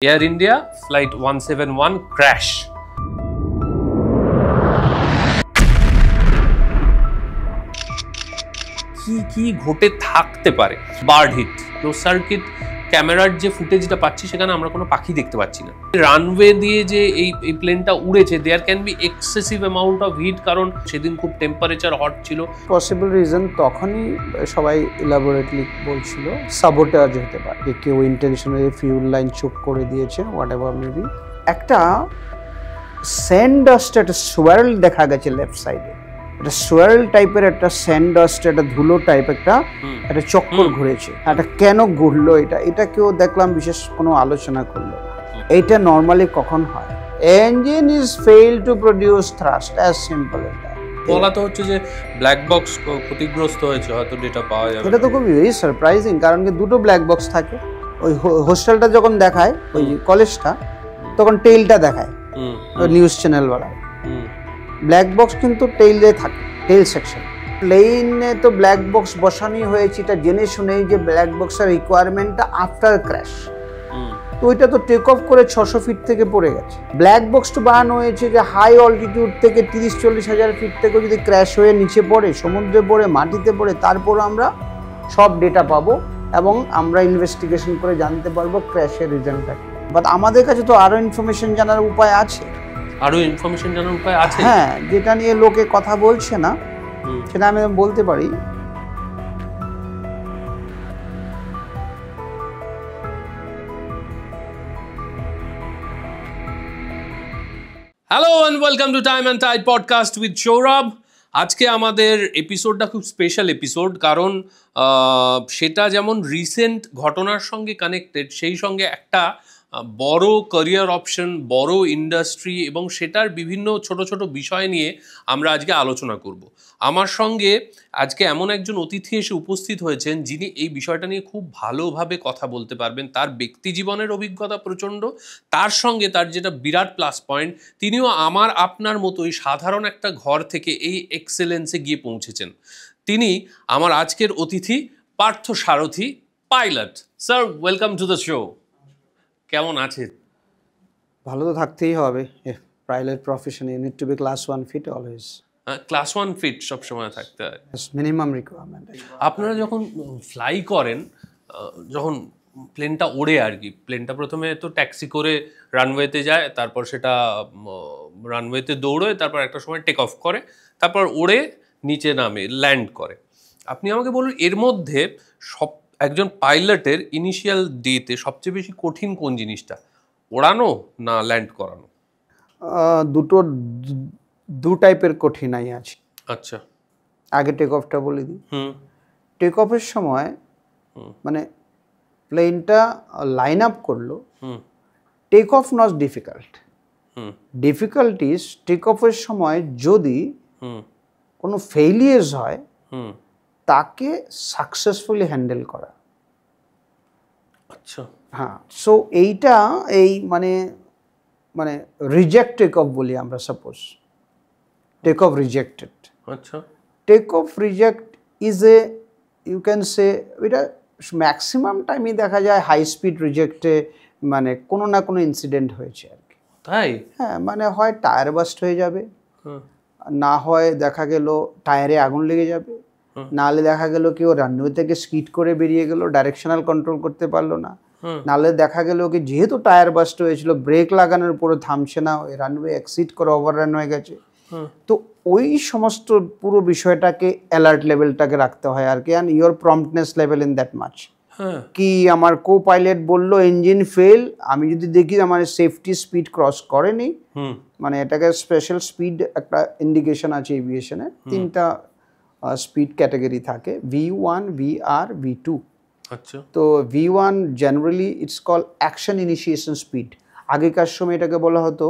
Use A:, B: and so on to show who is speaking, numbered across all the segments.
A: Air India Flight 171 crash. কি ঘটে থাকতে পারে? বার্ড হিট, ক্লোজ সার্কিট ক্যামেরার যে ফুটেজটা পাচ্ছি সেখানে আমরা কোনো পাখি দেখতে পাচ্ছি না। রানওয়ে দিয়ে যে এই প্লেনটা উড়েছে, there can be excessive amount of heat, কারণ সেদিন খুব টেম্পারেচার হট ছিল।
B: পসিবল রিজন তখনই সবাই ইলাবোরেটলি বলছিল সাবোটাজ হতে পারে, কেউ ইন্টেনশনালি ফিউল লাইন চোক করে দিয়েছে, হোয়াট এভার মেবি। একটা স্যান্ড ডাস্ট, একটা সোয়ার্ল দেখা গেছে লেফট সাইডে, একটা সোয়ার্ল টাইপের একটা স্যান্ড ডাস্ট, একটা ধুলো টাইপ একটা চক্কর ঘুরেছে। এটা কেন ঘুরলো এটা কেউ দেখলাম বিশেষ কোনো আলোচনা করলো। এইটা নর্মালি কখন হয়? Engine is fail to produce thrust, as simple as that.
A: বলা তো হচ্ছে যে ব্ল্যাক বক্স ক্ষতিগ্রস্ত হয়েছে, হয়তো ডেটা পাওয়া যাবে।
B: এটা তো খুব ভেরি সারপ্রাইজিং, কারণ কি দুটো ব্ল্যাক বক্স থাকে। ওই হোস্টেলটা যখন দেখায়, ওই কলেজটা, তখন টেইলটা দেখায় নিউজ চ্যানেলওয়ালা। ব্ল্যাক বক্স কিন্তু টেইলে থাকে, টেইল সেকশন। প্লেনে তো ব্ল্যাক বক্স বসানোই হয়েছে, এটা জেনে শুনেই যে ব্ল্যাক বক্সের রিকোয়ারমেন্টটা আফটার ক্র্যাশ। তো ওইটা তো টেক অফ করে 600 ফিট থেকে পড়ে গেছে। ব্ল্যাক বক্সটা বানানো হয়েছে যে হাই অল্টিটিউড থেকে 30-40 হাজার ফিট থেকে যদি ক্র্যাশ হয়ে নিচে পড়ে, সমুদ্রে পড়ে, মাটিতে পড়ে, তারপর আমরা সব ডেটা পাবো এবং আমরা ইনভেস্টিগেশন করে জানতে পারবো ক্র্যাশের রিজনটা কি। বাট আমাদের কাছে তো আরও ইনফরমেশন জানার উপায় আছে। হ্যাঁ, যেটা নিয়ে লোকে কথা বলছে না সেটা আমি বলতে পারি।
A: Hello and welcome to Time and Tide podcast with Sourav. আজকে আমাদের এপিসোডটা খুব স্পেশাল এপিসোড, কারণ সেটা যেমন রিসেন্ট ঘটনার সঙ্গে কানেক্টেড, সেই সঙ্গে একটা বড় ক্যারিয়ার অপশন, বড় ইন্ডাস্ট্রি এবং সেটার বিভিন্ন ছোট ছোট বিষয় নিয়ে আমরা আজকে আলোচনা করব। আমার সঙ্গে আজকে এমন একজন অতিথি এসে উপস্থিত হয়েছেন যিনি এই বিষয়টা নিয়ে খুব ভালোভাবে কথা বলতে পারবেন। তার ব্যক্তি জীবনের অভিজ্ঞতা প্রচণ্ড, তার সঙ্গে তার যেটা বিরাট প্লাস পয়েন্ট, তিনিও আমার আপনার মতোই সাধারণ একটা ঘর থেকে এই এক্সেলেন্সে গিয়ে পৌঁছেছেন। তিনি আমার আজকের অতিথি Partha Sarathi, pilot. Sir, welcome to the show. কেমন আছেন?
B: ভালো তো থাকতেই হবে, pilot profession, you need to be class 1 fit always.
A: Class 1 fit সবসময় থাকতে হয়,
B: মিনিমাম রিকোয়ারমেন্ট।
A: আপনারা যখন ফ্লাই করেন, যখন প্লেনটা ওড়ে আর কি, প্লেনটা প্রথমে তো ট্যাক্সি করে রানওয়েতে যায়, তারপর সেটা রানওয়েতে দৌড়োয়, তারপর একটা সময় টেক অফ করে, তারপর ওড়ে নিচে নামে, ল্যান্ড করে। আপনি আমাকে বলুন, এর মধ্যে একজন পাইলটের ইনিশিয়াল ডেতে সবচেয়ে বেশি কঠিন কোন জিনিসটা, ওড়ানো না ল্যান্ড করানো?
B: দু টাইপের কঠিনাই আছে।
A: আচ্ছা,
B: আগে টেক অফটা বলে দিই। টেক অফের সময় মানে প্লেনটা লাইন আপ করলো, take off not difficult. Difficult is take অফের সময় যদি কোনো ফেইলিয়ার্স হয় তাকে সাকসেসফুলি হ্যান্ডেল করা।
A: আচ্ছা,
B: হ্যাঁ। সো এইটা এই মানে রিজেক্ট টেক অফ বলি আমরা, সাপোজ টেক অফ রিজেক্টেড।
A: আচ্ছা,
B: take off reject is a, you can say, এটা ম্যাক্সিমাম টাইমই দেখা যায় হাই স্পিড রিজেক্টে মানে কোনো না কোনো ইনসিডেন্ট হয়েছে আর কি।
A: তাই?
B: হ্যাঁ, মানে হয় টায়ার বাস্ট হয়ে যাবে, না হয় দেখা গেল টায়ারে আগুন লেগে যাবে, নাহলে দেখা গেল কেউ রানওয়ে থেকে স্কিড করে বেরিয়ে গেল, ডাইরেকশনাল কন্ট্রোল করতে পারলো না, নাহলে দেখা গেল কি যেহেতু টায়ার বাস্ট হয়েছিল ব্রেক লাগানোর পরে থামছে না, ওই রানওয়ে এক্সিড করে ওভাররান হয়ে গেছে। তো ওই সমস্ত পুরো বিষয়টাকে অ্যালার্ট লেভেলটাকে রাখতে হয় আর কি, and your promptness level in that much. কি আমার কো পাইলট বললো ইঞ্জিন ফেল, আমি যদি দেখি আমার সেফটি স্পিড ক্রস করেনি, মানে এটাকে স্পেশাল স্পিড একটা ইন্ডিকেশন আছে এভিয়েশনে, 3টা স্পিড ক্যাটাগরি থাকে, V1, VR, V2।
A: আচ্ছা, তো
B: V1 generally it's call action initiation speed. আগেকার সময় এটাকে বলা হতো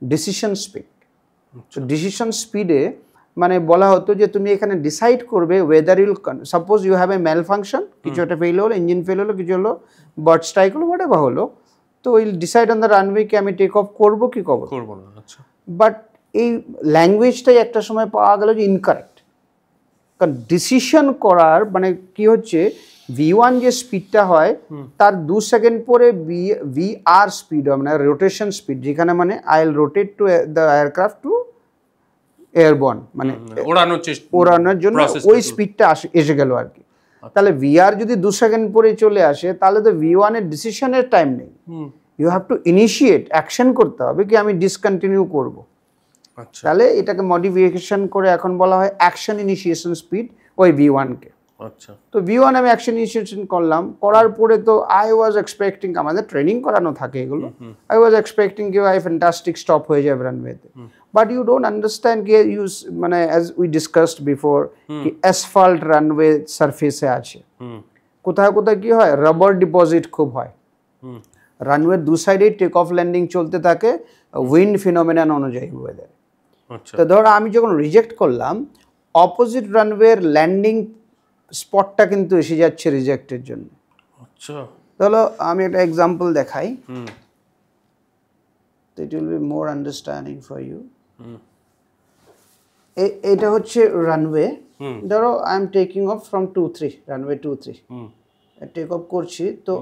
B: ডিসিশন স্পিড। তো ডিসিশন স্পিডে মানে বলা হতো যে তুমি এখানে ডিসাইড করবে whether you'll, suppose you have a malfunction, কিছু একটা ফেল হলো, ইঞ্জিন ফেল হলো, কিছু হলো, বার্ড স্ট্রাইক হলো, হোয়াট এভার হলো, তো will decide on the runway কি আমি টেক অফ করবো কি করবো না। আচ্ছা, বাট এই ল্যাঙ্গুয়েজটাই একটা সময় পাওয়া গেল যে ইনকারেক্ট, কারণ ডিসিশন করার মানে কি হচ্ছে, V1 যে স্পিডটা হয় তার 2 সেকেন্ড পরে VR স্পিড হয়, মানে রোটেশন স্পিড, যেখানে মানে I will rotate to the aircraft to airborne, মানে ওড়ানোর জন্য ওই স্পিডটা এসে গেল আর কি। তাহলে VR যদি 2 সেকেন্ড পরে চলে আসে তাহলে তো V1 এর ডিসিশনের টাইম নেই, you have to initiate, action করতে হবে কি আমি ডিসকন্টিনিউ করব।
A: আচ্ছা,
B: তাহলে এটাকে মডিফিকেশন করে এখন বলা হয় অ্যাকশন ইনিশিয়েশন স্পিড ওই V1 কে।
A: আচ্ছা,
B: তো V1 আমি অ্যাকশন ইনিশিয়েশন করলাম, করার পরে তো আই ওয়াজ এক্সপেক্টিং, আমাদের ট্রেনিং করানো থাকে এগুলো, আই ওয়াজ এক্সপেক্টিং কি ভাই ফ্যান্টাস্টিক স্টপ হয়ে যাবে রানওয়েতে, বাট ইউ ডোন্ট আন্ডারস্ট্যান্ড কি ইউজ মানে অ্যাজ উই ডিসকাসড বিফোর কি অ্যাসফল্ট রানওয়ে সারফেসে আছে, কোথায় কোথায় কি হয় রাবার ডিপোজিট খুব হয়, রানওয়ে দু সাইডে টেক অফ ল্যান্ডিং চলতে থাকে উইন্ড ফিনোমেনন অনুযায়ী ওয়েদার। তো ধরো আমি যখন রিজেক্ট করলাম, অপোজিট রানওয়ের ল্যান্ডিং স্পটটা কিন্তু এসে যাচ্ছে রিজেক্টের জন্য।
A: আচ্ছা,
B: তাহলে আমি একটা এক্সাম্পল দেখাই, it will be more understanding for you. এটা হচ্ছে রানওয়ে, ধরো I am taking off from 2-3, runway 2-3 take off করছি, তো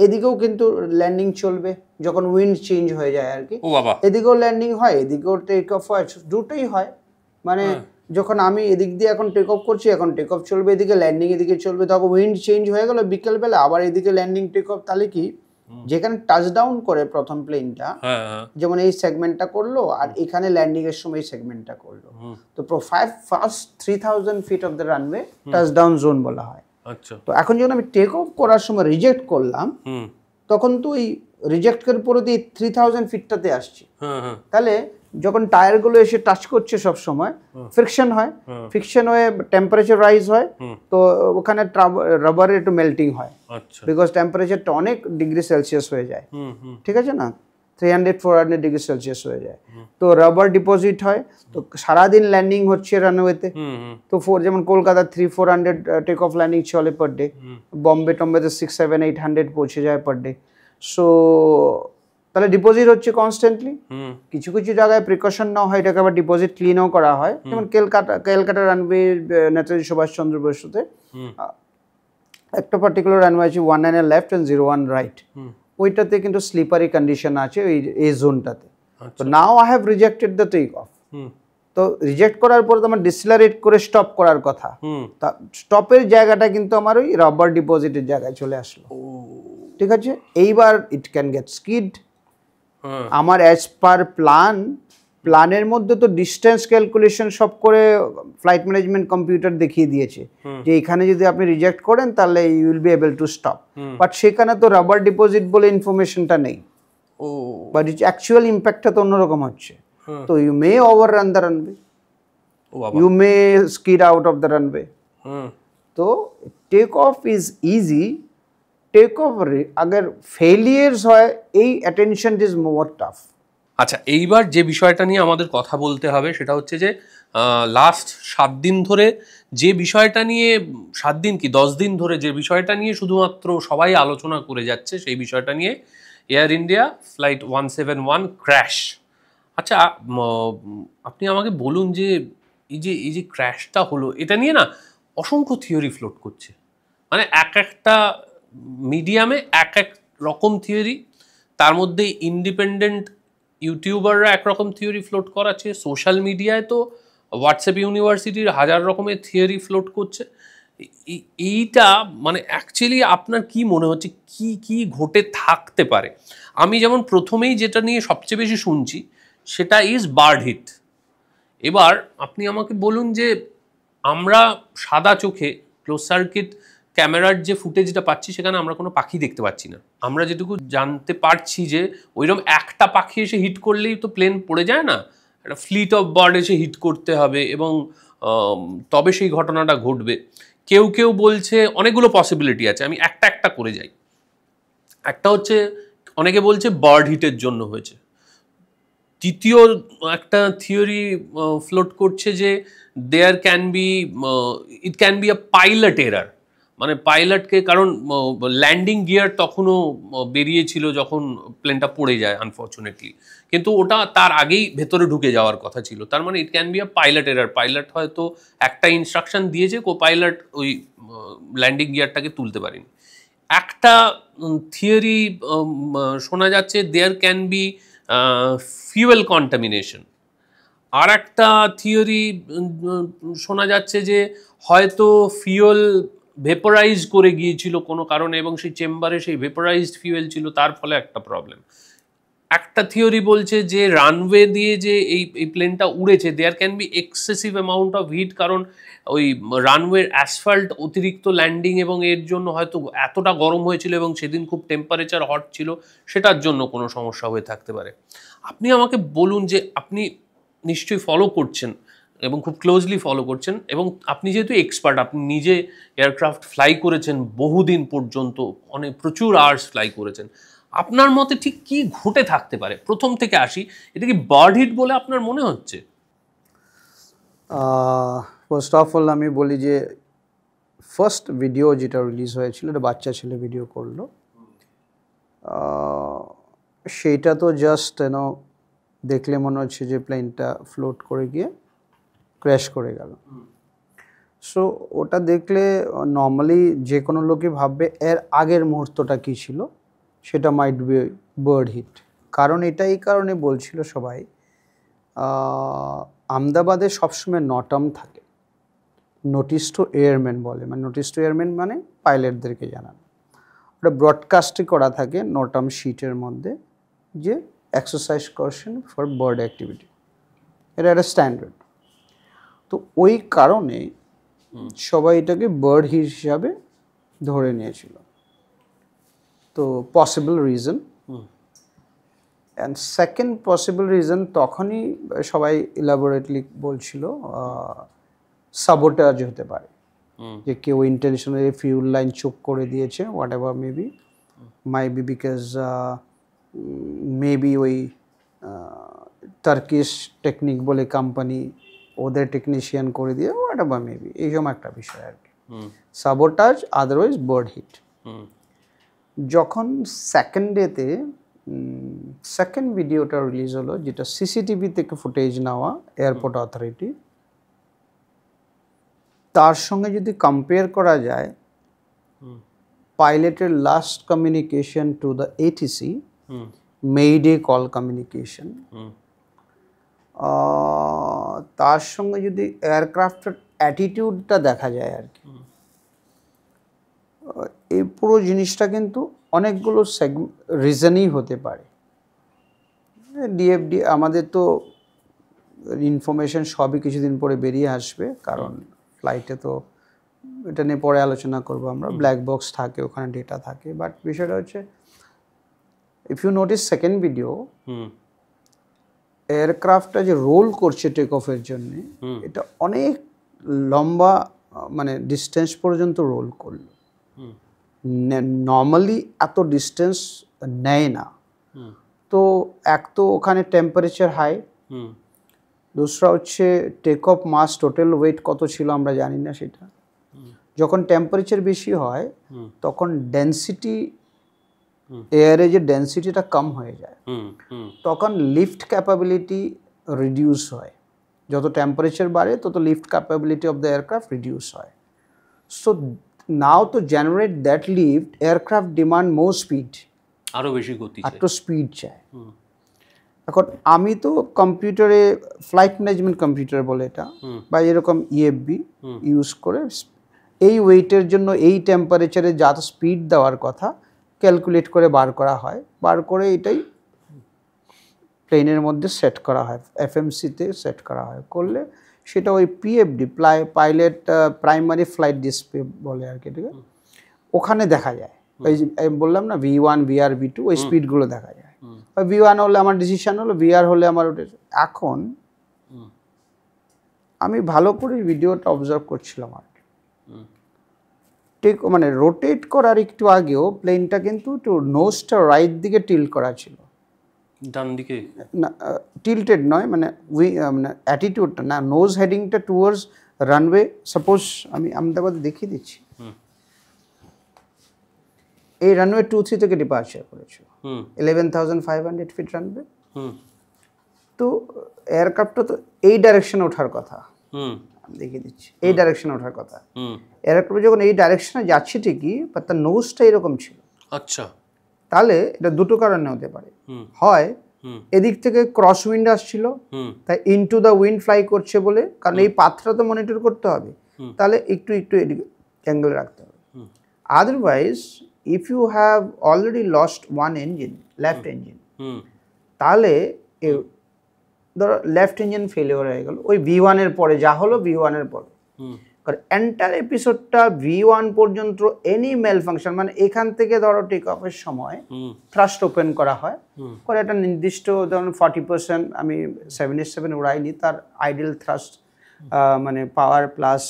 B: এদিকেও কিন্তু ল্যান্ডিং চলবে যখন উইন্ড চেঞ্জ হয়ে যায় আর কি, এদিকেও ল্যান্ডিং হয় এদিকেও টেক অফ হয়, দুটোই হয়। মানে যখন আমি এদিক দিয়ে এখন টেক অফ করছি, এখন টেক অফ চলবে এদিকে, ল্যান্ডিং এদিকে চলবে, তখন উইন্ড চেঞ্জ হয়ে গেল বিকেলবেলা, আবার এদিকে ল্যান্ডিং টেক অফ, তাহলে কি যেখানে টাচ ডাউন করে প্রথম প্লেনটা, যেমন এই সেগমেন্টটা করলো আর এখানে ল্যান্ডিং এর সময় এই সেগমেন্টটা করলো, তো first 3000 feet off the runway touchdown zone বলা হয়।
A: আচ্ছা,
B: তো এখন যখন আমি টেক অফ করার সময় রিজেক্ট করলাম, তখন তো এই রিজেক্ট করার পরে দিয়ে 3000 ফিটটাতে আসছি, তাহলে যখন টায়ারগুলো এসে টাচ করছে সব সময় ফ্রিকশন হয়, ফ্রিকশন হয়ে টেম্পারেচার রাইজ হয়, তো ওখানে রাবারের একটু মেল্টিং হয়, বিকজ টেম্পারেচারটা অনেক ডিগ্রি সেলসিয়াস হয়ে যায়, ঠিক আছে না, 300-400 ডিগ্রি সেলসিয়াস হয়ে যায়, তো রাবার ডিপোজিট হয়, তো সারাদিন ল্যান্ডিং হচ্ছে রানওয়েতে, তো যেমন কলকাতা 300-400 টেক অফ ল্যান্ডিং চলে পার ডে, বম্বে টম্বেতে 600-700-800 পৌঁছে যায় পার ডে, সো তাহলে ডিপোজিট হচ্ছে কনস্ট্যান্টলি। কিছু কিছু জায়গায় প্রিকশন নেওয়া হয়, এটাকে আবার ডিপোজিট ক্লিনও করা হয়, যেমন ক্যালকাটা রানওয়ে নেতাজি সুভাষচন্দ্র বসুতে একটা পার্টিকুলার রানওয়ে আছে 19 লেফট অ্যান্ড 01 রাইট, ওইটাতে কিন্তু স্লিপারি কন্ডিশন আছে এই জোনটাতে। তো now I have rejected the take off, তো রিজেক্ট করার পরে তো আমার ডিসেলারেট করে স্টপ করার কথা, তা স্টপের জায়গাটা কিন্তু আমার ওই রাবার ডিপোজিটের জায়গায় চলে আসলো, ঠিক আছে। এইবার ইট ক্যান গেট স্কিড, আমার অ্যাজ পার প্ল্যানের মধ্যে তো ডিস্টেন্স ক্যালকুলেশন সব করে ফ্লাইট ম্যানেজমেন্ট কম্পিউটার দেখিয়ে দিয়েছে যে এখানে যদি আপনি রিজেক্ট করেন তাহলে you will be able to stop, but সেখানে তো রাবার ডিপোজিট বলে ইনফরমেশনটা নেই, বাট অ্যাকচুয়াল ইম্প্যাক্টটা তো অন্যরকম হচ্ছে, তো you may overrun the runway, you may skid out of the runway. তো take off is easy, take off अगर ফেলিয়ার্স হয় এই অ্যাটেনশন ইজ মোর টাফ।
A: আচ্ছা, এইবার যে বিষয়টা নিয়ে আমাদের কথা বলতে হবে সেটা হচ্ছে যে লাস্ট 7 দিন ধরে যে বিষয়টা নিয়ে, 7 দিন কি 10 দিন ধরে যে বিষয়টা নিয়ে শুধুমাত্র সবাই আলোচনা করে যাচ্ছে, সেই বিষয়টা নিয়ে এয়ার ইন্ডিয়া ফ্লাইট 171 ক্র্যাশ। আচ্ছা, আপনি আমাকে বলুন যে এই যে ক্র্যাশটা হলো, এটা নিয়ে না অসংখ্য থিওরি ফ্লোট করছে, মানে এক একটা মিডিয়ামে এক এক রকম থিওরি, তার মধ্যে ইন্ডিপেন্ডেন্ট ইউটিউবাররা একরকম থিওরি ফ্লোট করাচ্ছে, সোশ্যাল মিডিয়ায় তো হোয়াটসঅ্যাপ ইউনিভার্সিটির হাজার রকমের থিওরি ফ্লোট করছে। এইটা মানে অ্যাকচুয়ালি আপনার কি মনে হচ্ছে কি কি ঘটে থাকতে পারে? আমি যেমন প্রথমেই যেটা নিয়ে সবচেয়ে বেশি শুনছি সেটা ইজ বার্ড হিট। এবার আপনি আমাকে বলুন যে আমরা সাদা চোখে ক্লোজ সার্কিট ক্যামেরার যে ফুটেজটা পাচ্ছি সেখানে আমরা কোনো পাখি দেখতে পাচ্ছি না, আমরা যেটুকু জানতে পারছি যে ওইরকম একটা পাখি এসে হিট করলেই তো প্লেন পড়ে যায় না, একটা ফ্লিট অফ বার্ড এসে হিট করতে হবে এবং তবে সেই ঘটনাটা ঘটবে। কেউ কেউ বলছে অনেকগুলো পসিবিলিটি আছে, আমি একটা একটা করে যাই। একটা হচ্ছে অনেকে বলছে বার্ড হিটের জন্য হয়েছে, তৃতীয় একটা থিওরি ফ্লোট করছে যে it can be a pilot error, মানে পাইলটকে, কারণ ল্যান্ডিং গিয়ার তখনও বেরিয়েছিল যখন প্লেনটা পড়ে যায় আনফর্চুনেটলি, কিন্তু ওটা তার আগেই ভেতরে ঢুকে যাওয়ার কথা ছিল। তার মানে it can be a pilot error. Pilot হয়তো একটা ইনস্ট্রাকশন দিয়েছে, কো পাইলট ওই ল্যান্ডিং গিয়ারটাকে তুলতে পারেনি। একটা থিওরি শোনা যাচ্ছে there can be fuel contamination. আর একটা থিওরি শোনা যাচ্ছে যে হয়তো ফিউয়েল ভেপোরাইজ করে গিয়েছিল কোনো কারণে, এবং সেই চেম্বারে সেই ভেপোরাইজড ফিউয়েল ছিল, তার ফলে একটা প্রবলেম। একটা থিওরি বলছে যে রানওয়ে দিয়ে যে এই প্লেনটা উড়েছে, there can be excessive amount of heat, কারণ ওই রানওয়ের অ্যাসফাল্ট অতিরিক্ত ল্যান্ডিং এবং এর জন্য হয়তো এতটা গরম হয়েছিল, এবং সেদিন খুব টেম্পারেচার হট ছিল, সেটার জন্য কোনো সমস্যা হয়ে থাকতে পারে। আপনি আমাকে বলুন যে আপনি নিশ্চয়ই ফলো করছেন এবং খুব ক্লোজলি ফলো করছেন, এবং আপনি যেহেতু এক্সপার্ট, আপনি নিজে এয়ারক্রাফট ফ্লাই করেছেন বহুদিন পর্যন্ত, অনেক প্রচুর আওয়ার্স ফ্লাই করেছেন, আপনার মতে ঠিক কি ঘটে থাকতে পারে? প্রথম থেকে আসি, এটা কি বার্ড হিট বলে আপনার মনে হচ্ছে?
B: ফার্স্ট অফ অল আমি বলি যে ফার্স্ট ভিডিও যেটা রিলিজ হয়েছিল, এটা বাচ্চা ছেলে ভিডিও করলো, সেইটা তো জাস্ট দেখলে মনে হচ্ছে যে প্লেনটা ফ্লোট করে গিয়ে ক্র্যাশ করে গেল। সো ওটা দেখলে নর্মালি যে কোনো লোকই ভাববে এর আগের মুহূর্তটা কী ছিল, সেটা মাইট বি বার্ড হিট। কারণ এই কারণে বলছিল সবাই, আহমেদাবাদে সবসময় নটাম থাকে, নোটিস টু এয়ারম্যান বলে, মানে নোটিস টু এয়ারম্যান মানে পাইলটদেরকে জানানো। ওটা ব্রডকাস্টই করা থাকে নটাম শিটের মধ্যে যে এক্সারসাইজ করছেন ফর বার্ড অ্যাক্টিভিটি, এটা একটা স্ট্যান্ডার্ড। তো ওই কারণে সবাই এটাকে বার্ড হিট হিসাবে ধরে নিয়েছিল। তো possible reason, and second possible reason তখনই সবাই ইলাবোরেটলি বলছিল সাবোটাজ হতে পারে, যে কেউ ইন্টেনশনালি ফিউল লাইন চোক করে দিয়েছে, whatever maybe, maybe because maybe ওই টার্কিশ টেকনিক বলে কোম্পানি, ওদের টেকনিশিয়ান করে দিয়ে, হোয়াট এভার মেবি, এইরকম একটা বিষয় আর কি। Sabotage, otherwise bird hit. যখন সেকেন্ড ডেতে সেকেন্ড ভিডিওটা রিলিজ হলো, যেটা সিসিটিভি থেকে ফুটেজ নেওয়া এয়ারপোর্ট অথরিটি, তার সঙ্গে যদি কম্পেয়ার করা যায়, পাইলটের last communication to the ATC, mayday call communication, তার সঙ্গে যদি এয়ারক্রাফটের অ্যাটিটিউডটা দেখা যায় আর কি, এই পুরো জিনিসটা কিন্তু অনেকগুলো রিজনই হতে পারে। ডিএফডি আমাদের তো ইনফরমেশন সবই কিছুদিন পরে বেরিয়ে আসবে, কারণ ফ্লাইটে তো এটা নিয়ে পরে আলোচনা করবো আমরা, ব্ল্যাক বক্স থাকে, ওখানে ডেটা থাকে। বাট বিষয়টা হচ্ছে, if you notice second video, এয়ারক্রাফটটা যে রোল করছে টেক অফের জন্য, এটা অনেক লম্বা মানে ডিস্টেন্স পর্যন্ত রোল করলো। নর্মালি এত ডিস্টেন্স নেয় না। তো এক তো ওখানে টেম্পারেচার হাই, দোসরা হচ্ছে take off mass total weight কত ছিল আমরা জানি না সেটা। যখন টেম্পারেচার বেশি হয় তখন ডেন্সিটি, এয়ারে যে ডেন্সিটিটা কম হয়ে যায়, তখন লিফট ক্যাপাবিলিটি রিডিউস হয়। যত টেম্পারেচার বাড়ে তত lift capability of the aircraft reduce হয়। So now to generate that lift, aircraft demand more speed,
A: আরো বেশি গতি,
B: একটু স্পিড চায়। এখন আমি তো কম্পিউটারে ফ্লাইট ম্যানেজমেন্ট কম্পিউটার বলে এটা, বা এরকম ইএফবি ইউজ করে এই ওয়েটের জন্য এই টেম্পারেচারে যত স্পিড দেওয়ার কথা ক্যালকুলেট করে বার করা হয়, বার করে এটাই প্লেনের মধ্যে সেট করা হয়, এফএমসিতে সেট করা হয়। করলে সেটা ওই পিএফডি, পাইলট প্রাইমারি ফ্লাইট ডিসপ্লে বলে আর কি, ঠিক আছে, ওখানে দেখা যায়। ওই আমি বললাম না V1, VR, V2, ওই স্পিডগুলো দেখা যায়। V1 হলে আমার ডিসিশন হলো, VR হলে আমার ওটা। এখন আমি ভালো করে ভিডিওটা অবজার্ভ করছিলাম আর কি, ঠিক মানে রোটেট করার একটু আগেও প্লেনটা কিন্তু একটু নোজটা রাইট দিকে টিল্ট করা ছিল,
A: ডান দিকে
B: না, টিল্টেড নয়, মানে মানে অ্যাটিটিউডটা না, নোজ হেডিংটা টুয়ার্ডস রানওয়ে। সাপোজ আমি আহমেদাবাদে দেখিয়ে দিচ্ছি, এই রানওয়ে 2-3 থেকে ডিপার্চার করেছো,
A: হুম
B: 11,500 ফিট রানওয়ে।
A: হুম
B: তো এয়ারক্রাফটটা তো এই ডাইরেকশনে ওঠার কথা,
A: হুম
B: আমি দেখিয়ে দিচ্ছি, এই ডাইরেকশনে ওঠার কথা।
A: হুম
B: এয়ারক্রাফট যখন এই ডাইরেকশনে যাচ্ছে ঠিকই, বাট তার নোজটা এরকম ছিল।
A: আচ্ছা
B: তাহলে এটা দুটো কারণে হতে পারে,
A: হুম
B: হয়
A: হুম
B: এদিক থেকে ক্রস উইন্ড আসছিল,
A: হুম
B: তাই ইনটু দ্য উইন্ড ফ্লাই করছে বলে, কারণ এই পাথটা তো মনিটর করতে হবে, তাহলে একটু একটু এদিকে অ্যাঙ্গেল রাখতে হবে। Otherwise if you have already lost one engine, left engine,
A: hmm
B: তাহলে ধরো লেফট ইঞ্জিন ফেলিওর হয়ে গেল, ওই V1 এর পরে যা হলো V1 এর পরে,
A: হুম
B: কারণ এন্টার এপিসোডটা V1 পর্যন্ত এনি মেল ফাংশন, মানে এখান থেকে ধরো টেক অফের সময়
A: হুম
B: থ্রাস্ট ওপেন করা হয়, করে একটা নির্দিষ্ট ধরুন 40%, আমি 77 উড়াইনি, তার আইডিয়াল থ্রাস্ট মানে পাওয়ার প্লাস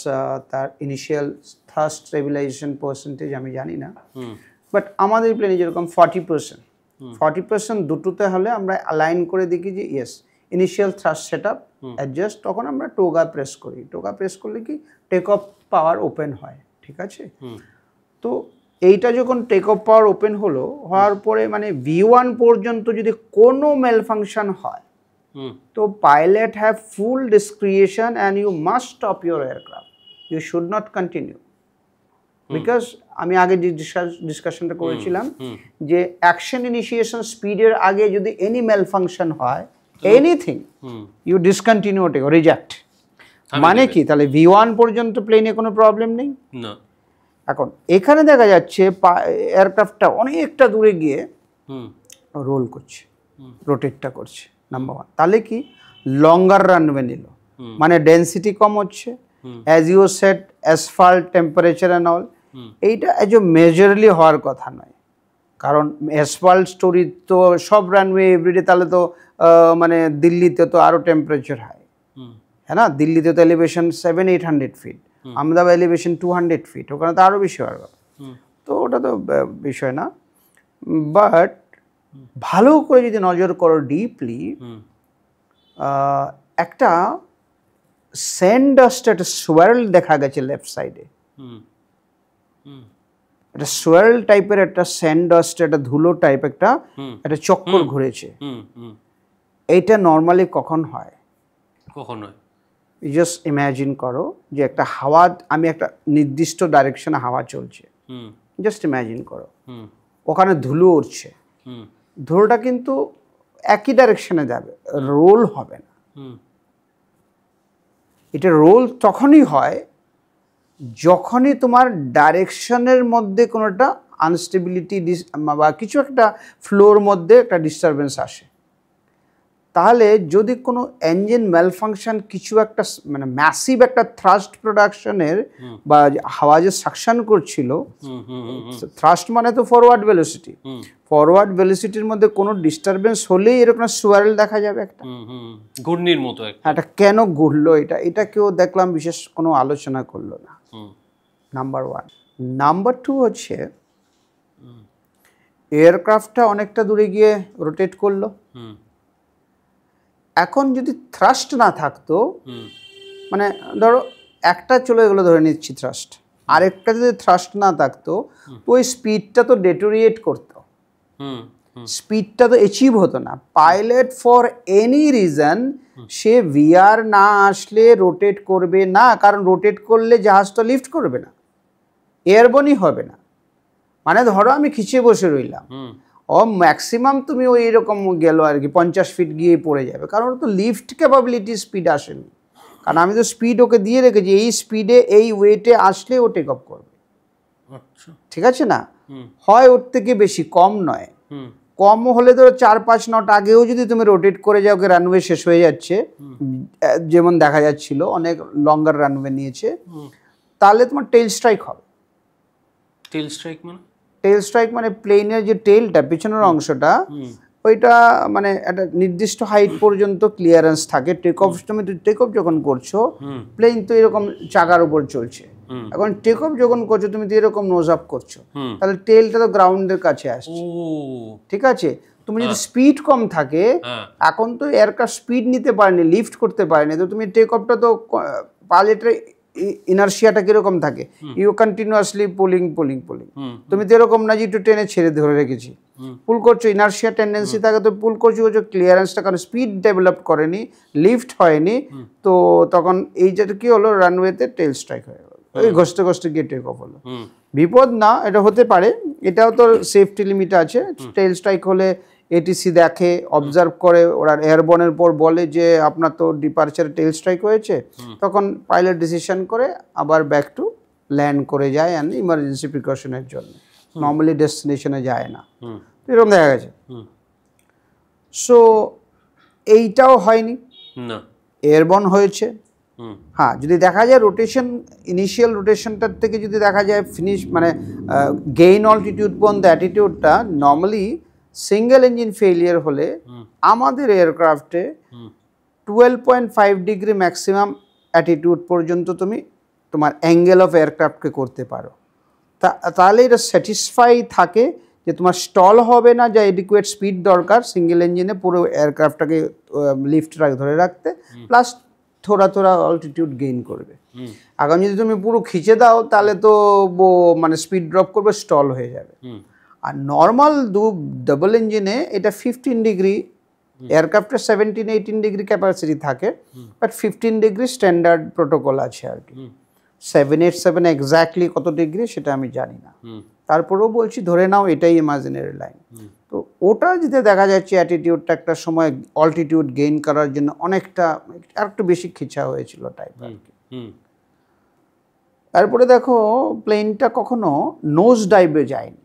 B: তার ইনিশিয়াল থ্রাস্ট স্টেবিলাইজেশন পার্সেন্টেজ আমি জানি না,
A: হুম
B: বাট আমাদের প্লেনে যেরকম 40% দুটোতে হলে আমরা অ্যালাইন করে দেখি যে yes initial thrust set up adjust, তখন আমরা টোগা প্রেস করি। টোগা প্রেস করলে কি টেক অফ পাওয়ার ওপেন হয়, ঠিক আছে। তো এইটা যখন টেক অফ পাওয়ার ওপেন হলো, হওয়ার পরে মানে V1 পর্যন্ত যদি কোনো মেল ফাংশন হয়, তো pilot have full discretion and you must stop your aircraft, you should not continue, because আমি আগে যে ডিসকাশনটা করেছিলাম যে অ্যাকশন ইনিশিয়েশন স্পিডের আগে যদি এনি মেল ফাংশন হয়, এনিথিং ইউ ডিসকন্টিনিউ রিজেক্ট, মানে কি তাহলে V1 পর্যন্ত প্লেনে কোনো প্রবলেম নেই
A: না।
B: এখন এখানে দেখা যাচ্ছে এয়ারক্রাফটটা অনেকটা দূরে গিয়ে রোল করছে, রোটেটটা করছে, নাম্বার ওয়ান। তাহলে কি লঙ্গার রানওয়ে নিল, মানে ডেন্সিটি কম হচ্ছে, as you set asphalt temperature and all, এইটা এজ মেজরলি হওয়ার কথা নয়, কারণ অ্যাসফাল্ট স্টোরি তো সব রানওয়ে এভরিডে, তাহলে তো মানে দিল্লিতে তো আরও টেম্পারেচার হাই, হ্যাঁ না, দিল্লিতে তো elevation 700-800 feet, Ahmedabad elevation 200 feet, ওখানে তো আরও বেশি হওয়ার কথা, তো ওটা তো বিষয় না। বাট ভালো করে যদি নজর করো ডিপলি, একটা স্যান্ড ডাস্ট, একটা সোয়ার্ল দেখা গেছে লেফট সাইডে, একটা সোয়ার্ল টাইপের একটা স্যান্ড ডাস্ট, একটা ধুলো টাইপ একটা চক্কর ঘুরেছে। এইটা নর্মালি কখন হয়?
A: কখন হয়?
B: জাস্ট ইমাজিন করো যে একটা হাওয়া, আমি একটা নির্দিষ্ট ডাইরেকশনে হাওয়া চলছে, জাস্ট ইমাজিন করো ওখানে ধুলো উঠছে, ধুলোটা কিন্তু একই ডাইরেকশনে যাবে, রোল হবে না। এটা রোল তখনই হয় যখনই তোমার ডাইরেকশনের মধ্যে কোনো একটা আনস্টেবিলিটি বা কিছু একটা ফ্লোর মধ্যে একটা ডিস্টারবেন্স আসে। তাহলে যদি কোনো ইঞ্জিন ম্যালফাংশন কিছু একটা মানে ম্যাসিভ একটা থ্রাস্ট প্রোডাকশনের বা হাওয়া যে সাকশন করছিল, থ্রাস্ট মানে তো ফরওয়ার্ড ভেলোসিটি, ফরওয়ার্ড ভেলোসিটির মধ্যে কোনো ডিস্টারবেন্স হলেই এরকম সোয়ারেল দেখা যাবে, একটা
A: ঘূর্ণির মতো।
B: এটা কেন ঘুরলো, এটা কেউ দেখলাম বিশেষ কোনো আলোচনা করলো না, নাম্বার ওয়ান। নাম্বার টু হচ্ছে এয়ারক্রাফটটা অনেকটা দূরে গিয়ে রোটেট করলো, এখন যদি থ্রাস্ট না থাকতো, মানে ধরো একটা চলে গেলো ধরে নিচ্ছি থ্রাস্ট, আরেকটা যদি থ্রাস্ট না থাকতো তো ওই স্পিডটা তো ডেটোরিয়েট করতো, স্পিডটা তো অ্যাচিভ হতো না। Pilot for any reason say VR না আসলে রোটেট করবে না, কারণ রোটেট করলে জাহাজ তো লিফট করবে না, এয়ারবনই হবে না। মানে ধরো আমি খিচিয়ে বসে রইলাম, ও ম্যাক্সিমাম তুমি ওই এরকম গেল আর কি 50 ফিট গিয়ে পড়ে যাবে, কারণ ওর তো লিফট ক্যাপাবিলিটি স্পিড আসেনি, কারণ আমি তো স্পিড ওকে দিয়ে রেখেছি, এই স্পিডে এই ওয়েটে আসলে ও টেক অফ করবে, ঠিক আছে না। হয় ওর থেকে বেশি, কম নয়, কম হলে ধরো 4-5 নট আগেও যদি তুমি রোটেট করে যাও, রানওয়ে শেষ হয়ে যাচ্ছে, যেমন দেখা যাচ্ছিল অনেক লঙ্গার রানওয়ে নিয়েছে, তাহলে তোমার টেইল স্ট্রাইক হবে।
A: টেইল স্ট্রাইক মানে? টেইল
B: স্ট্রাইক মানে প্লেনের যে টেইলটা, পিছনের অংশটা, ওইটা মানে একটা নির্দিষ্ট হাইট পর্যন্ত ক্লিয়ারেন্স থাকে। তুমি টেক অফ যখন করছো, প্লেন তো এরকম চাকার উপর চলছে, এখন টেক অফ যখন করছো তুমি তো এরকম নোজ আপ করছো, তাহলে টেইলটা তো গ্রাউন্ডের কাছে আসছে, ঠিক আছে। তুমি যদি স্পিড কম থাকে, এখন তো এয়ারক্রাফট স্পিড নিতে পারেনি, লিফট করতে পারেনি, তো তুমি টেক অফটা তো পাইলটের ইনার্শিয়াটা কিরকম থাকে, ইউ কন্টিনিউয়াসলি পুলিং। তুমি তো এরকম না যে একটু টেনে ছেড়ে ধরে রেখেছি, পুল করছো, ইনার্শিয়া টেন্ডেন্সি থাকে, তো পুল করছো, ক্লিয়ারেন্সটা কারণ স্পিড ডেভেলপ করেনি, লিফট হয়নি, তো তখন এই যেটা কি হলো, রানওয়েতে টেল স্ট্রাইক হয়ে গেল, ওই ঘষতে ঘষতে গিয়ে টেক অফ হলো। বিপদ না, এটা হতে পারে, এটাও তো সেফটি লিমিট আছে। টেল স্ট্রাইক হলে এটিসি দেখে, অবজার্ভ করে, ওরা এয়ারবর্নের পর বলে যে আপনার তো ডিপারচারে টেল স্ট্রাইক হয়েছে, তখন পাইলট ডিসিশন করে আবার ব্যাক টু ল্যান্ড করে যায় অ্যান্ড ইমার্জেন্সি প্রিকশনের জন্য, নর্মালি ডেস্টিনেশনে যায় না, এরকম দেখা গেছে। সো এইটাও হয়নি, এয়ারবর্ন হয়েছে। হ্যাঁ, যদি দেখা যায় রোটেশন, ইনিশিয়াল রোটেশনটার থেকে যদি দেখা যায় ফিনিশ মানে গেইন অল্টিটিউড পর্যন্ত অ্যাটিটিউডটা নর্মালি সিঙ্গেল ইঞ্জিন ফেলিয়ার হলে আমাদের এয়ারক্রাফটে 12.5 ডিগ্রি ম্যাক্সিমাম অ্যাটিটিউড পর্যন্ত তুমি তোমার অ্যাঙ্গেল অফ এয়ারক্রাফটকে করতে পারো। তাহলে এটা স্যাটিসফাই থাকে যে তোমার স্টল হবে না, যা এডিকুয়েট স্পিড দরকার সিঙ্গেল ইঞ্জিনে পুরো এয়ারক্রাফটটাকে লিফট ধরে রাখতে, প্লাস থোড়া অল্টিটিউড গেইন করবে। আগামী যদি তুমি পুরো খিচে দাও তাহলে তো মানে স্পিড ড্রপ করবে, স্টল হয়ে যাবে। আর নর্মাল ডাবল ইঞ্জিনে এটা 15 ডিগ্রি, এয়ারক্রাফটের 17-18 ডিগ্রি ক্যাপাসিটি থাকে, বাট 15 ডিগ্রি স্ট্যান্ডার্ড প্রোটোকল আছে আর কি। 787 এক্স্যাক্টলি কত ডিগ্রি সেটা আমি জানি না, তারপরেও বলছি ধরে নাও এটাই ইমাজিনারি লাইন। তো ওটা যদি দেখা যাচ্ছে অ্যাটিটিউডটা একটা সময় অল্টিটিউড গেইন করার জন্য অনেকটা আর একটু বেশি খিচা হয়েছিল টাইপ আর কি। তারপরে দেখো প্লেনটা কখনো নোজ ডাইভে যায়নি,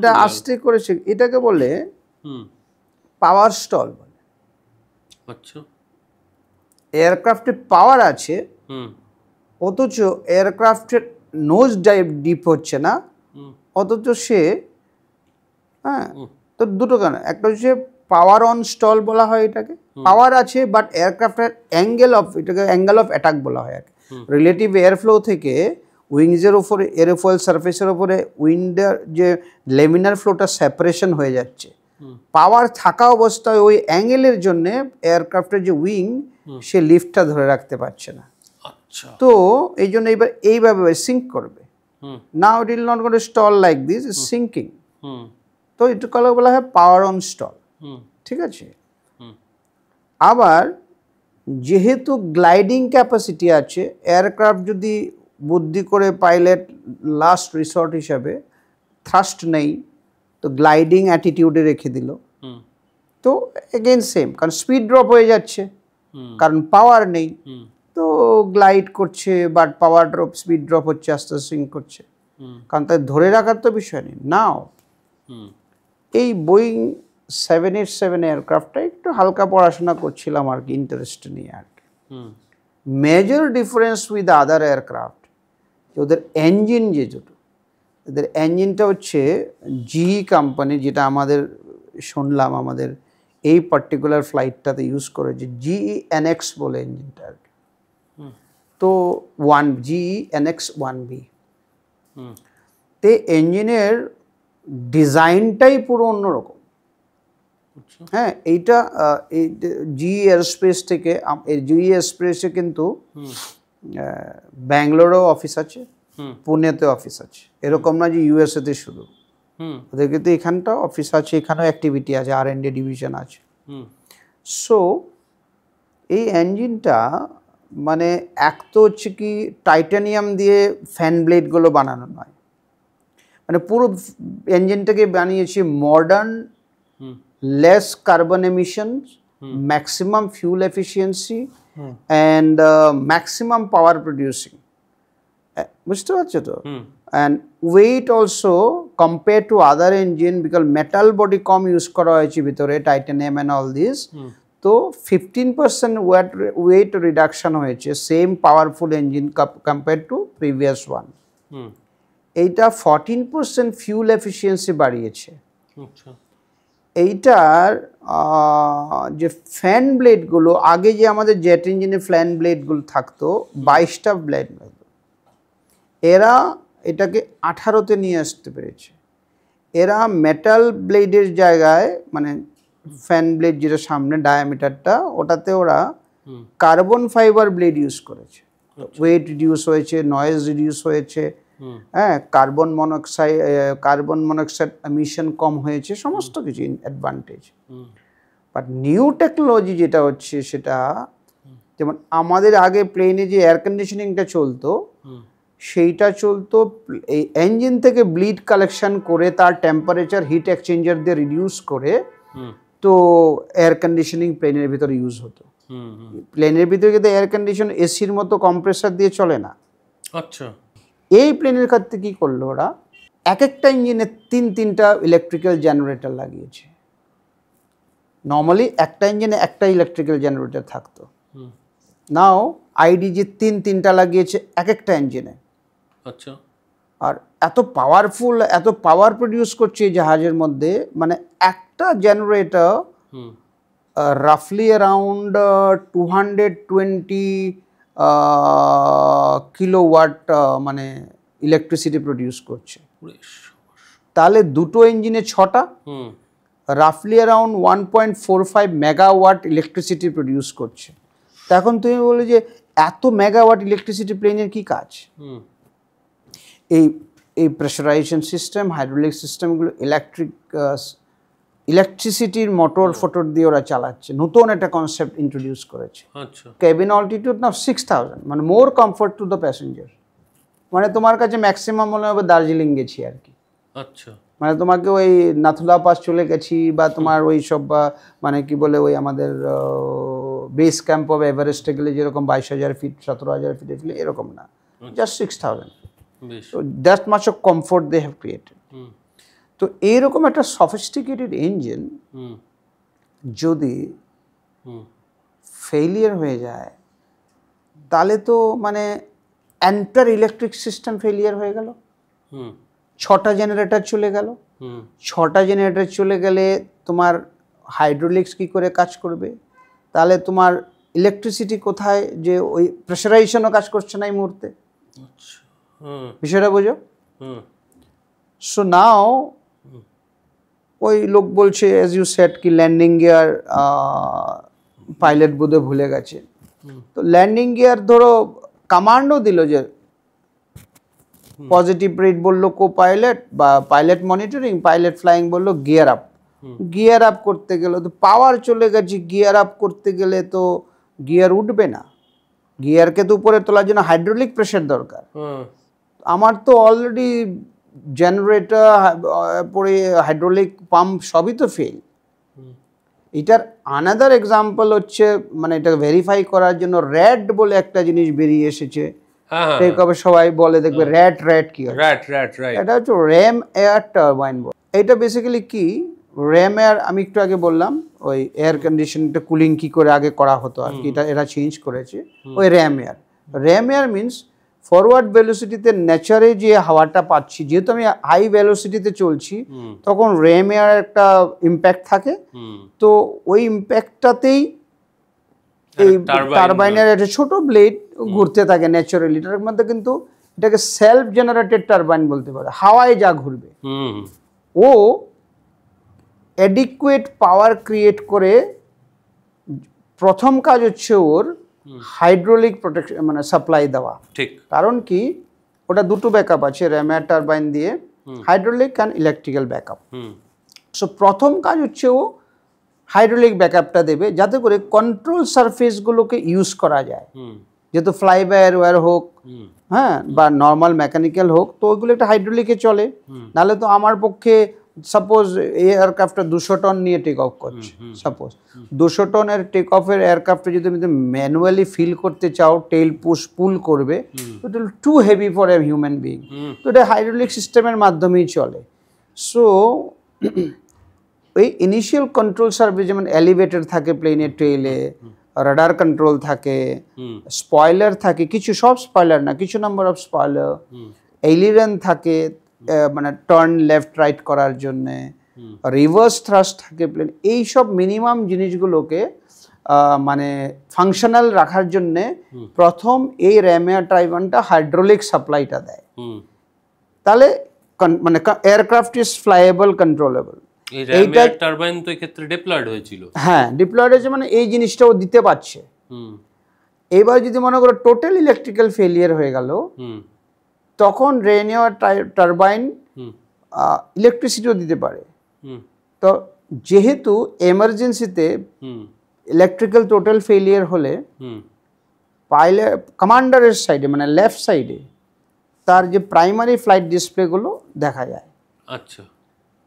B: এটা আস্তে করেছে, এটাকে বলে পাওয়ার স্টল বলে। এয়ারক্রাফটে পাওয়ার আছে, অথচ এয়ারক্রাফটের নোজ ডাইভ ডিপ হচ্ছে না, অথচ সে তো দুটো কেন, একটা হচ্ছে পাওয়ার অন স্টল বলা হয় এটাকে, পাওয়ার আছে বাট এয়ারক্রাফটের অ্যাঙ্গেল অফ, এটাকে অ্যাঙ্গেল অফ অ্যাটাক বলা হয় আর কি। রিলেটিভ এয়ারফ্লো থেকে উইংসের ওপরে, এরোফয়েল সারফেসের ওপরে উইন্ডের যে লেমিনার ফ্লোটা সেপারেশন হয়ে যাচ্ছে, পাওয়ার থাকা অবস্থায় ওই অ্যাঙ্গেলের জন্যে এয়ারক্রাফটের যে উইং সে লিফটটা ধরে রাখতে পারছে না। তো এই জন্য এবার এইভাবে সিঙ্ক করবে, now it will not gonna stall like this, is sinking. তো এটা বলা হয় পাওয়ার অন স্টল, ঠিক আছে। আবার যেহেতু গ্লাইডিং ক্যাপাসিটি আছে, এয়ারক্রাফট যদি বুদ্ধি করে পাইলট লাস্ট রিসর্ট হিসাবে থ্রাস্ট নেই, তো গ্লাইডিং অ্যাটিটিউডে রেখে দিল, তো এগেইন সেম, কারণ স্পিড ড্রপ হয়ে যাচ্ছে, কারণ পাওয়ার নেই, তো গ্লাইড করছে, but power drop, speed drop হচ্ছে, আস্তে আস্তে সিঙ্ক করছে, কারণ তাই ধরে রাখার তো বিষয় নেই। নাও এই বোয়িং 787 এয়ারক্রাফটটা একটু হালকা পড়াশোনা করছিলাম আর কি, ইন্টারেস্ট নিয়ে আর কি। Major difference with other aircraft, ওদের ইঞ্জিন যে দুটো, এদের ইঞ্জিনটা হচ্ছে জি কোম্পানি, যেটা আমাদের শুনলাম আমাদের এই পার্টিকুলার ফ্লাইটটাতে ইউজ করে, যে GE-NX বলে ইঞ্জিনটা আর কি। তো GE-NX 1B, তে ইঞ্জিনের ডিজাইনটাই পুরো অন্যরকম। হ্যাঁ, এইটা GE এয়ারস্পেস থেকে, GE এয়ারস্পেসে কিন্তু ব্যাঙ্গালোরেও অফিস আছে, পুনেতে অফিস আছে, এরকম না যে ইউএসএতে শুধু, ওদের কিন্তু এখানটাও অফিস আছে, এখানেও অ্যাক্টিভিটি আছে, R&D ডিভিশন আছে। সো এই ইঞ্জিনটা মানে এক তো হচ্ছে কি টাইটানিয়াম দিয়ে ফ্যান ব্লেডগুলো বানানো নয়, মানে পুরো ইঞ্জিনটাকে বানিয়েছে modern, less carbon emissions, maximum fuel efficiency and maximum power producing, বুঝতে পারছো তো। And weight also compare to other engine, because metal body কম ইউজ করা হয়েছে ভিতরে, টাইটানিয়াম অ্যান্ড অল দিস, তো 15% ওয়েট রিডাকশন হয়েছে same powerful engine compare to previous one. এইটা 14% ফিউল এফিসিয়েন্সি বাড়িয়েছে। এইটার যে ফ্যান ব্লেডগুলো, আগে যে আমাদের জেট ইঞ্জিনে ফ্যান ব্লেডগুলো থাকতো 22টা ব্লেড, এরা এটাকে 18তে নিয়ে আসতে পেরেছে। এরা মেটাল ব্লেডের জায়গায়, মানে ফ্যান ব্লেড যেটা সামনে ডায়ামিটারটা, ওটাতে ওরা কার্বন ফাইবার ব্লেড ইউজ করেছে, ওয়েট রিডিউস হয়েছে, নয়েজ রিডিউস হয়েছে, হ্যাঁ, কার্বন মনোক্সাইড এমিশন কম হয়েছে, সমস্ত কিছু অ্যাডভান্টেজ। বাট নিউ টেকনোলজি যেটা হচ্ছে সেটা, যেমন আমাদের আগে প্লেনে যে এয়ার কন্ডিশনিংটা চলতো, সেইটা চলতো এই ইঞ্জিন থেকে ব্লিড কালেকশন করে তার টেম্পারেচার হিট এক্সচেঞ্জার দিয়ে রিডিউস করে তো এয়ার কন্ডিশনিং প্লেনের ভিতরে ইউজ হতো। প্লেনের ভিতরে কিন্তু এয়ার কন্ডিশন এসির মতো কম্প্রেসার দিয়ে চলে না।
A: আচ্ছা,
B: এই প্লেনের ক্ষেত্রে কি করলো ওরা, এক একটা ইঞ্জিনে তিনটা ইলেকট্রিক্যাল জেনারেটর লাগিয়েছে। নর্মালি একটা ইঞ্জিনে একটা ইলেকট্রিক্যাল জেনারেটর থাকতো, নাও আইডিজি তিনটা লাগিয়েছে এক একটা ইঞ্জিনে।
A: আচ্ছা,
B: আর এত পাওয়ারফুল, এত পাওয়ার প্রডিউস করছে এই জাহাজের মধ্যে, মানে একটা জেনারেটর রাফলি অ্যারাউন্ড 220 কিলোওয়াট মানে ইলেকট্রিসিটি প্রডিউস করছে। তাহলে দুটো ইঞ্জিনে 6টা, রাফলি অ্যারাউন্ড 1.45 মেগাওয়াট ইলেকট্রিসিটি প্রডিউস করছে। তখন তুমি বলে যে এত মেগাওয়াট ইলেকট্রিসিটি প্লেনের কি কাজ? এই প্রেশারাইজেশন সিস্টেম, হাইড্রোলিক সিস্টেমগুলো ইলেকট্রিসিটির মোটর ফটোর দিয়ে ওরা চালাচ্ছে। নতুন একটা কনসেপ্ট ইন্ট্রোডিউস করেছে। কেবিন অল্টিটিউড নাও 6000, মানে মোর কমফোর্ট টু দ্য প্যাসেঞ্জার। মানে তোমার কাছে ম্যাক্সিমাম মনে হবে দার্জিলিং গেছি আর কি।
A: আচ্ছা,
B: মানে তোমাকে ওই নাথুলা পাস চলে গেছি, বা তোমার ওই সব মানে কি বলে ওই আমাদের বেস ক্যাম্প অফ এভারেস্টে গেলে যেরকম 22,000 ফিট 17,000 ফিটে গেলে এরকম না, just 6000। So that much of comfort they have created. তো এইরকম একটা সফিস্টিকেটেড ইঞ্জিন যদি ফেলিয়ার হয়ে যায়, তাহলে তো মানে এন্টার ইলেকট্রিক সিস্টেম ফেলিয়ার হয়ে গেল। 6টা জেনারেটর চলে গেল। 6টা জেনারেটর চলে গেলে তোমার হাইড্রোলিক্স কি করে কাজ করবে? তাহলে তোমার ইলেকট্রিসিটি কোথায়? যে ওই প্রেশারাইজেশনও কাজ করছে না এই মুহূর্তে। বিষয়টা বোঝো? সো নাও ওই লোক বলছে অ্যাজ ইউ সেড কি ল্যান্ডিং গিয়ার পাইলট বোধহয় ভুলে গেছে। তো ল্যান্ডিং গিয়ার ধরো কমান্ডও দিল যে পজিটিভ রেট বললো কো পাইলট বা পাইলট মনিটরিং, পাইলট ফ্লাইং বললো গিয়ার আপ। গিয়ার আপ করতে গেলে তো পাওয়ার চলে গেছে, গিয়ার আপ করতে গেলে তো গিয়ার উঠবে না, গিয়ারকে তো উপরে তোলার জন্য হাইড্রোলিক প্রেশার দরকার। আমার তো অলরেডি জেনারেটর পরে হাইড্রোলিক পাম্প সবই তো ফেল। এটার আনাদার এক্সাম্পল হচ্ছে, মানে এটা ভেরিফাই করার জন্য র্যাট বলে একটা জিনিস বেরিয়ে এসেছে। কবে সবাই বলে দেখবে র্যাট কি, এটা হচ্ছে র্যাম এয়ার টারবাইন। এটা বেসিক্যালি কি, র্যাম এয়ার আমি একটু আগে বললাম ওই এয়ার কন্ডিশনটা কুলিং কি করে আগে করা হতো আর কি, এটা এরা চেঞ্জ করেছে ওই ram air. Ram air means forward ভেলোসিটিতে নেচারে যে হাওয়াটা পাচ্ছি, যেহেতু আমি হাই ভেলোসিটিতে চলছি তখন র্যাম এয়ার একটা ইম্প্যাক্ট থাকে। তো ওই ইম্প্যাক্টটাতেই এই টারবাইনের একটা ছোট ব্লেড ঘুরতে থাকে ন্যাচারালি। এটার মধ্যে কিন্তু এটাকে সেলফ জেনারেটেড টারবাইন বলতে পারে, হাওয়ায় যা ঘুরবে। ও অ্যাডিকুয়েট পাওয়ার ক্রিয়েট করে, প্রথম কাজ হচ্ছে ওর হাইড্রোলিক প্রোটেকশন মানে সাপ্লাই দেওয়া। ঠিক, কারণ কি ওটা দুটো ব্যাকআপ আছে, র্যাম এয়ার টারবাইন দিয়ে hydraulic and electrical backup. So প্রথম কাজ হচ্ছে ও হাইড্রোলিক ব্যাকআপটা দেবে যাতে করে কন্ট্রোল সারফেসগুলোকে ইউজ করা যায়। যেহেতু ফ্লাই বাই এয়ার হোক, হ্যাঁ, বা নর্মাল মেকানিক্যাল হোক, তো ওইগুলো একটা হাইড্রোলিকে চলে। নাহলে তো আমার পক্ষে সাপোজ এই এয়ারক্রাফটটা 200 টন নিয়ে টেক অফ করছে, সাপোজ 200 টনের টেক অফের এয়ারক্রাফটে যদি তুমি ম্যানুয়ালি ফিল করতে চাও, টেল পুল করবে, তো এটা too heavy for a human being. তো এটা হাইড্রোলিক সিস্টেমের মাধ্যমেই চলে। সো ওই ইনিশিয়াল কন্ট্রোল সার্ভিস, যেমন এলিভেটর থাকে প্লেনের টেইলে, রাডার কন্ট্রোল থাকে, স্পয়লার থাকে, কিছু সব স্পয়লার না, কিছু নাম্বার অফ স্পয়লার, এলিরেন থাকে মানে টার্ন লেফট রাইট করার জন্যে, রিভার্স থ্রাস্ট থাকে প্লেন। এইসব মিনিমাম জিনিসগুলোকে মানে ফাংশনাল রাখার জন্যে প্রথম এই র্যাম এয়ার টারবাইনটা হাইড্রোলিক সাপ্লাইটা দেয়। তাহলে মানে এয়ারক্রাফট ইজ ফ্লাইয়েবল, কন্ট্রোলেবল।
A: এই র্যাম এয়ার টারবাইন তো এই ক্ষেত্রে ডিপ্লয়েড হয়েছিল।
B: হ্যাঁ, ডিপ্লয়েড হয়েছে, মানে এই জিনিসটাও দিতে পারছে।
A: হুম
B: এবার যদি মনে করো টোটাল ইলেকট্রিক্যাল ফেলিয়ার হয়ে গেল,
A: হুম
B: তখন রেনিওয়ার টারবাইন
A: হুম
B: ইলেকট্রিসিটিও দিতে পারে।
A: হুম
B: তো যেহেতু এমার্জেন্সিতে
A: হুম
B: ইলেকট্রিক্যাল টোটাল ফেলিয়ার হলে
A: হুম
B: কমান্ডারের সাইডে মানে লেফট সাইডে তার যে প্রাইমারি ফ্লাইট ডিসপ্লেগুলো দেখা যায়,
A: আচ্ছা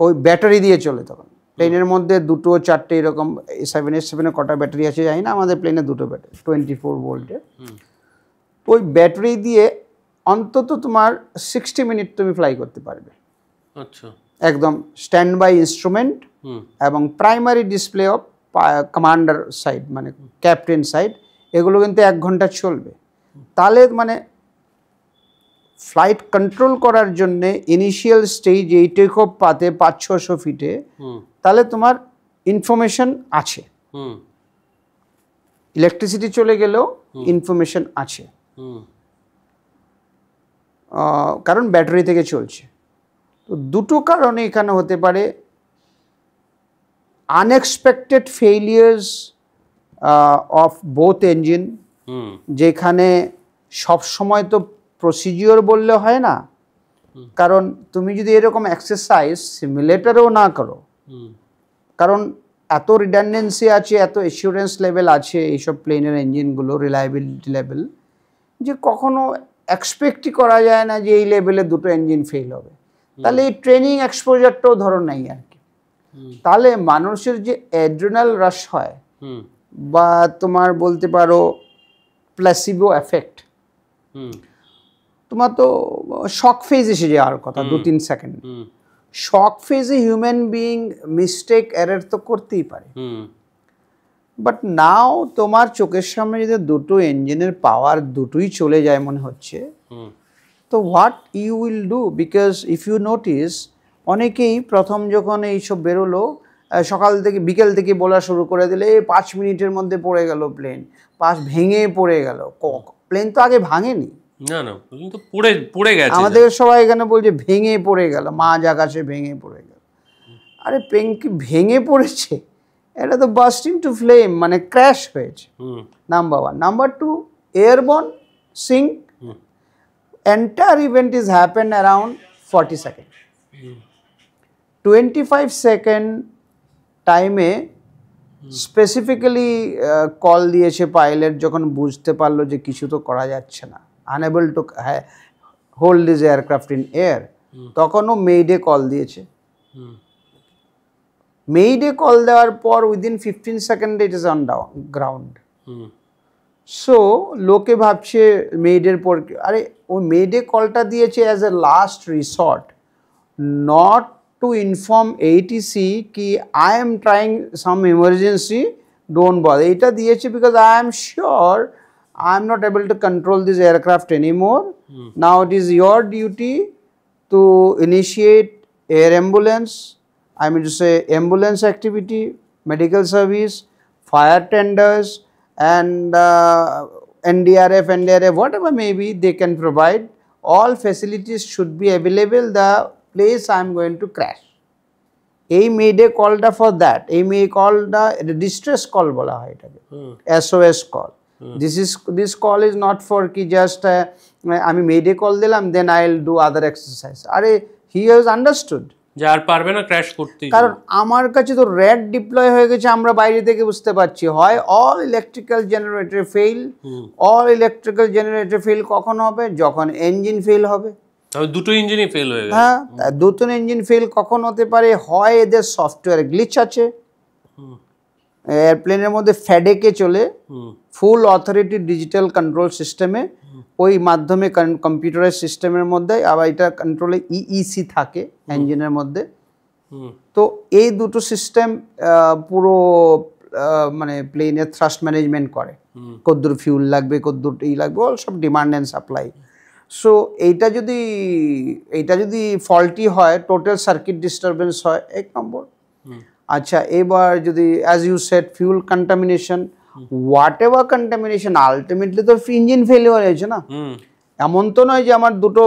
B: ওই ব্যাটারি দিয়ে চলে। তখন প্লেনের মধ্যে 2, 4 এরকম 787-এ কটা ব্যাটারি আছে জানি না, আমাদের প্লেনে 2টো ব্যাটারি 24 ভোল্টের। ওই ব্যাটারি দিয়ে অন্তত তোমার 60 মিনিট তুমি ফ্লাই করতে পারবে।
A: আচ্ছা
B: একদম স্ট্যান্ড বাই ইনস্ট্রুমেন্ট
A: হুম
B: এবং primary display of commander side মানে ক্যাপ্টেন সাইড, এগুলো কিন্তু 1 ঘন্টা চলবে। তাহলে মানে ফ্লাইট কন্ট্রোল করার জন্য ইনিশিয়াল স্টেজ এই টেক অফ পাতে 500-600 ফিটে, তাহলে তোমার ইনফরমেশন আছে,
A: হুম
B: ইলেকট্রিসিটি চলে গেলেও ইনফরমেশন আছে, কারণ ব্যাটারি থেকে চলছে। তো দুটো কারণে এখানে হতে পারে, আনএক্সপেক্টেড ফেইলিয়ার্স অফ বোথ ইঞ্জিন, যেখানে সবসময় তো প্রসিজিওর বললে হয় না, কারণ তুমি যদি এরকম এক্সারসাইজ সিমুলেটরেও না করো, কারণ এত রিডান্ডেন্সি আছে, এত এসিউরেন্স লেভেল আছে এইসব প্লেনের ইঞ্জিনগুলো, রিলায়েবিলিটি লেভেল, যে কখনো এক্সপেক্টই করা যায় না যে এই লেভেলে দুটো ইঞ্জিন ফেল হবে। তাহলে এই ট্রেনিং এক্সপোজারটাও ধরো নাই আর কি। তাহলে মানুষের যে অ্যাড্রিনাল রাশ হয় বা তোমার বলতে পারো প্ল্যাসিবো এফেক্ট, তোমার তো শক ফেজ এসে যাওয়ার কথা 2-3 সেকেন্ড। শক ফেজে হিউম্যান বিইং মিস্টেক এরর তো করতেই পারে, বাট নাও তোমার চোখের সামনে যদি দুটো ইঞ্জিনের পাওয়ার দুটোই চলে যায় মনে হচ্ছে, তো what you will do? Because if you notice, অনেকেই প্রথম যখন এইসব বেরোলো সকাল থেকে বিকেল থেকে বলা শুরু করে দিলে 5 মিনিটের মধ্যে পড়ে গেল প্লেন, ভেঙে পড়ে গেল। প্লেন তো আগে ভাঙেনি,
A: না না তো পড়ে গেছে।
B: আমাদের সবাই এখানে বলছে ভেঙে পড়ে গেল, মাঝ আকাশে ভেঙে পড়ে গেল। আরে প্লেন কি ভেঙে পড়েছে? এটা তো বাস্টিং টু ফ্লেম, মানে ক্র্যাশ হয়েছে, number 1। Number 2, airborne sink, entire event is happen around 40 second. 25 second টাইমে স্পেসিফিক্যালি কল দিয়েছে পাইলট, যখন বুঝতে পারলো যে কিছু তো করা যাচ্ছে না, unable to hold this aircraft in air, তখনও মেইডে কল দিয়েছে। মেইডে কল দেওয়ার পর উইদিন 15 সেকেন্ডে it is on ground. So লোকে ভাবছে মেইডের পর, আরে ওই মেইডে কলটা দিয়েছে as a last resort, not to inform ATC কি I am trying some emergency, don't bother. এটা দিয়েছে because I am sure I am not able to control this aircraft anymore. Now it is your duty to initiate air ambulance, I mean to say ambulance activity, medical service, fire tenders, and NDRF, whatever may be they can provide. All facilities should be available. The place I am going to crash. এই মেডে কলটা for that, এই মেয়ে কলটা distress call বলা হয় এটাকে, SOS call. This call is not for কি just আমি মেডে কল দিলাম then I will do other exercise. আরে হি হ্যাজ আন্ডারস্টুড
A: যে আর পারবে না ক্র্যাশ করতে,
B: কারণ আমার কাছে তো রেড ডিপ্লয় হয়ে গেছে, আমরা বাইরে থেকে বুঝতে পারছি। হয় all electrical generator fail, all electrical generator fail কখন হবে? যখন ইঞ্জিন ফেল হবে।
A: দুটো ইঞ্জিনই ফেল হয়ে গেছে।
B: হ্যাঁ, দুটো ইঞ্জিন ফেল কখন হতে পারে? হয় এদের সফটওয়্যার গ্লিচ আছে, এয়ারপ্লেনের মধ্যে ফ্যাডেকে চলে, ফুল অথরিটি ডিজিটাল কন্ট্রোল সিস্টেমে, ওই মাধ্যমে কম্পিউটারের সিস্টেমের মধ্যে, আবার এটা কন্ট্রোলে EEC থাকে ইঞ্জিনের মধ্যে। তো এই দুটো সিস্টেম পুরো মানে প্লেনের থ্রাস্ট ম্যানেজমেন্ট করে, কতদূর ফিউল লাগবে, কতদূর এই লাগবে, অল সব ডিমান্ড অ্যান্ড সাপ্লাই। সো এইটা যদি ফল্টি হয়, টোটাল সার্কিট ডিস্টারবেন্স হয়, 1 নম্বর। আচ্ছা, এবার যদি as you said fuel contamination, whatever contamination, ultimately তো ইঞ্জিন ফেলিওর হয়েছে না। এমন তো নয় যে আমার দুটো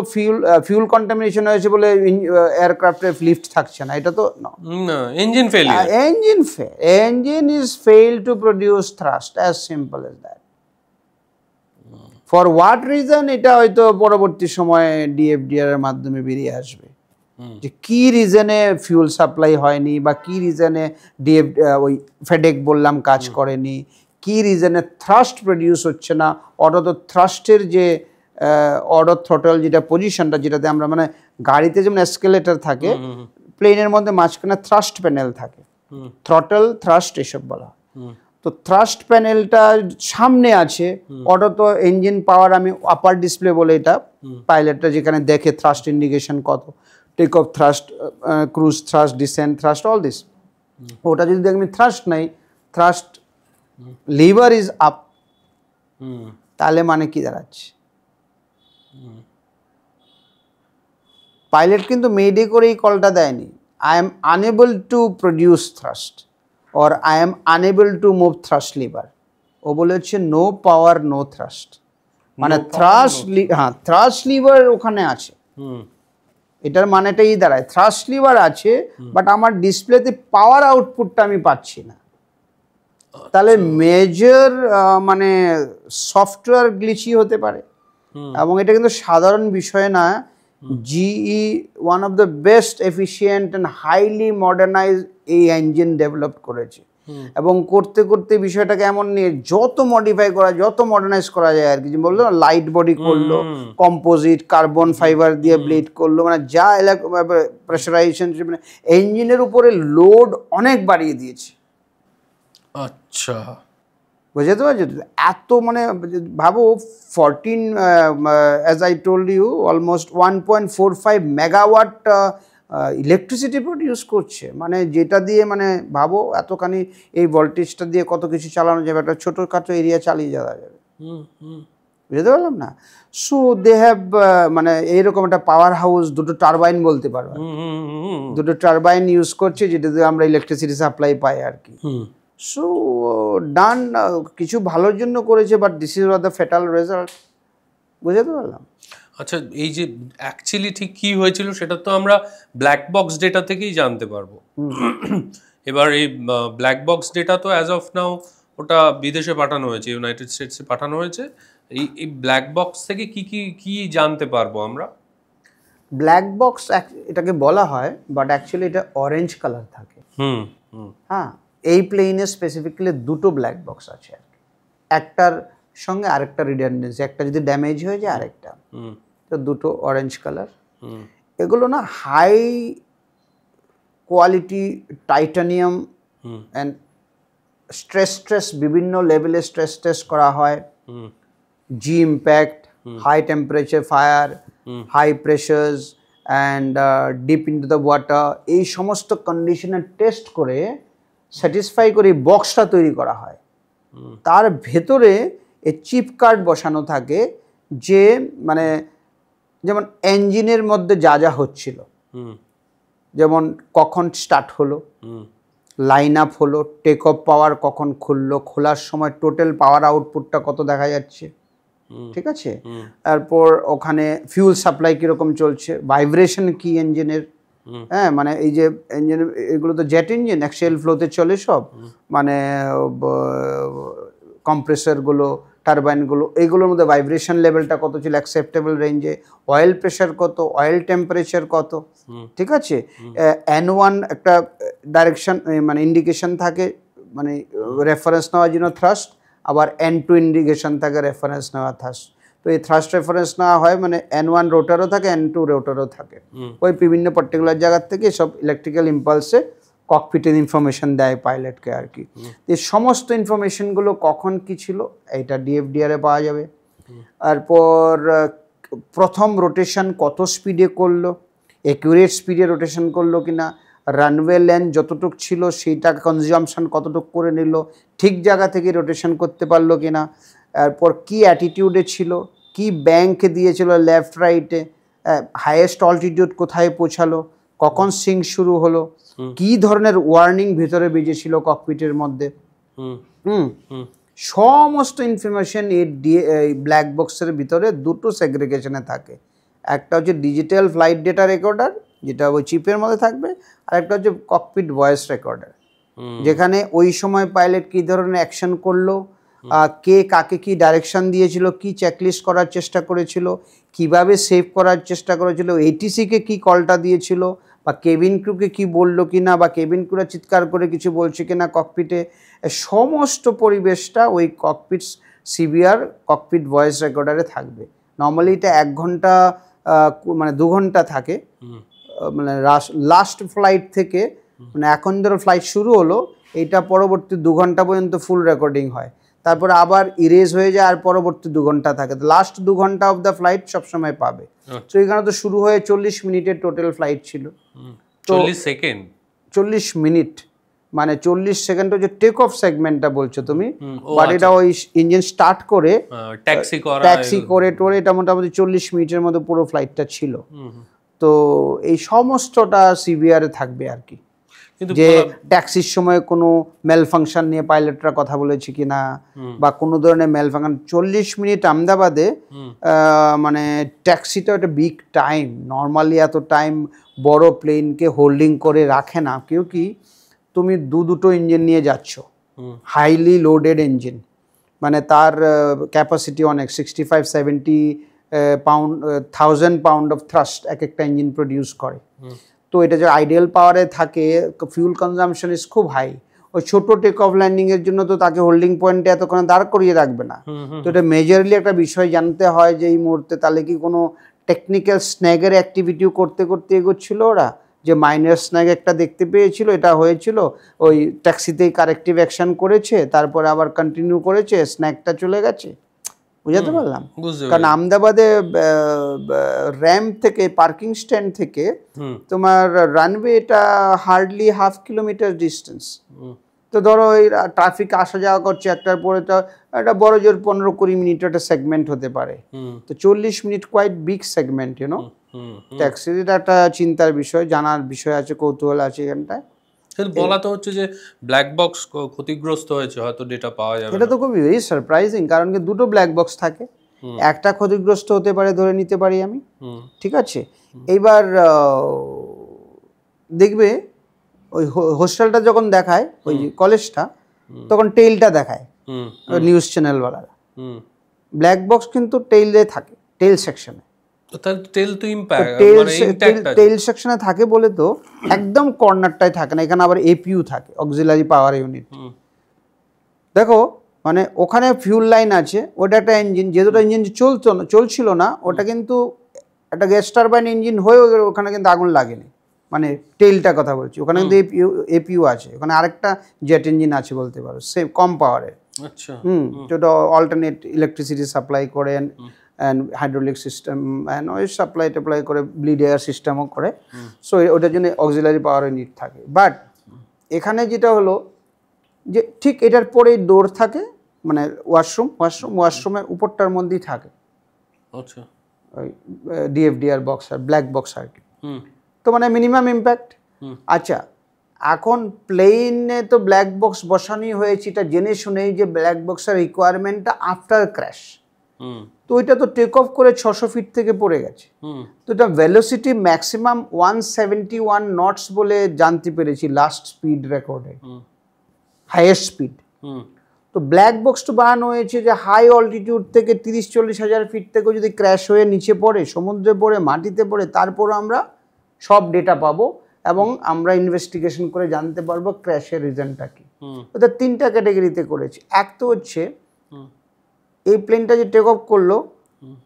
B: ফিউল কন্টামিনেশন হয়েছে বলে এয়ারক্রাফটের লিফট থাকছে না, এটা তো
A: engine failure.
B: Engine is fail to produce thrust, as simple as that. For what reason এটা হয়তো পরবর্তী সময়ে ডিএফডিআর এর মাধ্যমে বেরিয়ে আসবে, যে কি রিজনে ফিউল সাপ্লাই হয়নি বা কি রিজনে ওই ফেডেক বললাম কাজ করেনি, কি রিজনে থ্রাস্ট প্রডিউস হচ্ছে না, অর্থাৎ থ্রাস্টের যে অর্ডার থ্রটল যেটা পজিশনটা, যেটাতে আমরা মানে গাড়িতে যেমন এসকেলেটর থাকে, প্লেনের মধ্যে মাঝখানে থ্রাস্ট প্যানেল থাকে, থ্রটল থ্রাস্ট এসব বলা হয়। তো থ্রাস্ট প্যানেলটা সামনে আছে, অর্থাৎ ইঞ্জিন পাওয়ার আমি আপার ডিসপ্লে বলে এটা, পাইলটটা যেখানে দেখে থ্রাস্ট ইন্ডিকেশন কত, take off thrust, cruise thrust, descent thrust, all this. ওটা যদি দেখবি থ্রাস্ট নাই, থ্রাস্ট লিভার ইজ আপ, তাহলে মানে কি দাঁড়াচ্ছে? পাইলট কিন্তু মেডে করে এই কলটা দেয়নি, I am unable to produce thrust or I am unable to move thrust lever. ও বলেছে নো পাওয়ার নো থ্রাস্ট, মানে থ্রাস্ট লিভার ওখানে আছে, এটার মানেটাই দাঁড়ায় থ্রাস্ট লিভার আছে বাট আমার ডিসপ্লেতে পাওয়ার আউটপুটটা আমি পাচ্ছি না। তাহলে মেজর মানে সফটওয়্যার গ্লিচি হতে পারে, এবং এটা কিন্তু সাধারণ বিষয় না। GE one of the best efficient and highly modernize এই ইঞ্জিন ডেভেলপ করেছে, এবং করতে করতে বিষয়টাকে এমন নিয়ে যত মডিফাই করা, যত মডার্নাইজ করা যায় আর কি, যে বললো লাইট বডি করলো, কম্পোজিট কার্বন ফাইবার দিয়ে ব্লেড করলো, মানে যা প্রেশারাইজেশন, মানে ইঞ্জিনের উপরে লোড অনেক বাড়িয়ে দিয়েছে।
A: আচ্ছা,
B: বুঝতে পারছো? এত মানে ভাবো 14 as I told you almost 1.45 megawatt electricity produce করছে, মানে যেটা দিয়ে মানে ভাবো এতখানি এই ভোল্টেজটা দিয়ে কত কিছু চালানো যাবে, একটা ছোটোখাটো এরিয়া চালিয়ে যাওয়া যাবে। বুঝতে পারলাম না? সো দে হ্যাভ মানে এইরকম একটা পাওয়ার হাউস, দুটো টারবাইন বলতে পারবো, দুটো টারবাইন ইউজ করছে যেটা দিয়ে আমরা ইলেকট্রিসিটি সাপ্লাই পাই আর কি। সো ডান, কিছু ভালোর জন্য করেছে, but this is the fatal result. বুঝতে পারলাম?
A: আচ্ছা, এই যে অ্যাকচুয়ালি ঠিক কি হয়েছিল সেটা তো আমরা ব্ল্যাক বক্স ডেটা থেকেই জানতে পারবো। এবার এই ব্ল্যাক বক্স ডেটা তো অ্যাজ অফ নাও ওটা বিদেশে পাঠানো হয়েছে, ইউনাইটেড স্টেটসে পাঠানো হয়েছে। এই ব্ল্যাক বক্স থেকে কি কি কি জানতে পারবো আমরা?
B: ব্ল্যাক বক্স এটাকে বলা হয়, বাট অ্যাকচুয়ালি এটা অরেঞ্জ কালার থাকে। হ্যাঁ, এই প্লেনে স্পেসিফিক্যালি দুটো ব্ল্যাক বক্স আছে আর কি, একটার সঙ্গে আরেকটা রিডান্ডেন্সি, একটা যদি ড্যামেজ হয়ে যায় আরেকটা, তো দুটো অরেঞ্জ কালার। এগুলো না high quality titanium and stress বিভিন্ন লেভেলে স্ট্রেস টেস্ট করা হয়, G impact, high temperature fire, high pressures and deep into the water, এই সমস্ত কন্ডিশনের টেস্ট করে স্যাটিসফাই করে বক্সটা তৈরি করা হয়। তার ভেতরে এই চিপ কার্ড বসানো থাকে, যে মানে যেমন ইঞ্জিনের মধ্যে যা যা হচ্ছিল, যেমন কখন স্টার্ট হলো, লাইন আপ হলো, টেক অফ পাওয়ার কখন খুললো, খোলার সময় টোটাল পাওয়ার আউটপুটটা কত দেখা যাচ্ছে, ঠিক আছে, তারপর ওখানে ফিউল সাপ্লাই কীরকম চলছে, ভাইব্রেশন কি ইঞ্জিনের, হ্যাঁ মানে এই যে ইঞ্জিন, এগুলো তো জেট ইঞ্জিন, অ্যাক্সিয়াল ফ্লোতে চলে সব, মানে কম্প্রেসারগুলো, টারবাইনগুলো, এইগুলোর মধ্যে ভাইব্রেশন লেভেলটা কত ছিল অ্যাকসেপ্টেবল রেঞ্জে, অয়েল প্রেশার কত, অয়েল টেম্পারেচার কত, ঠিক আছে। N1 একটা ডাইরেকশন মানে ইন্ডিকেশন থাকে, মানে রেফারেন্স নেওয়ার জন্য থ্রাস্ট, আবার N2 ইন্ডিকেশন থাকে রেফারেন্স নেওয়া থ্রাস্ট। তো এই থ্রাস্ট রেফারেন্স নেওয়া হয় মানে N1 রোটারও থাকে, N2 রোটারও থাকে, ওই বিভিন্ন পার্টিকুলার জায়গার থেকে সব ইলেকট্রিক্যাল ইম্পালসে ককপিটের ইনফরমেশন দেয় পাইলটকে আর কি। এই সমস্ত ইনফরমেশনগুলো কখন কি ছিল এইটা ডিএফডিআরে পাওয়া যাবে। তারপর প্রথম রোটেশন কত স্পিডে করলো, অ্যাকুরেট স্পিডে রোটেশন করলো কিনা, রানওয়ে লেন্থ যতটুক ছিল সেইটা কনজামশন কতটুক করে নিল, ঠিক জায়গা থেকে রোটেশন করতে পারলো কিনা, তারপর কি অ্যাটিটিউডে ছিল, কি ব্যাংক দিয়েছিল লেফট রাইটে, হাইয়েস্ট অল্টিটিউড কোথায় পৌঁছালো, কখন সিঙ্ক শুরু হলো, কি ধরনের ওয়ার্নিং ভিতরে বেজেছিল ককপিটের মধ্যে, সমস্ত ইনফরমেশন এই ব্ল্যাক বক্সের ভিতরে দুটো সেগ্রিগেশনে থাকে। একটা হচ্ছে ডিজিটাল ফ্লাইট ডেটা রেকর্ডার, যেটা ওই চিপের মধ্যে থাকবে, আর একটা হচ্ছে ককপিট ভয়েস রেকর্ডার, যেখানে ওই সময় পাইলট কী ধরনের অ্যাকশন করলো, কে কাকে কি ডাইরেকশন দিয়েছিল, কি চেকলিস্ট করার চেষ্টা করেছিল, কিভাবে সেভ করার চেষ্টা করেছিল, এটিসিকে কি কলটা দিয়েছিল, বা কেবিন ক্রুকে কি বললো কিনা, বা কেবিন ক্রুরা চিৎকার করে কিছু বলছে কিনা ককপিটে, সমস্ত পরিবেশটা ওই ককপিট সিভিআর ককপিট ভয়েস রেকর্ডারে থাকবে। নর্মালি এটা 1 ঘন্টা মানে 2 ঘন্টা থাকে, মানে লাস্ট ফ্লাইট থেকে, মানে এখন ধরো ফ্লাইট শুরু হলো, এইটা পরবর্তী 2 ঘন্টা পর্যন্ত ফুল রেকর্ডিং হয়, তারপর আবার ইরেজ হয়ে যায় আর পরবর্তী 2 ঘন্টা থাকে। লাস্ট 2 ঘন্টা অফ দ্য ফ্লাইট সবসময় পাবে। তো এখানে তো শুরু হয়ে 40 মিনিটের টোটাল ফ্লাইট ছিল।
A: 40 সেকেন্ড,
B: 40 মিনিট মানে 40 সেকেন্ড হচ্ছে টেক অফ সেগমেন্টটা বলছো তুমি, বাট এটা ওই ইঞ্জিন স্টার্ট করে ট্যাক্সি করে টোরে এটা মোটামুটি 40 মিনিটের মতো পুরো ফ্লাইটটা ছিল। তো এই সমস্তটা সিভিআরে থাকবে আর কি, যে ট্যাক্সির সময় কোনো মেল ফাংশন নিয়ে পাইলটরা কথা বলেছে কিনা, বা কোনো ধরনের মেল ফাংশন। 40 মিনিট আহমেদাবাদে মানে ট্যাক্সিটা একটা বিগ টাইম, নর্মালি এত টাইম বড় প্লেনকে হোল্ডিং করে রাখে না কেউ। কি তুমি দুটো ইঞ্জিন নিয়ে যাচ্ছ, হাইলি লোডেড ইঞ্জিন, মানে তার ক্যাপাসিটি অনেক, 65-70 পাউন্ড 1000 পাউন্ড অফ থ্রাস্ট এক একটা ইঞ্জিন প্রডিউস করে। তো এটা যে আইডিয়াল পাওয়ারে থাকে, ফিউল কনজামশন ইজ খুব হাই। ওই ছোট টেক অফ ল্যান্ডিং এর জন্য তো তাকে হোল্ডিং পয়েন্টে এতক্ষণ দাঁড় করিয়ে রাখবে না। তো এটা মেজরলি একটা বিষয় জানতে হয় যে এই মুহূর্তে তাহলে কি কোনো টেকনিক্যাল স্ন্যাগের অ্যাক্টিভিটিও করতে করতে এগোচ্ছিল ওরা, যে মাইনার স্ন্যাগ একটা দেখতে পেয়েছিল, এটা হয়েছিল ওই ট্যাক্সিতেই কারেক্টিভ অ্যাকশন করেছে, তারপরে আবার কন্টিনিউ করেছে, স্ন্যাগটা চলে গেছে। বুঝাতে পারলাম? কারণ আহমেদাবাদে র্যাম্প থেকে, পার্কিং স্ট্যান্ড থেকে তোমার রানওয়ে এটা হার্ডলি 1/2 কিলোমিটার ডিস্টেন্স। তো ধরো ওই ট্রাফিক আসা যাওয়া করছে, একটার পরে তো একটা বড় জোর 15-20 মিনিট একটা সেগমেন্ট হতে পারে। তো 40 minute quite big segment, you know. ট্যাক্সির একটা চিন্তার বিষয়, জানার বিষয় আছে, কৌতূহল আছে এখানটায়।
A: বলা তো হচ্ছে যে ব্ল্যাক বক্স ক্ষতিগ্রস্ত হয়েছে, হয়তো ডেটা পাওয়া যাবে।
B: এটা তো খুবই ভেরি সারপ্রাইজিং, কারণ কি দুটো ব্ল্যাক বক্স থাকে, একটা ক্ষতিগ্রস্ত হতে পারে ধরে নিতে পারি আমি, ঠিক আছে। এইবার দেখবে ওই হোস্টেলটা যখন দেখায়, ওই কলেজটা, তখন টেইলটা দেখায় নিউজ চ্যানেলওয়ালারা। ব্ল্যাক বক্স কিন্তু টেইলে থাকে, টেইল সেকশনে। টেইল সেকশনে থাকে বলে তো একদম কর্নারটায় থাকে না, এখানে আবার এপিইউ থাকে, অক্সিলারি পাওয়ার ইউনিট। দেখো মানে ওখানে ফিউল লাইন আছে, ওটা একটা ইঞ্জিন, যে দুটো ইঞ্জিন চলছিল না, ওটা কিন্তু একটা গ্যাস টারবাইন ইঞ্জিন হয়ে ওখানে কিন্তু আগুন লাগেনি, মানে টেইলটার কথা বলছি। ওখানে কিন্তু এপিইউ আছে, ওখানে আরেকটা জেট ইঞ্জিন আছে বলতে পারো, সেম কম পাওয়ারের।
A: আচ্ছা,
B: যেটা অল্টারনেট ইলেকট্রিসিটি সাপ্লাই করেন, অ্যান্ড হাইড্রোলিক সিস্টেম অ্যান্ড ওই সাপ্লাই টাপ্লাই করে, ব্লিড এয়ার সিস্টেমও করে। সো ওটার জন্য অক্সিলারি পাওয়ার ইউনিট থাকে। বাট এখানে যেটা হলো যে ঠিক এটার পরেই ডোর থাকে, মানে ওয়াশরুমের উপরটার মধ্যেই থাকে।
A: আচ্ছা,
B: ওই ডিএফডিআর বক্স আর ব্ল্যাক বক্স আর কি। তো মানে মিনিমাম ইম্প্যাক্ট। আচ্ছা, এখন প্লেনে তো ব্ল্যাক বক্স বসানোই হয়েছে, এটা জেনে শুনেই যে ব্ল্যাক বক্সের রিকোয়ারমেন্টটা আফটার ক্র্যাশ। তো ওইটা তো টেক অফ করে 600 ফিট থেকে পড়ে গেছে। তো এটা ভেলোসিটি ম্যাক্সিমাম 171 নটস বলে জানতে পেরেছি লাস্ট স্পিড রেকর্ডে, হাইয়েস্ট স্পিড। তো ব্ল্যাক বক্সটা বানানো হয়েছে যে হাই অল্টিটিউড থেকে 30-40 হাজার ফিট থেকে যদি ক্র্যাশ হয়ে নিচে পড়ে, সমুদ্রে পড়ে, মাটিতে পড়ে, তারপর আমরা সব ডেটা পাবো এবং আমরা ইনভেস্টিগেশন করে জানতে পারবো ক্র্যাশের রিজনটা কি। ওটা 3টা ক্যাটাগরিতে করেছে। এক তো হচ্ছে এই প্লেনটা যে টেক অফ করলো,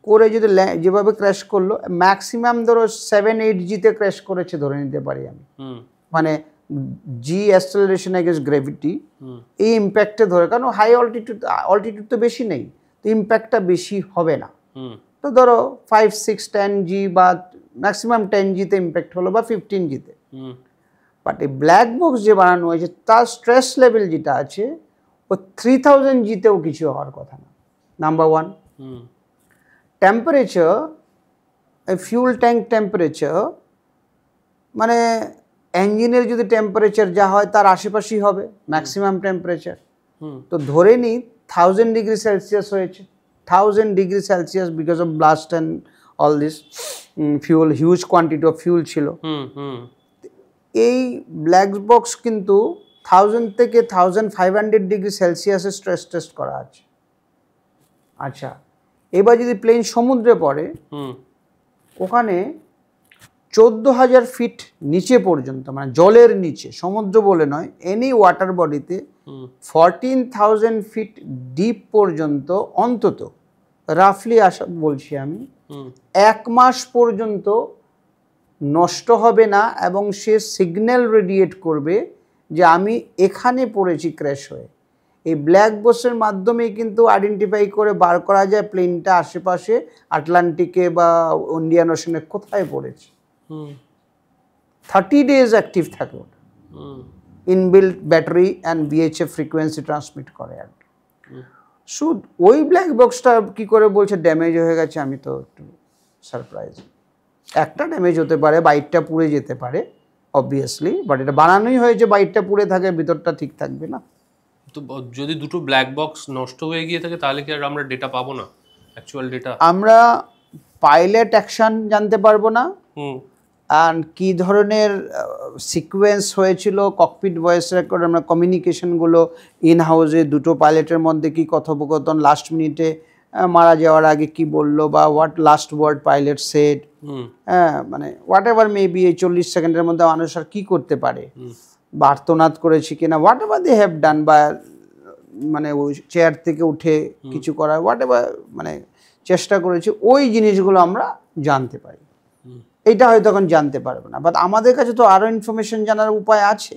B: করে যদি যেভাবে ক্র্যাশ করলো, ম্যাক্সিমাম ধরো 7-8Gতে ক্র্যাশ করেছে ধরে নিতে পারি আমি, মানে জি অ্যাক্সেলারেশন এগেন্স্ট গ্র্যাভিটি, এই ইম্প্যাক্টে ধরে। কারণ হাই অল্টিটিউড তো বেশি নেই, তো ইম্প্যাক্টটা বেশি হবে না। তো ধরো 5-6-10G বা ম্যাক্সিমাম 10Gতে ইম্প্যাক্ট হলো, বা 15Gতে। বাট এই ব্ল্যাক বক্স যে বানানো হয়েছে তার স্ট্রেস লেভেল যেটা আছে, ও 3000Gতেও কিছু হওয়ার কথা না। Number 1, temperature, fuel tank temperature, মানে ইঞ্জিনের যদি টেম্পারেচার যা হয় তার আশেপাশেই হবে ম্যাক্সিমাম টেম্পারেচার। তো ধরে নিই 1000 ডিগ্রি সেলসিয়াস হয়েছে, 1000 degree Celsius because of blast and all this fuel, huge quantity of fuel ছিল। এই ব্ল্যাক বক্স কিন্তু 1000 থেকে 1500 ডিগ্রি সেলসিয়াসে স্ট্রেস টেস্ট করা আছে। আচ্ছা, এবার যদি প্লেন সমুদ্রে পড়ে,
A: হুম
B: ওখানে 14,000 ফিট নিচে পর্যন্ত, মানে জলের নিচে, সমুদ্র বলে নয়, এনি ওয়াটার বডিতে 14,000 ফিট ডিপ পর্যন্ত অন্তত রাফলি আশা বলছি আমি, 1 মাস পর্যন্ত নষ্ট হবে না, এবং সে সিগন্যাল রেডিয়েট করবে যে আমি এখানে পড়েছি ক্র্যাশ হয়ে। এই ব্ল্যাক বক্সের মাধ্যমেই কিন্তু আইডেন্টিফাই করে বার করা যায় প্লেনটা আশেপাশে আটলান্টিকে বা ইন্ডিয়ান ওশানে কোথায় পড়েছে। 30 ডেজ অ্যাক্টিভ থাকে ওটা, inbuilt battery and VHF frequency transmit করে আর কি। শুধু ওই ব্ল্যাক বক্সটা কী করে বলছে ড্যামেজ হয়ে গেছে, আমি তো একটু সারপ্রাইজ। একটা ড্যামেজ হতে পারে, বাইকটা পুড়ে যেতে পারে অবভিয়াসলি, বাট এটা বানানোই হয়েছে বাইকটা পুড়ে থাকে, ভিতরটা ঠিক থাকবে না।
A: তো যদি দুটো ব্ল্যাক বক্স নষ্ট হয়ে গিয়ে থাকে তাহলে কি আর আমরা ডেটা পাবো না, অ্যাকচুয়াল ডেটা?
B: আমরা পাইলট অ্যাকশন জানতে পারবো না, অ্যান্ড কী ধরনের সিকোয়েন্স হয়েছিল, ককপিট ভয়েস রেকর্ড, আমরা কমিউনিকেশনগুলো ইন হাউসে দুটো পাইলটের মধ্যে কী কথোপকথন, লাস্ট মিনিটে মারা যাওয়ার আগে কি বললো, বা what last word pilot said, হ্যাঁ, মানে হোয়াট এভার মেবি এই 40 সেকেন্ডের মধ্যে মানুষ আর কী করতে পারে, বা আর্তনাদ করেছি কিনা, whatever they have done, বা মানে ওই চেয়ার থেকে উঠে কিছু করা, হোয়াট এভার মানে চেষ্টা করেছি, ওই জিনিসগুলো আমরা জানতে পারি। এইটা হয়তো এখন জানতে পারবো না, বাট আমাদের কাছে তো আরও ইনফরমেশন জানার উপায় আছে।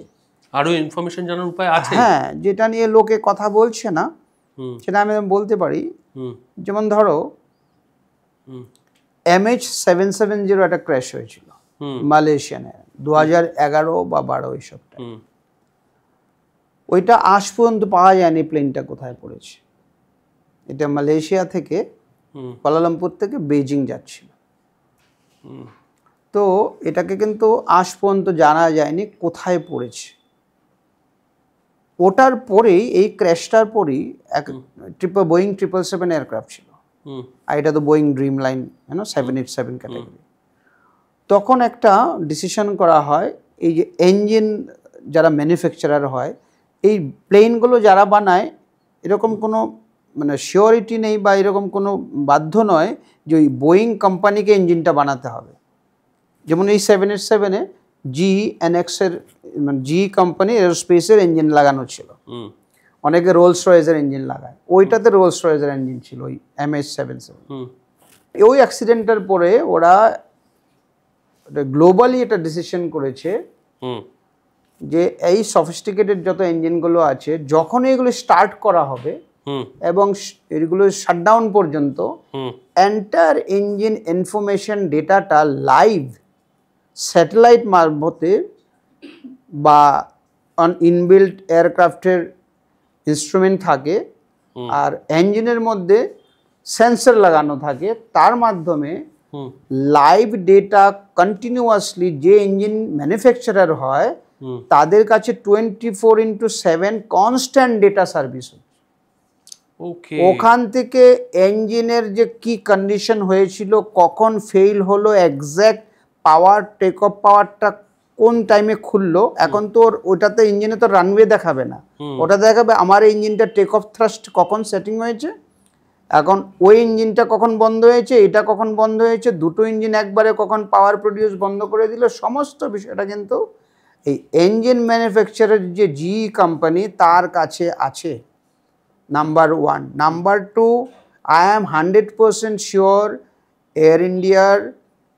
A: আরও ইনফরমেশন জানার উপায় আছে?
B: হ্যাঁ, যেটা নিয়ে লোকে কথা বলছে না সেটা আমি বলতে পারি। যেমন ধরো MH770 একটা ক্র্যাশ হয়েছিল মালয়েশিয়ানে 2011 বা 12 এই সবটা। ওইটা আজ পর্যন্ত পাওয়া যায়নি প্লেনটা কোথায় পড়েছে। এটা মালয়েশিয়া থেকে কুয়ালালামপুর থেকে বেজিং যাচ্ছিল, তো এটাকে কিন্তু আজ পর্যন্ত জানা যায়নি কোথায় পড়েছে। ওটার পরেই, এই ক্র্যাশটার পরেই এক বোয়িং 777 এয়ারক্রাফট ছিল, আর এটা তো বোয়িং ড্রিম লাইন 787 ক্যাটাগরি। তখন একটা ডিসিশন করা হয়, এই যে ইঞ্জিন যারা ম্যানুফ্যাকচারার হয়, এই প্লেনগুলো যারা বানায়, এরকম কোনো মানে শিওরিটি নেই বা এরকম কোনো বাধ্য নয় যে ওই বোয়িং কোম্পানিকে ইঞ্জিনটা বানাতে হবে। যেমন এই 787-এ GEnx-এর মানে GE কোম্পানি এরোস্পেসের ইঞ্জিন লাগানো ছিল, অনেকে রোলস রয়েসের ইঞ্জিন লাগায়, ওইটাতে রোলস রয়েসের ইঞ্জিন ছিল ওই MH770। ওই অ্যাক্সিডেন্টের পরে ওরা গ্লোবালি এটা ডিসিশন করেছে যে এই সফিস্টিকেটেড যত ইঞ্জিনগুলো আছে, যখন এগুলো স্টার্ট করা হবে এবং এগুলো শাটডাউন পর্যন্ত, এন্টার ইঞ্জিন ইনফরমেশন ডেটাটা লাইভ স্যাটেলাইট মারফতে বা অন ইনবিল্ট এয়ারক্রাফটের ইনস্ট্রুমেন্ট থাকে, আর ইঞ্জিনের মধ্যে সেন্সর লাগানো থাকে, তার মাধ্যমে লাইভ ডেটা কন্টিনিউয়াসলি যে ইঞ্জিন ম্যানুফ্যাকচারার হয় তাদের কাছে 24/7 কনস্ট্যান্ট ডেটা সার্ভিস হচ্ছে। ওখান থেকে ইঞ্জিনের যে কি কন্ডিশন হয়েছিল, কখন ফেল হলো, এক্স্যাক্ট পাওয়ার, টেক অফ পাওয়ারটা কোন টাইমে খুললো। এখন তো ওটাতে ইঞ্জিনে তো রানওয়ে দেখাবে না, ওটা দেখাবে আমার ইঞ্জিনটা টেক অফ থ্রাস্ট কখন সেটিং হয়েছে, এখন ওই ইঞ্জিনটা কখন বন্ধ হয়েছে, এটা কখন বন্ধ হয়েছে, দুটো ইঞ্জিন একবারে কখন পাওয়ার প্রডিউস বন্ধ করে দিল, সমস্ত বিষয়টা কিন্তু এই ইঞ্জিন ম্যানুফ্যাকচারের যে GE কোম্পানি তার কাছে আছে, number 1। Number 2, I am 100% sure air ইন্ডিয়ার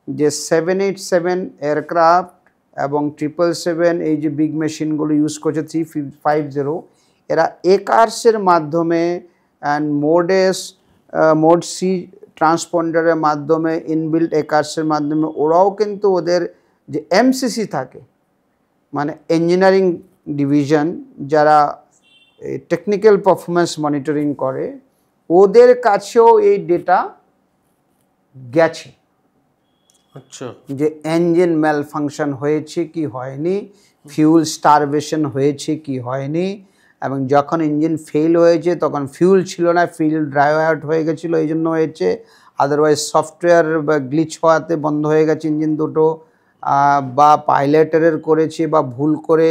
B: যে 787 এয়ারক্রাফট এবং 777 এই যে বিগ মেশিনগুলো ইউজ করছে 350, এরা একার্সের মাধ্যমে অ্যান্ড মোড সি ট্রান্সপন্ডারের মাধ্যমে, ইনবিল্ট একার্সের মাধ্যমে, ওরাও কিন্তু ওদের যে MCC থাকে, মানে ইঞ্জিনিয়ারিং ডিভিশন, যারা টেকনিক্যাল পারফরমেন্স মনিটরিং করে, ওদের কাছেও এই ডেটা গেছে।
A: আচ্ছা,
B: যে ইঞ্জিন ম্যাল ফাংশন হয়েছে কি হয়নি, ফিউল স্টারভেশন হয়েছে কি হয়নি, এবং যখন ইঞ্জিন ফেল হয়েছে তখন ফিউল ছিল না, ফিউল ড্রাই আউট হয়ে গেছিলো, এই জন্য হয়েছে, আদারওয়াইজ সফটওয়্যার বা গ্লিচ হওয়াতে বন্ধ হয়ে গেছে ইঞ্জিন দুটো, বা পাইলট এরর করেছে, বা ভুল করে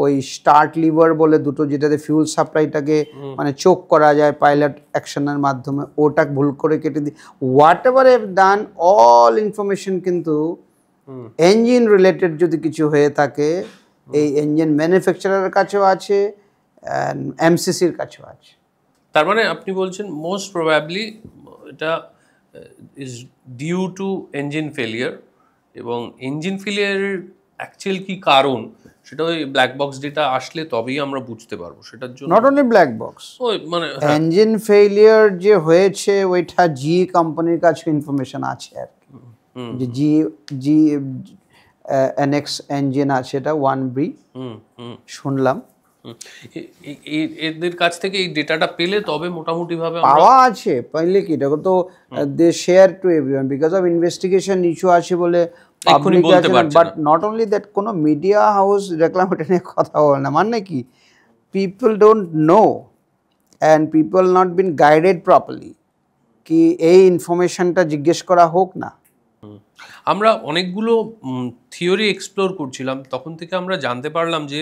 B: ওই স্টার্ট লিভার বলে দুটো, যেটাতে ফিউল সাপ্লাইটাকে মানে চোক করা যায় পাইলট অ্যাকশনের মাধ্যমে, ওটা ভুল করে কেটে দিই। What ever have done, all information কিন্তু ইঞ্জিন রিলেটেড যদি কিছু হয়ে থাকে এই ইঞ্জিন ম্যানুফ্যাকচারারের কাছেও আছে, এমসিসির কাছেও আছে।
A: তার মানে আপনি বলছেন মোস্ট প্রবাবলি এটা is due to engine failure, এবং ইঞ্জিন ফেলিয়ারের অ্যাকচুয়াল কি কারণ সেটা ওই ব্ল্যাক বক্স ডেটা আসলে তবেই আমরা বুঝতে পারবো। সেটার জন্য
B: নট অনলি ব্ল্যাক বক্স,
A: ওই মানে
B: ইঞ্জিন ফেলিয়ার যে হয়েছে ওইটা জি কোম্পানির কাছে ইনফরমেশন আছে আর কি, যে জি এনএক্স ইঞ্জিন আছে, এটা 1B শুনলাম,
A: এদের কাছ থেকে এই ডেটাটা পেলে তবে মোটামুটি ভাবে
B: পাওয়া আছে। পাইলে কি এটা তো they share to everyone because of investigation issue আছে বলে পাবলিক আছে। বাট নট অনলি দ্যাট, কোনো মিডিয়া হাউস দেখলাম এটা নিয়ে কথা বলে না, মানে কি people don't know and people not been guided properly কি এই ইনফরমেশনটা জিজ্ঞেস করা হোক না।
A: আমরা অনেকগুলো থিওরি এক্সপ্লোর করছিলাম, তখন থেকে আমরা জানতে পারলাম যে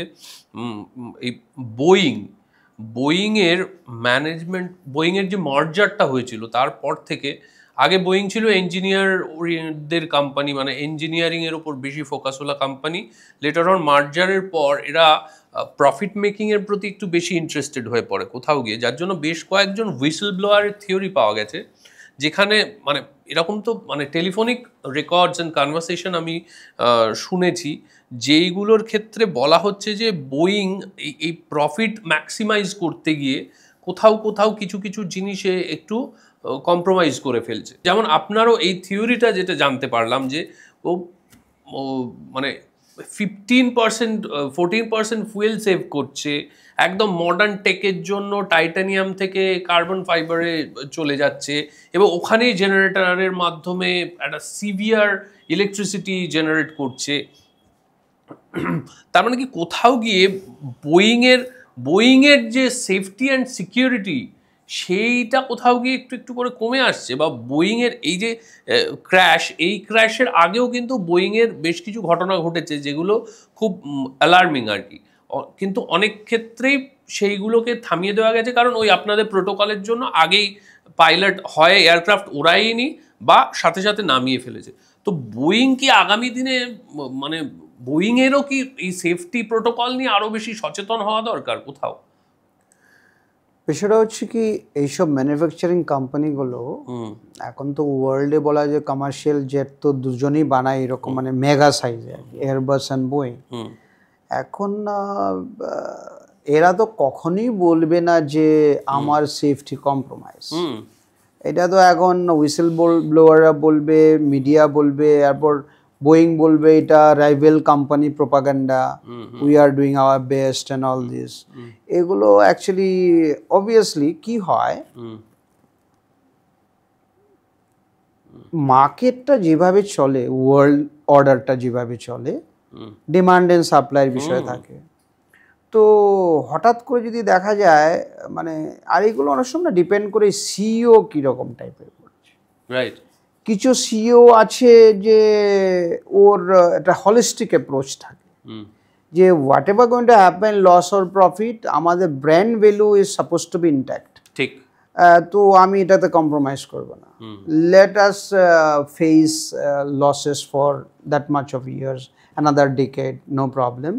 A: এই বোয়িংয়ের ম্যানেজমেন্ট, বোয়িংয়ের যে মার্জারটা হয়েছিল তারপর থেকে, আগে বোয়িং ছিল ইঞ্জিনিয়ারদের কোম্পানি, মানে ইঞ্জিনিয়ারিংয়ের ওপর বেশি ফোকাস হলো কোম্পানি। লেটার অন মার্জারের পর এরা প্রফিট মেকিংয়ের প্রতি একটু বেশি ইন্টারেস্টেড হয়ে পড়ে কোথাও গিয়ে, যার জন্য বেশ কয়েকজন হুইসেল ব্লোয়ারের থিওরি পাওয়া গেছে, যেখানে মানে এরকম তো মানে টেলিফোনিক রেকর্ডস অ্যান্ড কনভারসেশন আমি শুনেছি, যেইগুলোর ক্ষেত্রে বলা হচ্ছে যে বোয়িং এই প্রফিট ম্যাক্সিমাইজ করতে গিয়ে কোথাও কিছু কিছু জিনিসে একটু কম্প্রোমাইজ করে ফেলছে। যেমন আপনারও এই থিওরিটা যেটা জানতে পারলাম যে ও মানে 15% 14% ফুয়েল সেভ করছে, একদম মডার্ন টেকের জন্য টাইটানিয়াম থেকে কার্বন ফাইবারে চলে যাচ্ছে, এবং ওখানেই জেনারেটরের মাধ্যমে একটা সিভিয়ার ইলেকট্রিসিটি জেনারেট করছে। তার মানে কি কোথাও গিয়ে বোয়িংয়ের যে সেফটি অ্যান্ড সিকিউরিটি সেইটা কোথাও গিয়ে একটু একটু করে কমে আসছে, বা বোয়িংয়ের এই যে এই ক্র্যাশের আগেও কিন্তু বোয়িংয়ের বেশ কিছু ঘটনা ঘটেছে যেগুলো খুব অ্যালার্মিং আর কি, কিন্তু অনেক ক্ষেত্রেই সেইগুলোকে থামিয়ে দেওয়া গেছে, কারণ ওই আপনাদের প্রোটোকলের জন্য আগেই পাইলট হয় এয়ারক্রাফট ওড়ায়নি বা সাথে সাথে নামিয়ে ফেলেছে। তো বোয়িং কি আগামী দিনে মানে বোয়িংয়েরও কি এই সেফটি প্রোটোকল নিয়ে আরও বেশি সচেতন হওয়া দরকার কোথাও?
B: বিষয়টা হচ্ছে কি, এইসব ম্যানুফ্যাকচারিং কোম্পানিগুলো এখন তো ওয়ার্ল্ডে বলা যায় কমার্শিয়াল জেট তো দুজনেই বানায় এরকম, মানে মেগা সাইজে, এয়ারবাস অ্যান্ড বোয়িং। এখন এরা তো কখনোই বলবে না যে আমার সেফটি কম্প্রোমাইজ, এটা তো এখন হুইসেল ব্লোয়াররা বলবে, মিডিয়া বলবে, এরপর বোয়িং বলবে এটা rival company propaganda, we are doing our best and all this. এগুলো অ্যাকচুয়ালি অবভিয়াসলি কি হয়, মার্কেটটা যেভাবে চলে, ওয়ার্ল্ড অর্ডারটা যেভাবে চলে, ডিমান্ড অ্যান্ড সাপ্লাইয়ের বিষয় থাকে, তো হঠাৎ করে যদি দেখা যায় মানে, আর এগুলো অনেক সময় ডিপেন্ড করে সিইও কীরকম টাইপের করছে।
A: রাইট,
B: কিছু সিইও আছে যে ওর একটা হলিস্টিক অ্যাপ্রোচ থাকে, যে whatever going to happen, loss or profit, আমাদের brand value is suppose to be intact,
A: ঠিক,
B: তো আমি এটাতে কম্প্রোমাইজ করবো না, let us face losses for that much of years, another decade, no problem,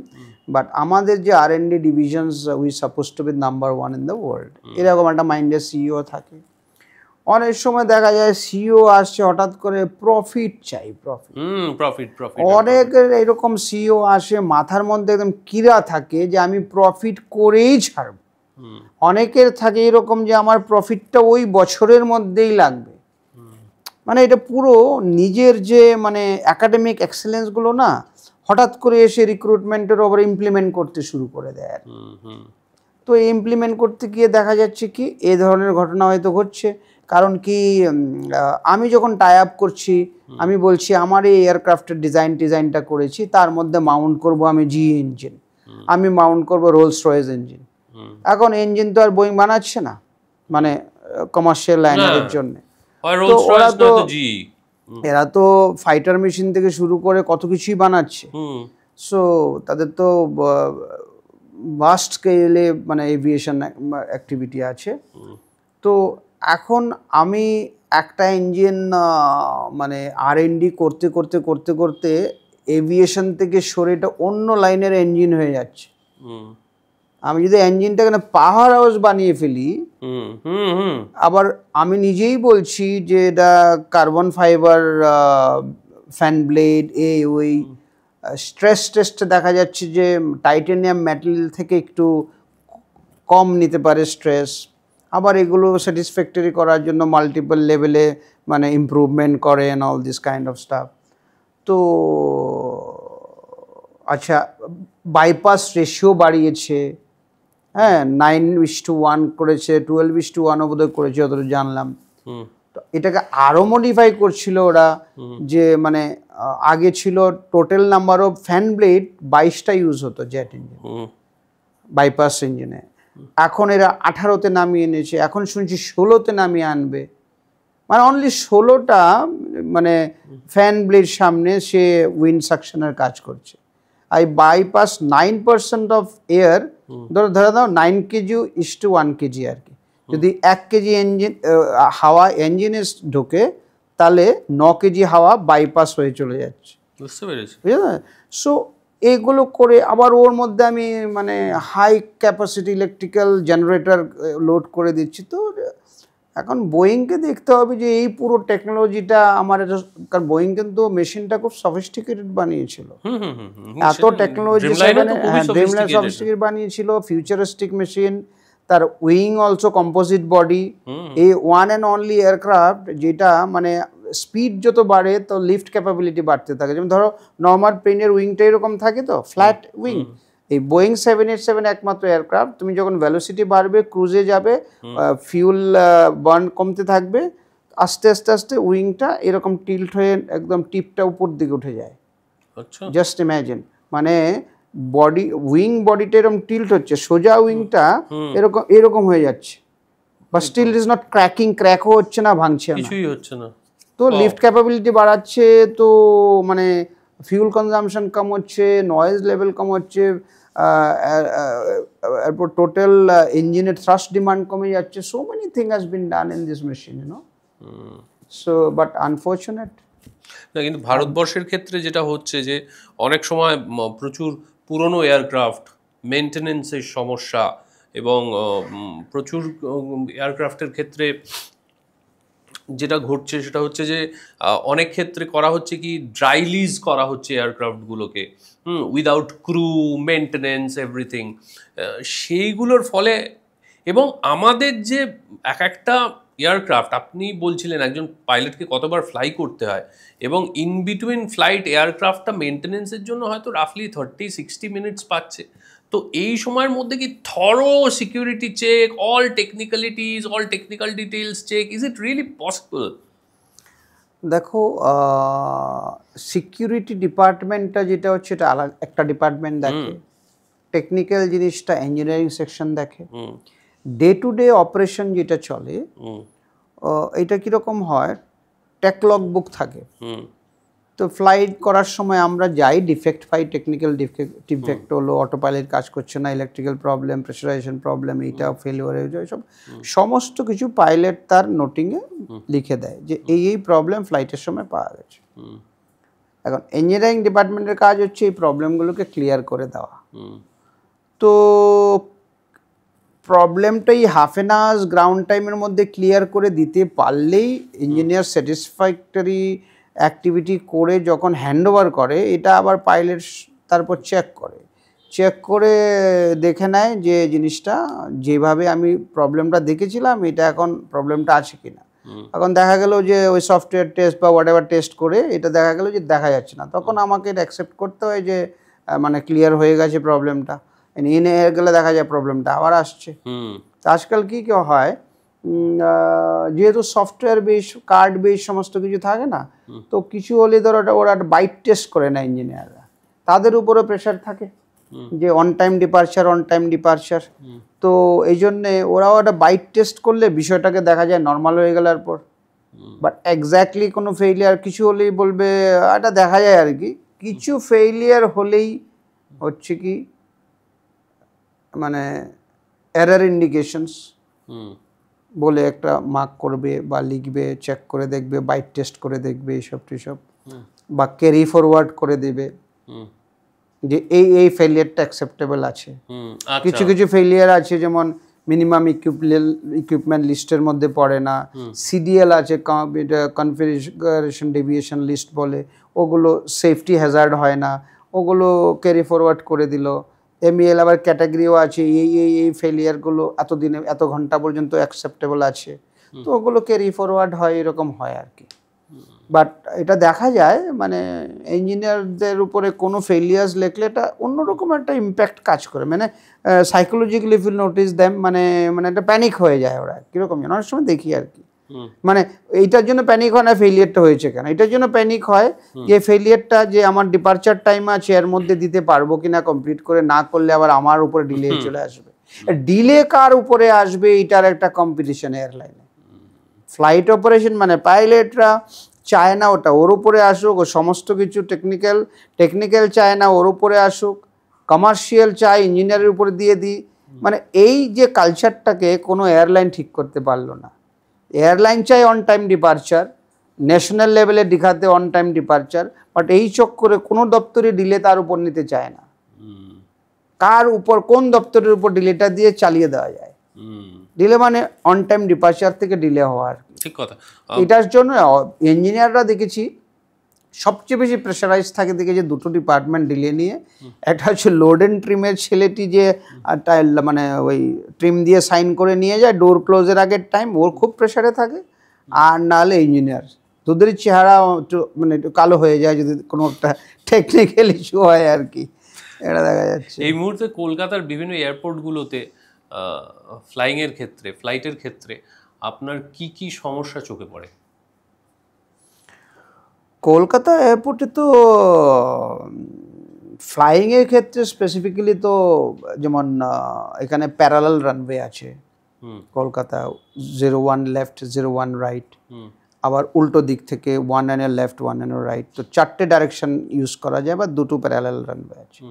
B: but আমাদের যে R&D divisions we suppose to be number 1 in the world, এরকম একটা মাইন্ডে সিইও থাকে। অনেক সময় দেখা যায় সিইও আসছে হঠাৎ করে প্রফিট চাই, প্রফিট। অনেকের এরকম সিইও আসে মাথার মধ্যে একদম কিরা থাকে যে আমি প্রফিট করেই ছাড়ব। অনেকের থাকে এরকম যে আমার প্রফিটটা ওই বছরের মধ্যেই লাগবে, মানে এটা পুরো নিজের যে মানে একাডেমিক এক্সেলেন্সগুলো না হঠাৎ করে এসে রিক্রুটমেন্টের ওপর ইমপ্লিমেন্ট করতে শুরু করে দেয়। তো ইমপ্লিমেন্ট করতে গিয়ে দেখা যাচ্ছে কি এই ধরনের ঘটনা হয়তো ঘটছে, কারণ কি আমি যখন টাই আপ করছি, আমি বলছি আমার এই এয়ারক্রাফটের ডিজাইনটা করেছি, তার মধ্যে মাউন্ট করব আমি জি ইঞ্জিন, আমি মাউন্ট করব রোলস রয়েস ইঞ্জিন। এখন ইঞ্জিন তো আর বোয়িং বানাচ্ছে না, মানে কমার্শিয়াল লাইনারের জন্য, তো ওরা তো এরা তো ফাইটার মেশিন থেকে শুরু করে কত কিছুই বানাচ্ছে, সো তাদের তো ভাস্ট স্কেলে মানে এভিয়েশন অ্যাক্টিভিটি আছে। তো এখন আমি একটা ইঞ্জিন মানে R&D করতে করতে করতে করতে এভিয়েশন থেকে সরে এটা অন্য লাইনের ইঞ্জিন হয়ে যাচ্ছে। আমি যদি ইঞ্জিনটাকে না পাওয়ার হাউস বানিয়ে ফেলি, আবার আমি নিজেই বলছি যে এটা কার্বন ফাইবার ফ্যান ব্লেড ওই স্ট্রেস টেস্টে দেখা যাচ্ছে যে টাইটানিয়াম মেটাল থেকে একটু কম নিতে পারে স্ট্রেস। আবার এগুলো স্যাটিসফ্যাক্টরি করার জন্য মাল্টিপল লেভেলে মানে ইমপ্রুভমেন্ট করে and all this kind of staff. তো আচ্ছা, বাইপাস রেশিও বাড়িয়েছে, হ্যাঁ 9:1 করেছে, 12:1 বোধহয় করেছে যতটুকু জানলাম। তো এটাকে আরও মডিফাই করছিল ওরা, যে মানে আগে ছিল total number of fan blade 22টা ইউজ হতো জেট ইঞ্জিন বাইপাস ইঞ্জিনে, এখন এরা 18তে নামিয়ে এনেছে, এখন শুনছি 16তে নামিয়ে আনবে। মানে অনলি 16টা মানে ফ্যান ব্লেড সামনে সে উইন্ড সাকশনের কাজ করছে। আর বাইপাস 9% অফ এয়ার ধরে দাও 9 কেজি ইস টু 1 কেজি আর কি। যদি 1 কেজি ইঞ্জিন হাওয়া ইঞ্জিনে ঢোকে তাহলে 9 কেজি হাওয়া বাইপাস হয়ে চলে যাচ্ছে,
A: বুঝতে পেরেছি?
B: বুঝলেন? সো এগুলো করে আবার ওর মধ্যে আমি মানে high capacity electrical generator load করে দিচ্ছি। তো এখন বোয়িংকে দেখতে হবে যে এই পুরো টেকনোলজিটা আমার এটা, কারণ বোয়িং কিন্তু মেশিনটা খুব সফিস্টিকেটেড বানিয়েছিল, এত টেকনোলজি ড্রিমলাইনার সফিস্টিকেটেড বানিয়েছিল, ফিউচারিস্টিক মেশিন, তার উইং অলসো কম্পোজিট বডি, এই ওয়ান অ্যান্ড অনলি এয়ারক্রাফট যেটা মানে স্পিড যত বাড়ে তো লিফট ক্যাপাবিলিটি বাড়তে থাকে। যেমন ধরো নর্মাল প্লেনের উইংটা এরকম থাকে তো ফ্ল্যাট উইং, এই বোয়িং 787 একমাত্র এয়ারক্রাফট তুমি যখন ভেলোসিটি বাড়বে, ক্রুজে যাবে, ফিউল বার্ন কমতে থাকবে, আস্তে আস্তে আস্তে উইংটা এরকম টিল্ট হয়ে একদম টিপটা উপর দিকে উঠে যায়। জাস্ট ইম্যাজিন, মানে বডি উইং বডিটা এরকম টিল্ট হচ্ছে, সোজা উইংটা এরকম এরকম হয়ে যাচ্ছে, বা স্টিল ইজ নট ক্র্যাকিং, ক্র্যাকও হচ্ছে না, ভাঙছে না, কিছুই হচ্ছে না। তো লিফট ক্যাপাবিলিটি বাড়াচ্ছে, তো মানে ফিউল কনজামশন কম হচ্ছে, নয়েজ লেভেল কম হচ্ছে, এরপর টোটাল ইঞ্জিনের থ্রাস্ট ডিমান্ড কমে যাচ্ছে। So many thing has been done in this machine, you know. So but unfortunate
A: না, কিন্তু ভারতবর্ষের ক্ষেত্রে যেটা হচ্ছে যে অনেক সময় প্রচুর পুরনো এয়ারক্রাফট, মেনটেনেন্সের সমস্যা, এবং প্রচুর এয়ারক্রাফটের ক্ষেত্রে যেটা ঘটছে সেটা হচ্ছে যে অনেক ক্ষেত্রে করা হচ্ছে কি ড্রাই লিজ করা হচ্ছে এয়ারক্রাফটগুলোকে, উইদাউট ক্রু, মেনটেনেন্স, এভরিথিং। সেইগুলোর ফলে, এবং আমাদের যে এক একটা এয়ারক্রাফট, আপনি বলছিলেন একজন পাইলটকে কতবার ফ্লাই করতে হয়, এবং ইন বিটুইন ফ্লাইট এয়ারক্রাফটটা মেনটেনেন্সের জন্য হয়তো রাফলি 30-60 মিনিটস পাচ্ছে। তো এই সময়ের মধ্যে কি thorough security check, all technicalities, all technical details check, is it really possible?
B: দেখো, সিকিউরিটি ডিপার্টমেন্টটা যেটা হচ্ছে এটা আলাদা একটা ডিপার্টমেন্ট দেখে, টেকনিক্যাল জিনিসটা ইঞ্জিনিয়ারিং সেকশন দেখে। ডে টু ডে অপারেশন যেটা চলে এটা কীরকম হয়, টেকলগ বুক থাকে। তো ফ্লাইট করার সময় আমরা যাই, ডিফেক্ট পাই, টেকনিক্যাল ডিফেক্ট হলো, অটো পাইলট কাজ করছে না, ইলেকট্রিক্যাল প্রবলেম, প্রেসারাইজেশন প্রবলেম, এইটা ফেলিওর হয়ে যায়, সব সমস্ত কিছু পাইলট তার নোটিংয়ে লিখে দেয় যে এই প্রবলেম ফ্লাইটের সময় পাওয়া গেছে। এখন ইঞ্জিনিয়ারিং ডিপার্টমেন্টের কাজ হচ্ছে এই প্রবলেমগুলোকে ক্লিয়ার করে দেওয়া। তো প্রবলেমটাই হাফ অ্যান আওয়ার্স গ্রাউন্ড টাইমের মধ্যে ক্লিয়ার করে দিতে পারলেই ইঞ্জিনিয়ার স্যাটিসফ্যাক্টরি অ্যাক্টিভিটি করে যখন হ্যান্ড ওভার করে, এটা আবার পাইলট তারপর চেক করে দেখে নেয় যে জিনিসটা যেভাবে আমি প্রবলেমটা দেখেছিলাম এটা এখন প্রবলেমটা আছে কি না। এখন দেখা গেল যে ওই সফটওয়্যার টেস্ট বা হোয়াট এভার টেস্ট করে এটা দেখা গেল যে দেখা যাচ্ছে না, তখন আমাকে এটা অ্যাকসেপ্ট করতে হয় যে মানে ক্লিয়ার হয়ে গেছে প্রবলেমটা। এনে গেলে দেখা যায় প্রবলেমটা আবার আসছে। তো আজকাল কী হয়, যেহেতু সফটওয়্যার বেস, কার্ড বেস সমস্ত কিছু থাকে না, তো কিছু হলে ধরো ওরা বাইট টেস্ট করে না ইঞ্জিনিয়াররা, তাদের উপরও প্রেশার থাকে যে অন টাইম ডিপারচার। তো এই জন্যে ওরাও একটা বাইট টেস্ট করলে বিষয়টাকে দেখা যায় নর্মাল হয়ে গেলার পর, বাট এক্স্যাক্টলি কোনো ফেইলিয়ার কিছু হলেই বলবে এটা দেখা যায় আর কি। কিছু ফেইলিয়ার হলেই হচ্ছে কি মানে এরর ইন্ডিকেশনস
A: হুম
B: বলে একটা মার্ক করবে বা লিখবে, চেক করে দেখবে, বাইট টেস্ট করে দেখবে, এইসব টিসব, বা ক্যারি ফরওয়ার্ড করে দেবে
A: হুম
B: যে এই ফেলিয়ারটা অ্যাকসেপ্টেবল আছে।
A: হুম আচ্ছা
B: কিছু কিছু ফেলিয়ার আছে যেমন মিনিমাম ইকুইপমেন্ট লিস্টের মধ্যে পড়ে না, সিডিএল আছে, কনফিগারেশন ডেভিয়েশন লিস্ট বলে, ওগুলো সেফটি হ্যাজার্ড হয় না, ওগুলো ক্যারি ফরওয়ার্ড করে দিল। এমইএল আবার ক্যাটাগরিও আছে, এই ফেলিয়ারগুলো এতদিনে এত ঘন্টা পর্যন্ত অ্যাকসেপ্টেবল আছে, তো ওগুলো ক্যারি ফরওয়ার্ড হয়, এরকম হয় আর কি। বাট এটা দেখা যায় মানে ইঞ্জিনিয়ারদের উপরে কোনো ফেলিয়ার্স লেখলে এটা অন্যরকম একটা ইম্প্যাক্ট কাজ করে, মানে সাইকোলজিক্যালি ফিল নোটিস দেম, মানে একটা প্যানিক হয়ে যায় ওরা, কীরকম যেন অনেক সময় দেখি আর কি। মানে এইটার জন্য প্যানিক হয় না ফেলিয়ারটা হয়েছে কেন, এটার জন্য প্যানিক হয় যে ফেলিয়ারটা যে আমার ডিপারচার টাইম আছে এর মধ্যে দিতে পারবো কিনা, কমপ্লিট করে না করলে আবার আমার উপরে ডিলে চলে আসবে। ডিলে কার উপরে আসবে এটার একটা কম্পিটিশন এয়ারলাইনে। ফ্লাইট অপারেশন মানে পাইলটরা চায় না ওটা ওর উপরে আসুক, ও সমস্ত কিছু টেকনিক্যাল চায় না ওর উপরে আসুক, কমার্শিয়াল চায় ইঞ্জিনিয়ারের উপরে দিয়ে দিই, মানে এই যে কালচারটাকে কোনো এয়ারলাইন ঠিক করতে পারলো না। এয়ারলাইন চাই অন টাইম ডিপারচার, ন্যাশনাল লেভেলে দেখাতে অন টাইম ডিপারচার, বাট এই চক্করে কোনো দপ্তরে ডিলে তার উপর নিতে চায় না। কার উপর, কোন দপ্তরের উপর ডিলেটা দিয়ে চালিয়ে দেওয়া যায়। ডিলে মানে অন টাইম ডিপারচার থেকে ডিলে হওয়ার,
A: ঠিক কথা।
B: এটার জন্য ইঞ্জিনিয়াররা দেখেছি সবচেয়ে বেশি প্রেশারাইজ থাকে, দেখেছি দুটো ডিপার্টমেন্ট ডিলে নিয়ে। একটা হচ্ছে লোড অ্যান্ড ট্রিমের ছেলেটি যে মানে ওই ট্রিম দিয়ে সাইন করে নিয়ে যায় ডোর ক্লোজের আগের টাইম, ওর খুব প্রেশারে থাকে। আর নাহলে ইঞ্জিনিয়ার, দুধেরই চেহারা মানে একটু কালো হয়ে যায় যদি কোনো একটা টেকনিক্যাল ইস্যু হয় আর কি, এটা দেখা যাচ্ছে।
A: এই মুহূর্তে কলকাতার বিভিন্ন এয়ারপোর্টগুলোতে ফ্লাইটের ক্ষেত্রে আপনার কি কি সমস্যা চোখে পড়ে?
B: কলকাতা এয়ারপোর্টে তো ফ্লাইংয়ের ক্ষেত্রে স্পেসিফিক্যালি তো যেমন এখানে প্যারালাল রানওয়ে আছে কলকাতা, 01 লেফট 01 রাইট, আবার উল্টো দিক থেকে 1 লেফট 1 রাইট, তো 4টে ডাইরেকশন ইউজ করা যায়, বা দুটো প্যারালাল রানওয়ে আছে।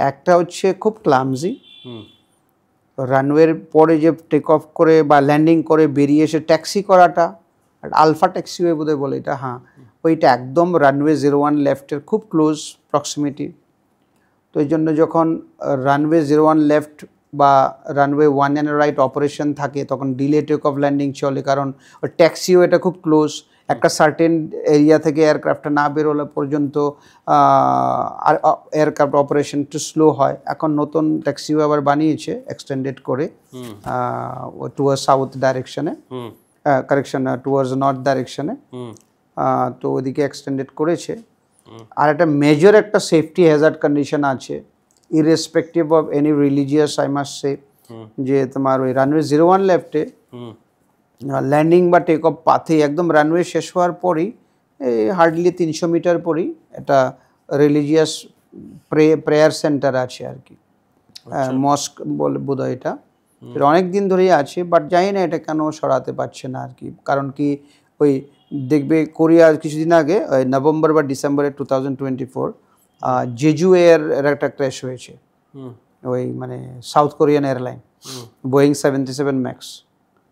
B: একটা হচ্ছে খুব ক্লামজি, রানওয়ের পরে যে টেক অফ করে বা ল্যান্ডিং করে বেরিয়ে এসে ট্যাক্সি করাটা, আলফা ট্যাক্সিওয়ে বোধহয় বলে এটা, হ্যাঁ ওইটা একদম রানওয়ে 01 লেফটের খুব ক্লোজ প্রক্সিমিটি। তো এই জন্য যখন রানওয়ে 01 লেফট বা রানওয়ে 1 রাইট অপারেশন থাকে তখন ডিলে টেক অফ ল্যান্ডিং চলে, কারণ ওই ট্যাক্সিও এটা খুব ক্লোজ, একটা সার্টেন এরিয়া থেকে এয়ারক্রাফটটা না বেরোলে পর্যন্ত এয়ারক্রাফট অপারেশন একটু স্লো হয়। এখন নতুন ট্যাক্সিও আবার বানিয়েছে এক্সটেন্ডেড করে টুয়ার্ডস সাউথ ডাইরেকশনে, কারেকশন টুয়ার্ডস নর্থ ডাইরেকশনে, তো ওদিকে এক্সটেন্ডেড করেছে। আর একটা মেজর একটা সেফটি হ্যাজার্ড কন্ডিশন আছে, irrespective of any religious I must say, যে তোমার ওই রানওয়ে 01 লেফটে ল্যান্ডিং বা টেক অফ পাথে একদম রানওয়ে শেষ হওয়ার পরই হার্ডলি 300 মিটার পরই একটা রিলিজিয়াস প্রেয়ার সেন্টার আছে আর কি, মস্ক বলে বোধহয় এটা, অনেক দিন ধরেই আছে, বাট জানি না এটা কেন সরাতে পারছে না আর কি। কারণ কি ওই দেখবে কোরিয়া কিছুদিন আগে ওই নভেম্বর বা ডিসেম্বরে 2024 জেজু এর একটা ক্র্যাশ হয়েছে, ওই মানে south Korean airline Boeing 77 max,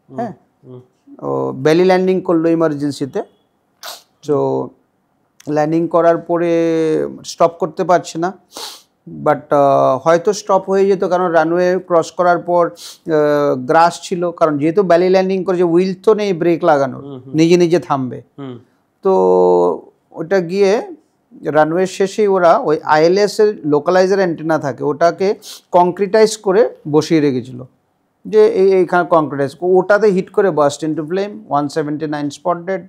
B: হ্যাঁ, ও বেলি ল্যান্ডিং করলো ইমার্জেন্সিতে। তো ল্যান্ডিং করার পরে স্টপ করতে পারছে না, বাট হয়তো স্টপ হয়ে যেত, কারণ রানওয়ে ক্রস করার পর গ্রাস ছিল, কারণ যেহেতু ব্যালি ল্যান্ডিং করেছে হুইল তো নেই ব্রেক লাগানোর, নিজে নিজে থামবে। তো ওটা গিয়ে রানওয়ে শেষেই ওরা ওই আইএলএস এর লোকালাইজার অ্যান্টেনা থাকে, ওটাকে কংক্রিটাইজ করে বসিয়ে রেখেছিল, যে এইখানে কংক্রিটাইজ, ওটাতে হিট করে burst into flame, 179 spot dead,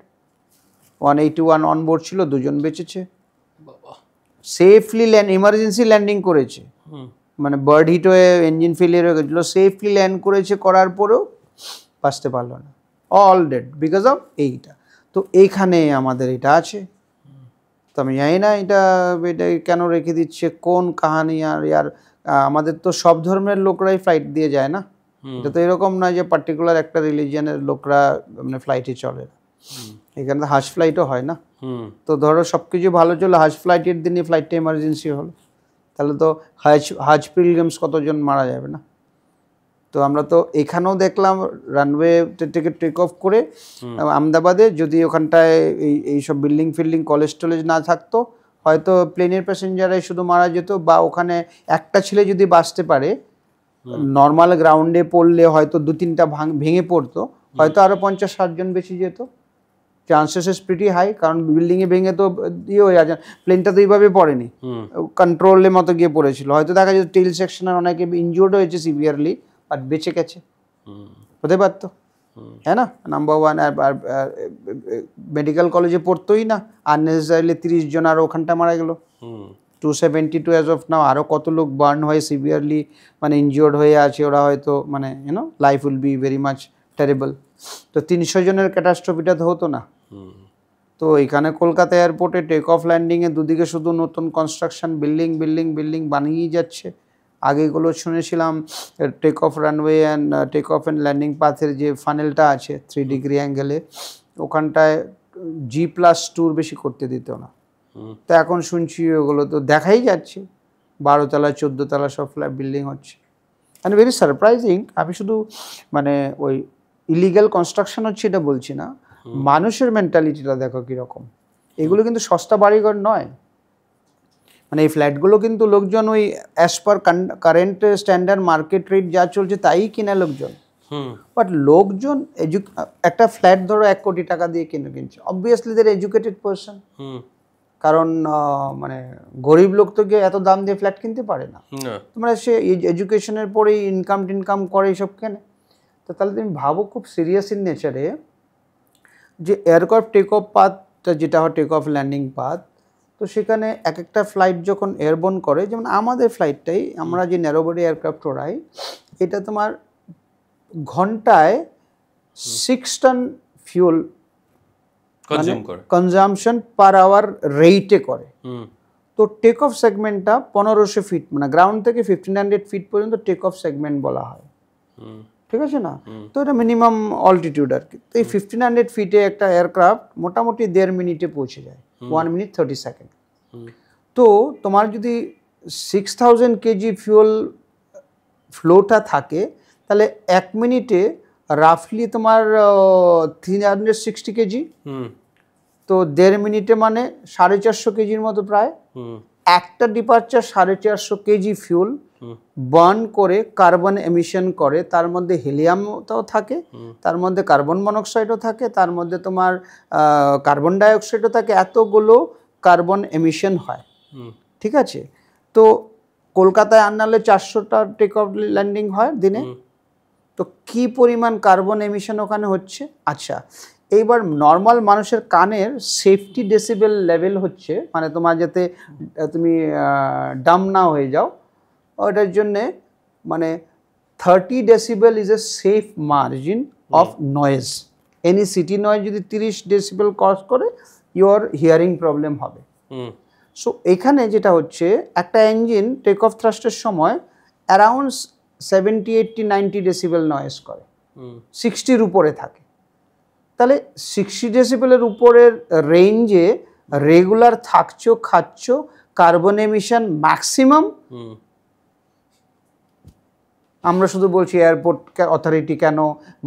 B: 181 onboard ছিল, 2 জন বেঁচেছে। সেফলি ইমার্জেন্সি ল্যান্ডিং করেছে, মানে বার্ড হিট হয়ে ইঞ্জিন ফেলিয়ার হয়ে গেছিলো, সেফলি ল্যান্ড করেছে, করার পরেও বাঁচতে পারলো না, অল ডেড বিকজ অফ এইটা। তো এইখানে আমাদের এটা আছে, তো আমি জানি না এটা কেন রেখে দিচ্ছে, কোন কাহানি। আর আমাদের তো সব ধর্মের লোকরাই ফ্লাইট দিয়ে যায় না, এটা তো এরকম নয় যে পার্টিকুলার একটা রিলিজিয়নের লোকরা মানে ফ্লাইটে চলে, এখানে তো হাজ ফ্লাইটও হয় না। তো ধরো সব কিছু ভালো চলো, হাজ ফ্লাইটের দিনই ফ্লাইটটা ইমার্জেন্সি হলো, তাহলে তো হাজ পিলগ্রিমস কতজন মারা যাবে না। তো আমরা তো এখানেও দেখলাম রানওয়ে থেকে টেক অফ করে আহমেদাবাদে, যদি ওখানটায় এইসব বিল্ডিং কলেজ টলেজ না থাকতো, হয়তো প্লেনের প্যাসেঞ্জারাই শুধু মারা যেত, বা ওখানে একটা ছেলে যদি বাঁচতে পারে, নর্মাল গ্রাউন্ডে পড়লে হয়তো 2-3টা ভেঙে পড়তো, হয়তো আরো 50-60 জন বেঁচে যেত। চান্সেস ইজ প্রিটি হাই, কারণ বিল্ডিংয়ে ভেঙে তো ইয়ে হয়ে আছে, প্লেনটা তো এইভাবে পড়েনি, কন্ট্রোলের মতো গিয়ে পড়েছিল, হয়তো দেখা যেত টেইল সেকশনের অনেকে ইনজিওর্ড হয়েছে সিভিয়ারলি, বাট বেঁচে গেছে, হতে পারতো, হ্যাঁ না? Number one. আর মেডিকেল কলেজে পড়তোই না, আননেসেসারিলি 30 জন আর ওখানটা মারা গেল। 272 অ্যাজ অফ নাও, আরও কত লোক বার্ন হয়ে সিভিয়ারলি মানে ইনজিওর্ড হয়ে আছে, ওরা হয়তো মানে life will be very much terrible. তো 300 জনের ক্যাটাস্ট্রফিটা তো হতো না। তো এখানে কলকাতা এয়ারপোর্টে টেক অফ ল্যান্ডিংয়ে দুদিকে শুধু নতুন কনস্ট্রাকশন, বিল্ডিং বানিয়েই যাচ্ছে। আগেগুলো শুনেছিলাম take off runway and take off and landing পাথের যে ফানেলটা আছে 3 ডিগ্রি অ্যাঙ্গেলে, ওখানটায় G+2 বেশি করতে দিত না। তো এখন শুনছি ওগুলো তো দেখাই যাচ্ছে, 12 তলা 14 তলা সব ফ্ল্যাট বিল্ডিং হচ্ছে। And very surprising. আমি শুধু মানে ওই ইলিগাল কনস্ট্রাকশন হচ্ছে এটা বলছি না, মানুষের মেন্টালিটিটা দেখো কীরকম। এগুলো কিন্তু সস্তা বাড়িঘর নয়, মানে এই ফ্ল্যাটগুলো কিন্তু লোকজন ওই as per current standard market rate যা চলছে তাই কিনে লোকজন। বাট লোকজন একটা ফ্ল্যাট ধরো 1 কোটি টাকা দিয়ে কিনছে, অবভিয়াসলি দের এডুকেটেড পারসন, কারণ মানে গরিব লোক তো গিয়ে এত দাম দিয়ে ফ্ল্যাট কিনতে পারে না, মানে সে এডুকেশনের পরেই ইনকাম করে এইসব কেনে। তো তাহলে তুমি ভাবো খুব সিরিয়াস ইন নেচারে যে এয়ারক্রাফট টেক অফ পাথটা যেটা হয় টেক অফ ল্যান্ডিং পাথ, তো সেখানে এক একটা ফ্লাইট যখন এয়ারবোর্ন করে, যেমন আমাদের ফ্লাইটটাই আমরা যে ন্যারোবডি এয়ারক্রাফট ওড়াই, এটা তোমার ঘন্টায় 6 ton fuel consumption per hour রেটে করে। তো টেক অফ সেগমেন্টটা 1500 ফিট, মানে গ্রাউন্ড থেকে 1500 ফিট পর্যন্ত টেক অফ সেগমেন্ট বলা হয়, ঠিক আছে না? তো এটা মিনিমাম অল্টিটিউড আর কি। তো এই 1500 ফিটে একটা এয়ারক্রাফট মোটামুটি 1.5 মিনিটে পৌঁছে যায়, 1 মিনিট 30 সেকেন্ড। তো তোমার যদি 6000 কেজি ফিউল ফ্লোটা থাকে, তাহলে 1 মিনিটে রাফলি তোমার 360 কেজি, তো 1.5 মিনিটে মানে 450 কেজির মতো প্রায়। একটা ডিপার্চার 450 কেজি ফিউল বার্ন করে কার্বন এমিশন করে, তার মধ্যে হিলিয়ামটাও থাকে, তার মধ্যে কার্বন মনোক্সাইডও থাকে, তার মধ্যে তোমার কার্বন ডাইঅক্সাইডও থাকে, এতগুলো কার্বন এমিশন হয়, ঠিক আছে? তো কলকাতায় আনলে 400টা টেক অফ ল্যান্ডিং হয় দিনে, তো কি পরিমাণ কার্বন এমিশন ওখানে হচ্ছে। আচ্ছা, এইবার নর্মাল মানুষের কানের সেফটি ডেসিবেল লেভেল হচ্ছে, মানে তোমার যাতে তুমি ডাম না হয়ে যাও, ওটার জন্যে মানে 30 decibel is a safe margin of noise. Any city noise যদি 30 ডেসিবেল ক্রস করে, ইওর হিয়ারিং প্রবলেম হবে। সো এখানে যেটা হচ্ছে, একটা ইঞ্জিন টেক অফ থ্রাস্টের সময় অ্যারাউন্ড 70, 80, 90 ডেসিবেল নয়েজ করে, 60-র উপরে থাকে। তাহলে 60 ডেসিবেলের উপরের রেঞ্জে রেগুলার থাকছো, খাচ্ছ, কার্বন এমিশন ম্যাক্সিমাম। আমরা শুধু বলছি এয়ারপোর্ট অথরিটি কেন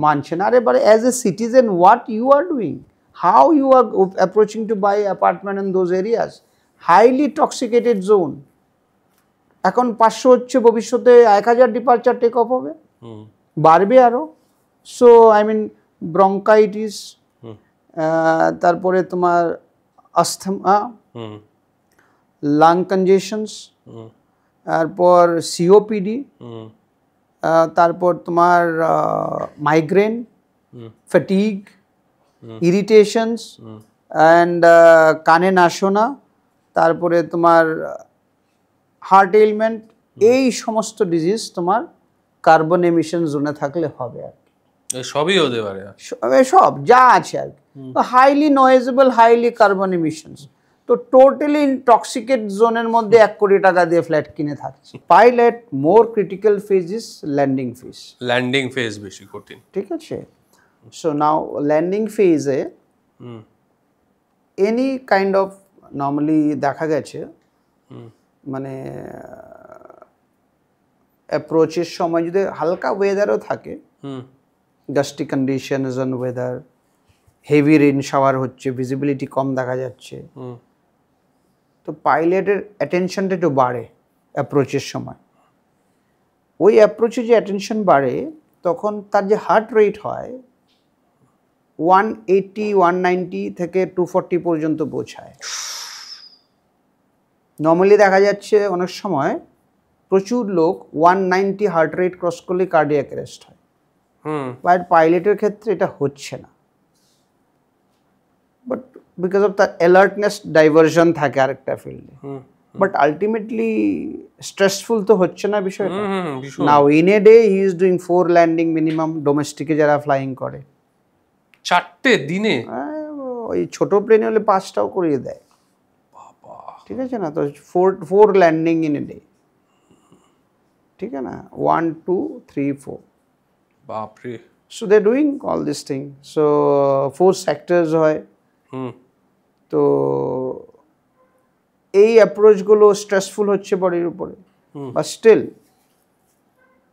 B: মানছে না, আরে বারে as a citizen what you are doing, how you are approaching to buy apartment in those areas, highly toxicated zone. এখন 500 হচ্ছে, ভবিষ্যতে 1000 ডিপার্চার টেক অফ হবে, বাড়বে আরও। সো আই মিন ব্রঙ্কাইটিস, তারপরে তোমার আস্থমা, লাং কনজেশনস, তারপর সিওপিডি, তারপর তোমার মাইগ্রেন, ফ্যাটিগ, ইরিটেশনস অ্যান্ড কানে না শোনা, তারপরে তোমার হার্ট এলিমেন্ট, এই সমস্ত ডিজিজ তোমার কার্বন এমিশন জোনে থাকলে হবে আর কি।
A: সবই হতে পারে,
B: সব যা আছে আর কি। Highly noisable, highly carbon emissions, তো টোটালি ইনটক্সিকেট জোনের মধ্যে 1 কোটি টাকা দিয়ে ফ্ল্যাট কিনে থাকছে। Pilot more critical phase is landing phase
A: বেশি কঠিন,
B: ঠিক আছে? সো নাও ল্যান্ডিং ফেজে এনি কাইন্ড অফ নর্মালি দেখা গেছে মানে অ্যাপ্রোচের সময় যদি হালকা ওয়েদারও থাকে,
A: hmm
B: gusty conditions on weather, heavy rain shower হচ্ছে, ভিজিবিলিটি কম দেখা যাচ্ছে,
A: হুম
B: তো পাইলটের অ্যাটেনশনটা একটু বাড়ে অ্যাপ্রোচের সময়। ওই অ্যাপ্রোচে যে অ্যাটেনশন বাড়ে তখন তার যে হার্ট রেট হয় 180, 190 থেকে 240 পর্যন্ত পৌঁছায়। নর্মালি দেখা যাচ্ছে অনেক সময় প্রচুর লোক 190 হার্ট রেট ক্রস করলে কার্ডিয়াক অ্যারেস্ট হয়,
A: হুম
B: বাট পাইলটের ক্ষেত্রে এটা হচ্ছে না। বাট বিকজ অফ তার অ্যালার্টনেস ডাইভারশন থাকে আরেকটা ফিল্ডে,
A: হুম
B: বাট আলটিমেটলি স্ট্রেসফুল তো হচ্ছে না বিষয়টা।
A: ভীষণ।
B: Now in a day he is doing 4 landing minimum, ডোমেস্টিকে যারা ফ্লাইং করে
A: 4টে দিনে?
B: ওই ছোট প্লেনে হলে 5টাও করিয়ে দেয়, ঠিক আছে না? তো 4 ল্যান্ডিং ইন এ ডে, ঠিক আছে না? 1 2 3 4,
A: বাপরে।
B: So they doing all this thing. So 4 sectors হয়।
A: হুম
B: তো এই অ্যাপ্রোচগুলো স্ট্রেসফুল হচ্ছে বডির উপরে, but still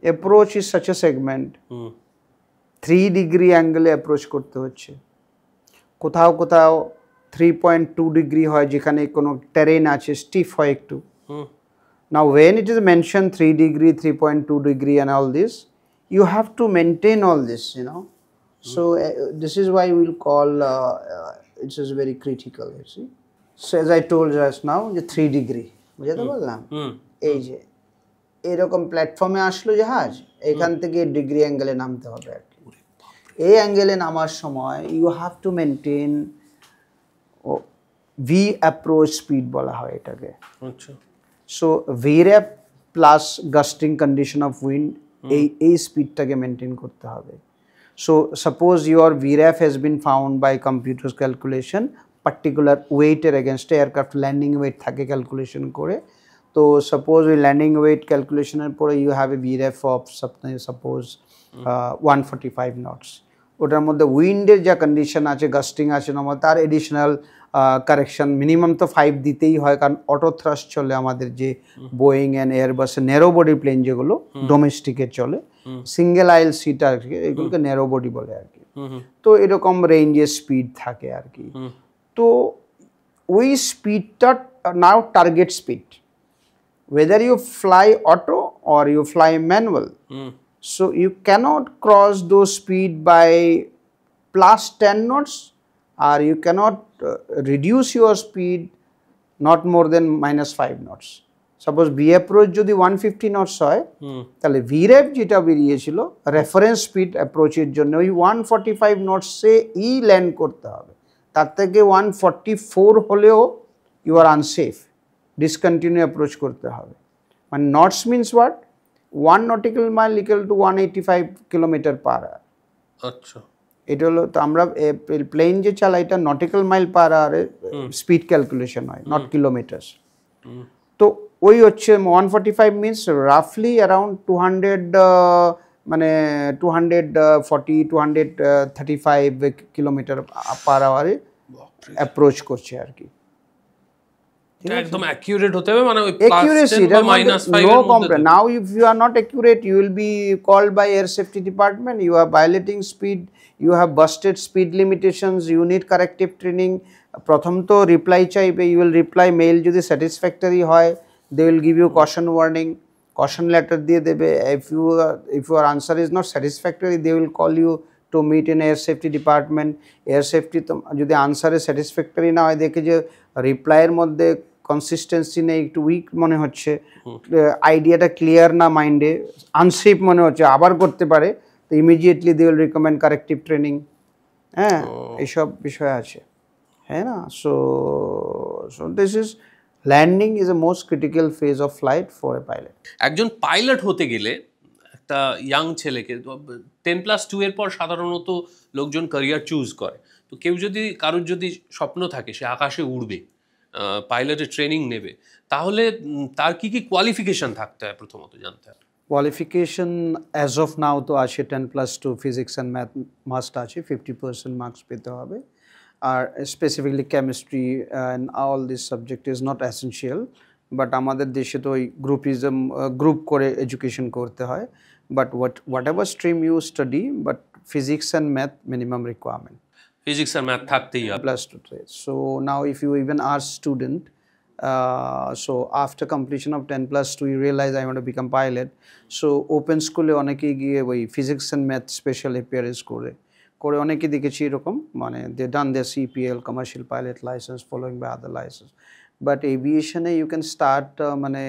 B: approach is such a segment.
A: Hmm
B: 3 degree অ্যাঙ্গেলে অ্যাপ্রোচ করতে হচ্ছে, কোথাও কোথাও 3.2 ডিগ্রি হয় যেখানে কোনো টেরেন আছে, স্টিফ হয় একটু।
A: হুম
B: Now when it is mentioned 3 degree, 3.2 degree and all this, you have to maintain all this, you know. So this is why we'll call, it is very critical, you see. So as I told just now, যে 3 degree, বুঝতে পারলাম?
A: হুম
B: এই যে এরকম প্ল্যাটফর্মে আসলো জাহাজ, এখান থেকে ডিগ্রি অ্যাঙ্গেলে নামতে হবে আর কি। এই অ্যাঙ্গেলে নামার সময় you have to maintain V approach speed বলা হয় এটাকে।
A: আচ্ছা।
B: So Vref plus gusting condition of wind, এই স্পিডটাকে মেনটেন করতে হবে। So suppose your Vref has been found by computer calculation, particular ওয়েটের এগেনস্টে এয়ারক্রাফট ল্যান্ডিং ওয়েট থাকে ক্যালকুলেশন করে। তো সাপোজ ওই ল্যান্ডিং ওয়েট ক্যালকুলেশনের পরে you have a Vref of suppose 145 knots, ওটার মধ্যে উইন্ডের যা কন্ডিশন আছে, গাস্টিং আছে, তার এডিশনাল কারেকশন মিনিমাম তো 5 দিতেই হয়, কারণ অটো থ্রাস্ট চলে আমাদের যে বোয়িং অ্যান্ড এয়ারবাসে ন্যারো বডি প্লেন যেগুলো ডোমেস্টিকে চলে, সিঙ্গেল আইল সিট আর কি, এগুলোকে ন্যারো বডি বলে আর কি। তো এরকম রেঞ্জের স্পিড থাকে আর কি। তো ওই স্পিডটা now target speed, whether you fly auto or you fly manual. So you cannot cross those speed by plus 10 knots, or you cannot reduce your speed not more than minus 5 knots. Suppose V approach যদি 150 knots হয়, তাহলে VREP যেটা বেরিয়েছিল reference speed অ্যাপ্রোচের জন্য ওই 145 knots-এ land করতে হবে। তার থেকে 144 হলেও you are unsafe, discontinue approach করতে হবে। মানে knots means what? 1 nautical mile equal to 185 kilometre per hour.
A: আচ্ছা।
B: এটা হলো, তো আমরা প্লেন যে চালাই এটা নটিক্যাল মাইল পার আওয়ারে স্পিড ক্যালকুলেশন হয়, নট কিলোমিটার্স। তো ওই হচ্ছে 145 মিনস রাফলি অ্যারাউন্ড 200, মানে 240 235 কিলোমিটার পার আওয়ারে অ্যাপ্রোচ করছে আর কি।
A: একদম অ্যাকিউরেট হতে হবে, মানে ওই
B: accuracy,
A: +10 বা -5
B: no
A: এর মধ্যে।
B: compromise. Now if you are not accurate, you will be called by air safety department, you are violating speed, you have busted speed limitations, you need corrective training. প্রথম তো reply চাইবে, you will reply mail যদি satisfactory হয়, they will give you caution warning, caution letter দিয়ে দেবে। if your answer is not satisfactory, they will call you to meet in air safety department. air safety তো যদি আনসারে satisfactory না হয়, দেখে যে রিপ্লাইয়ের মধ্যে কনসিস্টেন্সি নেই, একটু উইক মনে হচ্ছে, আইডিয়াটা ক্লিয়ার না মাইন্ডে, আনসেফ মনে হচ্ছে, আবার করতে পারে, তো immediately they will recommend corrective training. হ্যাঁ, এইসব বিষয় আছে, হ্যাঁ না? So this is landing is a most critical phase of flight for a pilot.
A: একজন পাইলট হতে গেলে একটা ইয়াং ছেলেকে 10+2 এর পর সাধারণত লোকজন ক্যারিয়ার চুজ করে। তো কেউ যদি, কারোর যদি স্বপ্ন থাকে সে আকাশে উড়বে, পাইলটের ট্রেনিং নেবে, তাহলে তার কি কি কোয়ালিফিকেশন থাকতে হয় প্রথমত জানতে হবে?
B: কোয়ালিফিকেশন অ্যাজ অফ নাও তো আছে 10+2 ফিজিক্স অ্যান্ড ম্যাথ মাস্ট আছে, 50% মার্কস পেতে হবে। আর specifically chemistry and all this subject is not essential, but আমাদের দেশে তো ওই গ্রুপ করে এডুকেশন করতে হয়, but whatever stream you study, but physics and math minimum requirement,
A: physics আর ম্যাথ থাকতেই হবে।
B: +2 trades. So now if you even ask student, so after completion of 10+2 you realize I want to become pilot, so open school এ অনেকেই গিয়ে ওই physics and math special appearance করে অনেকে দেখেছি এরকম, মানে they done their CPL commercial pilot licence following by other licence. But এভিয়েশনে you can start মানে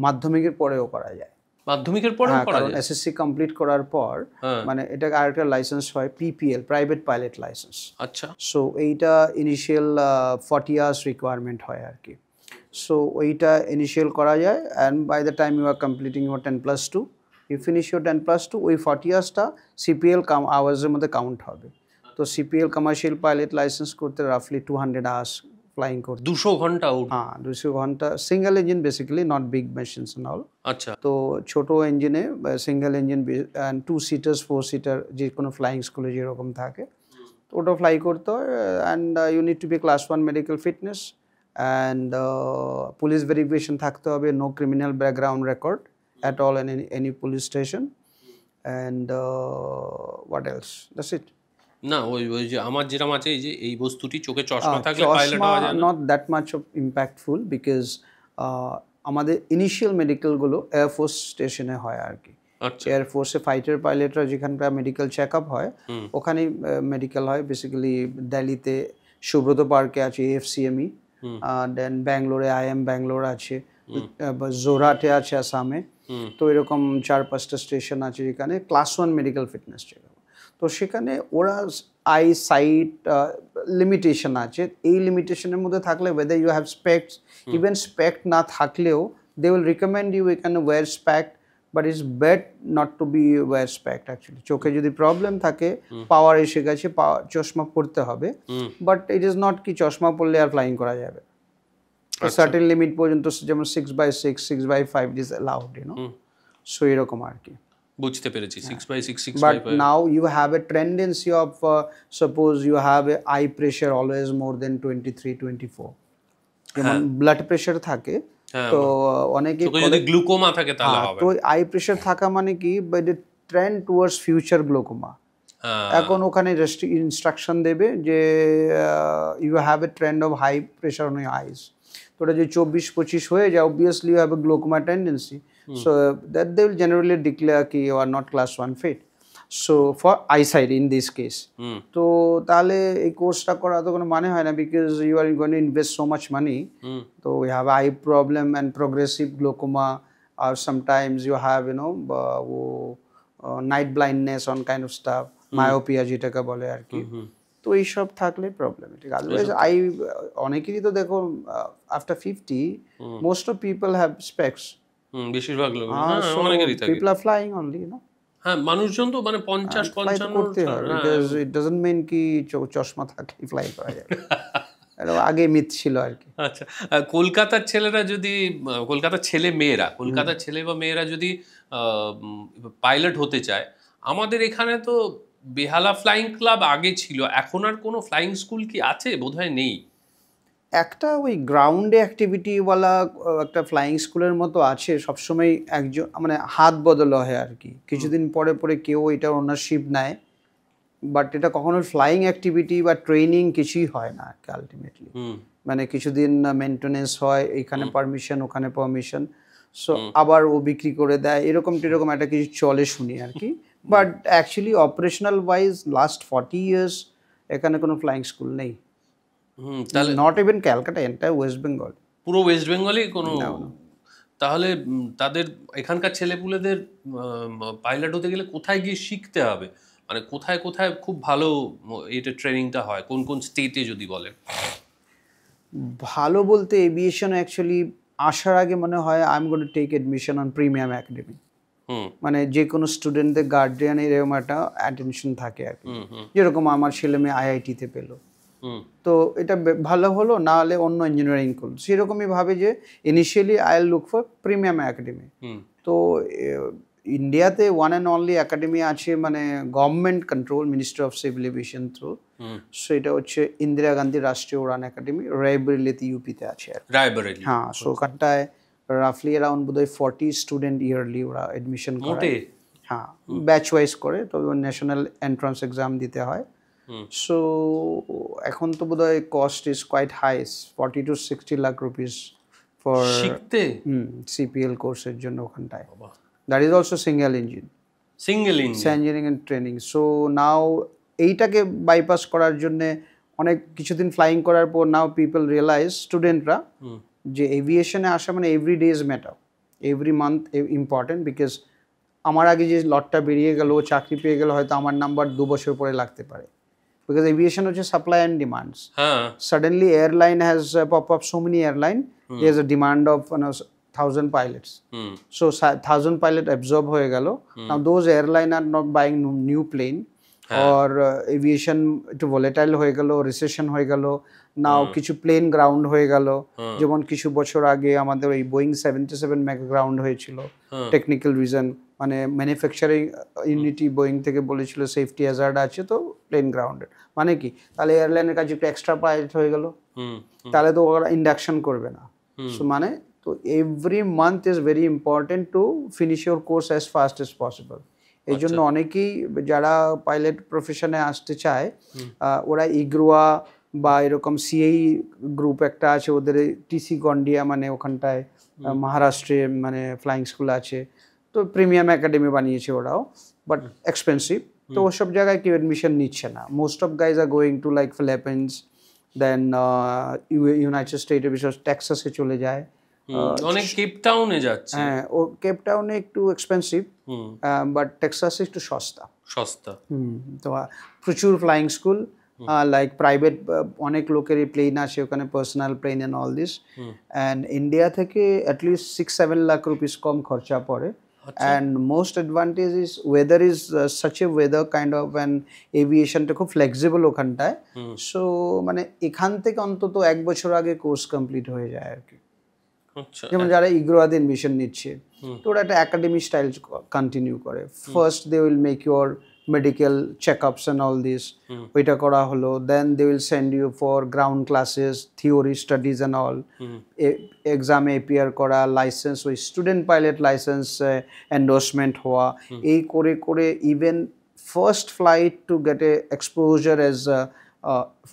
B: মাধ্যমিকের পরেও করা যায়,
A: মাধ্যমিকের পরে করা
B: কারণ
A: যায়?
B: এসএসসি কমপ্লিট করার পর মানে এটা আরেকটা লাইসেন্স হয় পিপিএল, প্রাইভেট পাইলট লাইসেন্স।
A: আচ্ছা,
B: সো এইটা ইনিশিয়াল 40 ইয়ার্স রিকোয়ারমেন্ট হয় আর কি। সো ওইটা ইনিশিয়াল করা যায়, and by the time you are completing your 10+2, you finish your 10+2, ওই 40 ইয়ার্সটা সিপিএল আওয়ার্সের মধ্যে কাউন্ট হবে। তো সিপিএল কমার্শিয়াল পাইলট লাইসেন্স করতে রাফলি 200 আওয়ার্স ফ্লাইং করতে।
A: 200 ঘন্টা?
B: হ্যাঁ, 200 ঘন্টা, single engine basically, not big machines and all.
A: আচ্ছা,
B: তো ছোট ইঞ্জিনে single engine and 2 seaters 4 seater যে কোনো ফ্লাইং স্কুলে যেরকম থাকে ওটা ফ্লাই করতে হয়। And you need to be class 1 medical fitness, and police verification থাকতে হবে, no criminal background record at all in any police station, and what else, that's it.
A: না ওই ওই যে আমার যেরকম আছে, এই যে এই বস্তুটি চোখে চশমা থাকলে পাইলট হওয়া যায় না?
B: Not that much of impactful, because আমাদের ইনিশিয়াল মেডিকেলগুলো এয়ারফোর্স স্টেশনে হয় আর কি।
A: আচ্ছা,
B: এয়ারফোর্সে ফাইটার পাইলটরা যেখানকার মেডিকেল চেক আপ হয় ওখানেই মেডিকেল হয়। বেসিক্যালি দিল্লিতে সুব্রত পার্কে আছে এএফসিএমই, দেন ব্যাঙ্গালোরে আইএম ব্যাঙ্গালোর আছে, জোরহাটে আছে আসামে। তো এরকম 4-5টা স্টেশন আছে যেখানে class 1 medical fitness check up. তো সেখানে ওরা আই সাইট লিমিটেশন আছে, এই লিমিটেশনের মধ্যে থাকলে whether you have specs, even spec না থাকলেও দে উইল রিকমেন্ড ইউ এখানে wear spec, but it's bet not to be wear spec actually. চোখে যদি প্রবলেম থাকে, পাওয়ার এসে গেছে, চশমা পরতে হবে, বাট ইট ইজ নট কি চশমা পরলে আর ফ্লাইং করা যাবে। সার্টেন লিমিট পর্যন্ত, যেমন 6/6, 6/5 is allowed, you know. So এরকম আর কি।
A: বুঝতে পেরেছি। 6/6,
B: But
A: 6/5।
B: now you have a tendency of suppose you have a eye pressure always more than 23-24, যেমন ব্লাড প্রেশার থাকে, তো অনেকে
A: যদি গ্লুকোমা থাকে তাহলে হবে।
B: তো আই প্রেশার থাকা মানে কি, by the trend towards future glaucoma. এখন ওখানে ইনস্ট্রাকশন দেবে যে you have a trend of high pressure on your eyes. তো ওটা যদি 24-25 হয়ে যায়, obviously you have a glaucoma tendency, so that they will generally declare ki you are not class 1 fit, so for eyesight in this case. তো তাহলে এই কোর্সটা করা তো কোনো মানে হয় না, because you are going to invest so much money. তো we have eye problem and progressive glaucoma, or sometimes you have, you know, night blindness on kind of stuff, myopia যেটাকে বলে আর কি। তো এইসব থাকলে প্রবলেমেটিক। আদারওয়াইজ অনেকেরই তো দেখো after 50 most of people have specs.
A: বেশিরভাগ লোক, অনেকেরই থাকে।
B: People are flying only, you know.
A: হ্যাঁ, মানুষজন তো মানে 50-55
B: করতে হয়, because it doesn't mean কি চশমা থাকলে ফ্লাই করা যাবে। এটা আগে মিথ ছিল আর কি।
A: আচ্ছা, কলকাতার ছেলেরা যদি, কলকাতার ছেলে মেয়েরা, কলকাতার ছেলে বা মেয়েরা যদি পাইলট হতে চায়, আমাদের এখানে তো বেহালা ফ্লাইং ক্লাব আগে ছিল, এখন আর কোনো ফ্লাইং স্কুল কি আছে? বোধহয় নেই।
B: একটা ওই গ্রাউন্ডে অ্যাক্টিভিটিওয়ালা একটা ফ্লাইং স্কুলের মতো আছে, সবসময় একজন মানে হাত বদল হয় আর কি, কিছুদিন পরে পরে কেউ এটার ওনারশিপ নেয়, বাট এটা কখনো ফ্লাইং অ্যাক্টিভিটি বা ট্রেনিং কিছুই হয় না আর কি আলটিমেটলি। মানে কিছুদিন মেনটেনেন্স হয়, এখানে পারমিশন ওখানে পারমিশন, সো আবার ও বিক্রি করে দেয়, এরকম টেরকম একটা কিছু চলে শুনি আর কি। But actually operational wise last 40 years এখানে কোনো ফ্লাইং স্কুল নেই। Not even Calcutta, entire West Bengal,
A: পুরো ওয়েস্ট বেঙ্গলে কোনো। তাহলে তাদের এখানকার ছেলেপুলেদের পাইলট হতে গেলে কোথায় গিয়ে শিখতে হবে? মানে কোথায় কোথায় খুব ভালো এটা ট্রেনিংটা হয়, কোন কোন স্টেটে যদি বলেন?
B: ভালো বলতে এভিয়েশন অ্যাকচুয়ালি আসার আগে মনে হয় I am going to take admission on premium academy. মানে যে কোনো স্টুডেন্টদের গার্ডিয়ানের এরকম একটা অ্যাটেনশন থাকে আর কি, যেরকম আমার ছেলে মেয়ে আইআইটিতে পেলো, তো এটা ভালো হলো, না হলে অন্য ইঞ্জিনিয়ারিং করলো, সেরকমই ভাবে যে initially I will look for premium academy. তো ইন্ডিয়াতে ওয়ান অ্যান্ড অনলি একাডেমি আছে মানে government control, ministry of civil aviation through. So এটা হচ্ছে ইন্দিরা গান্ধী রাষ্ট্রীয় উড়ান একাডেমি, রায়বরেলিতে ইউপিতে আছে আর
A: রায়বরেলি।
B: হ্যাঁ, সো ওখানটায় রাফলি অ্যারাউন্ড বোধহয় 40 স্টুডেন্ট ইয়ারলি ওরা অ্যাডমিশন করে। হ্যাঁ, ব্যাচ ওয়াইজ করে, তো ন্যাশনাল এন্ট্রান্স এক্সাম দিতে হয়। সো এখন তো বোধহয় cost is quite high, 40 to 60 lakh rupees for
A: শিখতে
B: সিপিএল কোর্সের জন্য ওখানটায়। That is also single engine engineering and training. So now এইটাকে বাইপাস করার জন্য অনেক কিছুদিন ফ্লাইং করার পর নাও পিপল রিয়েলাইজ, স্টুডেন্টরা, যে এভিয়েশনে আসা মানে every day is matter, every month important. Because আমার আগে যে লটটা বেরিয়ে গেল, চাকরি পেয়ে গেল, হয়তো আমার নাম্বার 2 বছর পরে লাগতে পারে। বিকজ এভিয়েশন হচ্ছে supply and demands. Suddenly airline has pop up so many airline, there's a demand of 1,000 pilots. So 1,000 pilot absorb হয়ে গেল। Now those airline are not buying new plane, or aviation একটু volatile হয়ে গেল, recession হয়ে গেল। নাও কিছু plane ground হয়ে গেল, যেমন কিছু বছর আগে আমাদের ওই বোয়িং 77 মেগা গ্রাউন্ড হয়েছিল টেকনিক্যাল রিজন, মানে ম্যানুফ্যাকচারিং ইউনিটি বোয়িং থেকে বলেছিল সেফটি হ্যাজার্ড আছে, তো প্লেন গ্রাউন্ডেড। মানে কি, তাহলে এয়ারলাইনের কাছে একটু এক্সট্রা পাইলট হয়ে গেল, তাহলে তো ওরা ইন্ডাকশন করবে না। সো মানে তো every month is very important to finish your course as fast as possible. এই জন্য অনেকেই যারা পাইলট প্রফেশনে আসতে চায়, ওরা ইগ্রোয়া বা এরকম সিএই গ্রুপ একটা আছে ওদের, টিসি গন্ডিয়া মানে ওখানটায় মহারাষ্ট্রে মানে ফ্লাইং স্কুল আছে, তো প্রিমিয়াম একাডেমি বানিয়েছে ওরাও, বাট এক্সপেন্সিভ। তো ওসব জায়গায় কেউ অ্যাডমিশন নিচ্ছে না। Most of guys are going to like Philippines, then United স্টেটে, বিশেষ টেক্সাসে চলে যায়,
A: অনেক কেপ টাউনে যাচ্ছে।
B: হ্যাঁ, ও কেপ টাউনে একটু এক্সপেন্সিভ, বাট টেক্সাসে একটু সস্তা। তো প্রচুর ফ্লাইং স্কুল, লাইক প্রাইভেট অনেক লোকেরই প্লেন আছে ওখানে, personal plain and all this. And India থেকে অ্যাটলিস্ট 6-7 লাখ রুপিস কম খরচা পড়ে। And most advantage is weather is such a weather kind of, and aviation টা খুব ফ্লেক্সিবল ওখানটায়। সো মানে এখান থেকে অন্তত 1 বছর আগে কোর্স কমপ্লিট হয়ে যায় আর কি। যেমন যারা ইগ্রোয়াতে এডমিশন নিচ্ছে, তো ওরা একটা একাডেমি স্টাইল কন্টিনিউ করে। First they will make your medical checkups and all this, ওইটা করা হলো। Then they will send you for ground classes, theory studies and all, এক্সামে অ্যাপিয়ার করা, লাইসেন্স, ওই স্টুডেন্ট পাইলট লাইসেন্স এন্ডোর্সমেন্ট হওয়া, এই করে করে even first flight to get a exposure as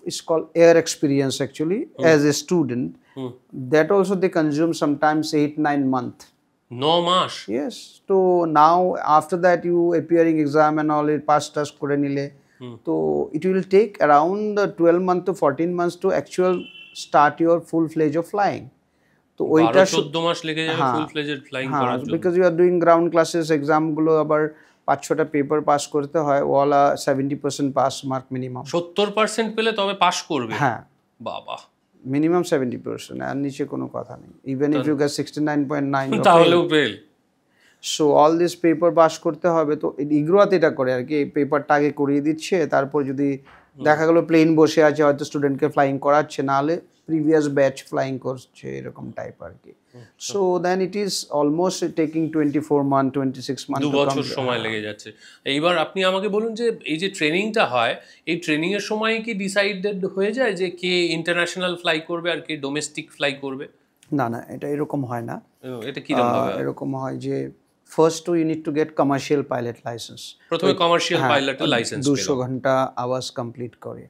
B: it's called air experience actually as a student. That also they consume sometimes 8-9 months.
A: 9 মাস?
B: Yes. So now after that you appearing exam and all, it pass test করে নিলে, so it will take around 12 months to 14 months to actual start your full fledged of flying. তো ওইটা
A: 14 মাস লেগে যাবে ফুল fledged flying করার জন্য,
B: because you are doing ground classes, exam গুলো আবার 5-6টা পেপার পাস করতে হয়, ওয়ালা 70% পাস মার্ক মিনিমাম।
A: 70% পেলে তবে পাস করবে?
B: হ্যাঁ
A: বাবা,
B: মিনিমাম 70%, আর নিচে কোনো কথা নেই। ইভেন ইফ ইউ গেট 69.9
A: তাহলেও fail.
B: So all this paper pass করতে হবে। তো ইগ্রোয়াতে এটা করে আর কি, এই পেপারটা আগে করিয়ে দিচ্ছে, তারপর যদি দেখা গেলো প্লেন বসে আছে, হয়তো স্টুডেন্টকে ফ্লাইং করাচ্ছে, নাহলে প্রিভিয়াস ব্যাচ ফ্লাইং করছে, এরকম টাইপ আর কি। So then it is almost taking 24 months 26 months,
A: 2 বছর সময় লেগে যাচ্ছে। এইবার আপনি আমাকে বলুন যে এই যে ট্রেনিংটা হয়, এই ট্রেনিং এর সময় কি ডিসাইডেড হয়ে যায় যে কে ইন্টারন্যাশনাল ফ্লাই করবে আর কে ডোমেস্টিক ফ্লাই করবে?
B: না না, এটা এরকম হয় না।
A: এটা কিরকম হবে?
B: এরকম হয় যে first you need to get commercial pilot licence.
A: প্রথমে কমার্শিয়াল পাইলটের লাইসেন্স
B: 200 ঘন্টা আওয়াজ কমপ্লিট করে।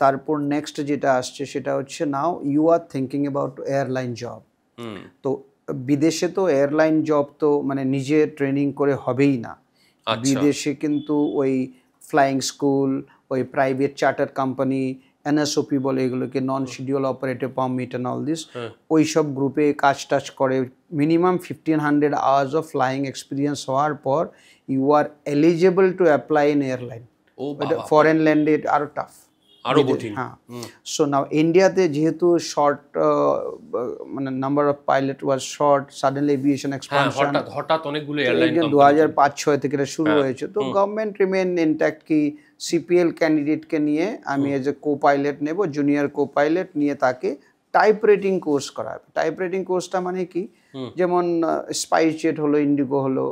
B: তারপর নেক্সট যেটা আসছে সেটা হচ্ছে now you are thinking about airline job. তো বিদেশে তো এয়ারলাইন জব তো মানে নিজে ট্রেনিং করে হবেই না। বিদেশে কিন্তু ওই ফ্লাইং স্কুল, ওই প্রাইভেট চার্টার কোম্পানি, এনএসওপি বলে এগুলোকে, non schedule operative permit and all this, ওই সব গ্রুপে কাজ টাজ করে। Minimum 1500 hours of flying experience হওয়ার পর you are eligible to apply in airline. Foreign ল্যান্ডে আরও টাফ,
A: আরো কঠিন।
B: হ্যাঁ। সো নাও ইন্ডিয়াতে যেহেতু শর্ট মানে number of pilot was short, suddenly aviation expansion,
A: হঠাৎ অনেকগুলো এয়ারলাইন
B: 2005-06 থেকে এটা শুরু হয়েছে। তো গভর্নমেন্ট রিমেন ইনট্যাক্ট কি সিপিএল ক্যান্ডিডেটকে নিয়ে আমি এজ এ কো পাইলট নেব, জুনিয়র কো পাইলট নিয়ে তাকে টাইপ রেটিং কোর্স করাবে। টাইপ রেটিং কোর্সটা মানে কি, যেমন স্পাইস জেট হলো, ইন্ডিগো হলো,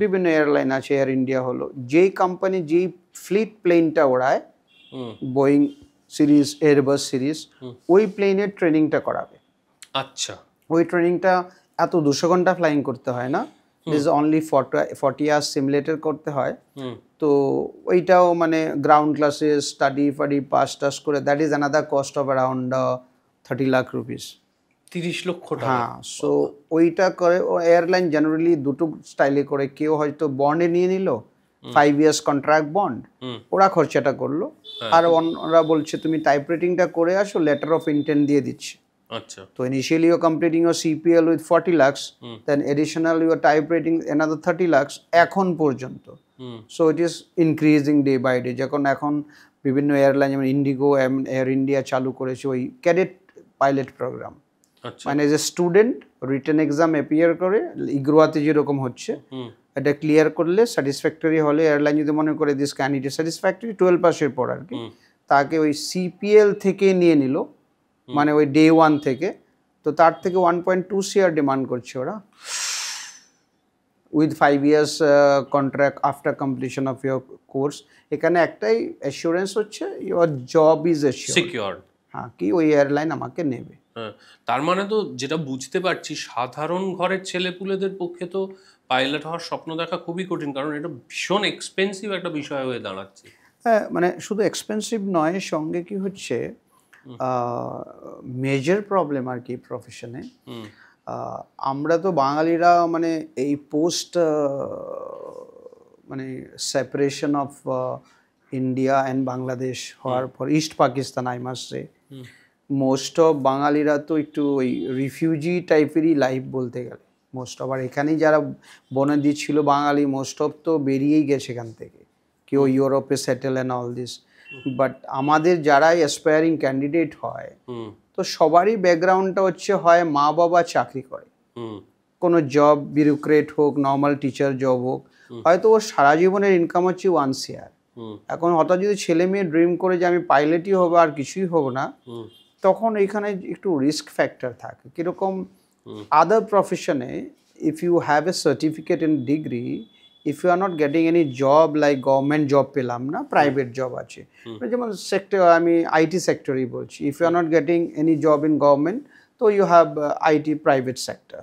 B: বিভিন্ন এয়ারলাইন আছে, এয়ার ইন্ডিয়া হলো, যেই কোম্পানি যেই ফ্লিট প্লেনটা ওড়ায়, বোয়িং সিরিজ, এয়ারবাস সিরিজ, ওই প্লেনের ট্রেনিংটা করাবে।
A: আচ্ছা,
B: ওই ট্রেনিংটা এত 200 ঘন্টা ফ্লাইং করতে হয় না, দিস অনলি 40 আওয়ার্স সিমুলেটর করতে হয়। তো ওইটাও মানে গ্রাউন্ড ক্লাসেস স্টাডি পাস টাস করে, that is another cost of around 30 lakh rupees.
A: 30 লক্ষ টাকা।
B: হ্যাঁ, সো ওইটা করে ও এয়ারলাইন জেনারেলি দুটো স্টাইলে করে, কেউ হয়তো বন্ডে নিয়ে নিল, 5 ইয়ার্স কন্ট্রাক্ট বন্ড, ওরা খরচাটা করলো, আর ওরা বলছে তুমি টাইপ রেটিংটা করে আসো, লেটার অফ ইন্টেন্ট দিয়ে দিচ্ছে।
A: আচ্ছা,
B: তো initially you're completing your CPL with 40 lakhs, then additional your type rating another 30 lakhs এখন পর্যন্ত। So it is increasing day by day. যখন এখন বিভিন্ন এয়ারলাইন যেমন ইন্ডিগো, এয়ার ইন্ডিয়া চালু করেছে ওই ক্যাডেট পাইলট প্রোগ্রাম, মানে as a student written exam appear করে, ইগ্রোয়াতে যেরকম হচ্ছে, এটা ক্লিয়ার করলে স্যাটিসফ্যাক্টরি হলে, এয়ারলাইন যদি মনে করে দিস ক্যান্ডিডেট স্যাটিসফ্যাক্টরি 12 পাসের পর আর কি, তাকে ওই CPL থেকে নিয়ে নিল, মানে ওই ডে 1 থেকে, তো তার থেকে 1.2 CR ডিমান্ড করছে ওরা, with 5 years contract after completion of your course. এখানে একটাই অ্যাসিওরেন্স হচ্ছে ইয়োর জব ইজ
A: সিকিউরড।
B: হ্যাঁ, কি ওই এয়ারলাইন আমাকে নেবে।
A: তার মানে তো যেটা বুঝতে পারছি, সাধারণ ঘরের ছেলেপুলেদের পক্ষে তো পাইলট হওয়ার স্বপ্ন দেখা খুবই কঠিন, কারণ এটা ভীষণ এক্সপেন্সিভ একটা বিষয় হয়ে দাঁড়াচ্ছে।
B: হ্যাঁ, মানে শুধু এক্সপেন্সিভ নয়, সঙ্গে কি হচ্ছে মেজর প্রবলেম আর কি প্রফেশনে। আমরা তো বাঙালিরা মানে এই পোস্ট মানে separation of India and Bangladesh হওয়ার পর, east Pakistan I must say, most of বাঙালিরা তো একটু ওই রিফিউজি টাইপেরই লাইফ বলতে গেলে, মোস্ট অফ। আর এখানেই যারা বনেদি ছিল বাঙালি, মোস্ট অফ তো বেরিয়েই গেছে এখান থেকে, কেউ ইউরোপে settle and all this. But আমাদের যারাই অ্যাসপায়ারিং ক্যান্ডিডেট হয়, তো সবারই ব্যাকগ্রাউন্ডটা হচ্ছে হয় মা বাবা চাকরি করে, কোনো জব, বিউরোক্রেট হোক, নর্মাল টিচার জব হোক, হয়তো ওর সারা জীবনের ইনকাম হচ্ছে 1 CR। এখন হঠাৎ যদি ছেলে মেয়ে ড্রিম করে যে আমি পাইলটই হবো আর কিছুই হবো না, তখন এখানে একটু রিস্ক ফ্যাক্টর থাকে। কীরকম আদার প্রফেশনে, if you have a certificate in degree, if you are not getting any job, like government job পেলাম না, প্রাইভেট জব আছে, যেমন সেক্টর, আমি IT সেক্টরই বলছি, if you are not getting any job in government, তো you have IT private sector.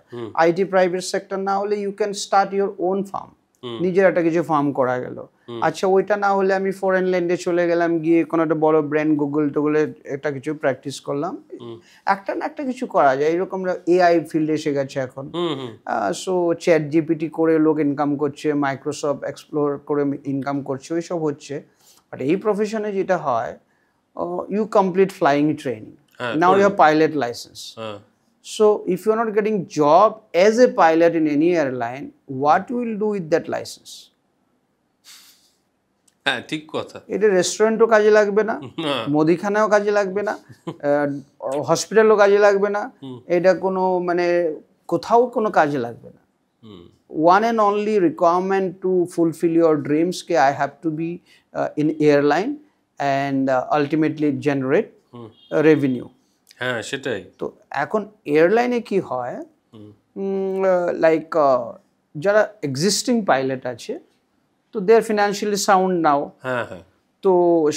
B: IT private sector না হলে you can start your own firm, নিজের একটা কিছু ফার্ম করা গেল। আচ্ছা, ওইটা না হলে আমি ফরেন ল্যান্ডে চলে গেলাম, গিয়ে কোনো একটা বড় ব্র্যান্ড গুগল টুগলে একটা কিছু প্র্যাকটিস করলাম, একটা না একটা কিছু করা যায়। এরকম AI ফিল্ডে এসে গেছে এখন, সো চ্যাট GPT করে লোক ইনকাম করছে, মাইক্রোসফট এক্সপ্লোর করে ইনকাম করছে, ওইসব হচ্ছে। বাট এই প্রফেশনে যেটা হয়, you complete flying training, now you have pilot licence. So if you are not getting job as a pilot in any airline, what you will do with that license?
A: হ্যাঁ, ঠিক কথা।
B: এটা রেস্টুরেন্টও কাজে লাগবে না, মুদিখানাও কাজে লাগবে না, হসপিটালও কাজে লাগবে না, এটা কোনো মানে কোথাও কোনো কাজে লাগবে না। One and only requirement to fulfill your dreams ke I have to be in airline and ultimately generate revenue.
A: হ্যাঁ, সেটাই
B: তো এখন এয়ারলাইনে কি হয়, লাইক যারা এক্সিস্টিং পাইলট আছে, তো দে আর ফিনান্সিয়ালি সাউন্ড নাও।
A: হ্যাঁ হ্যাঁ,
B: তো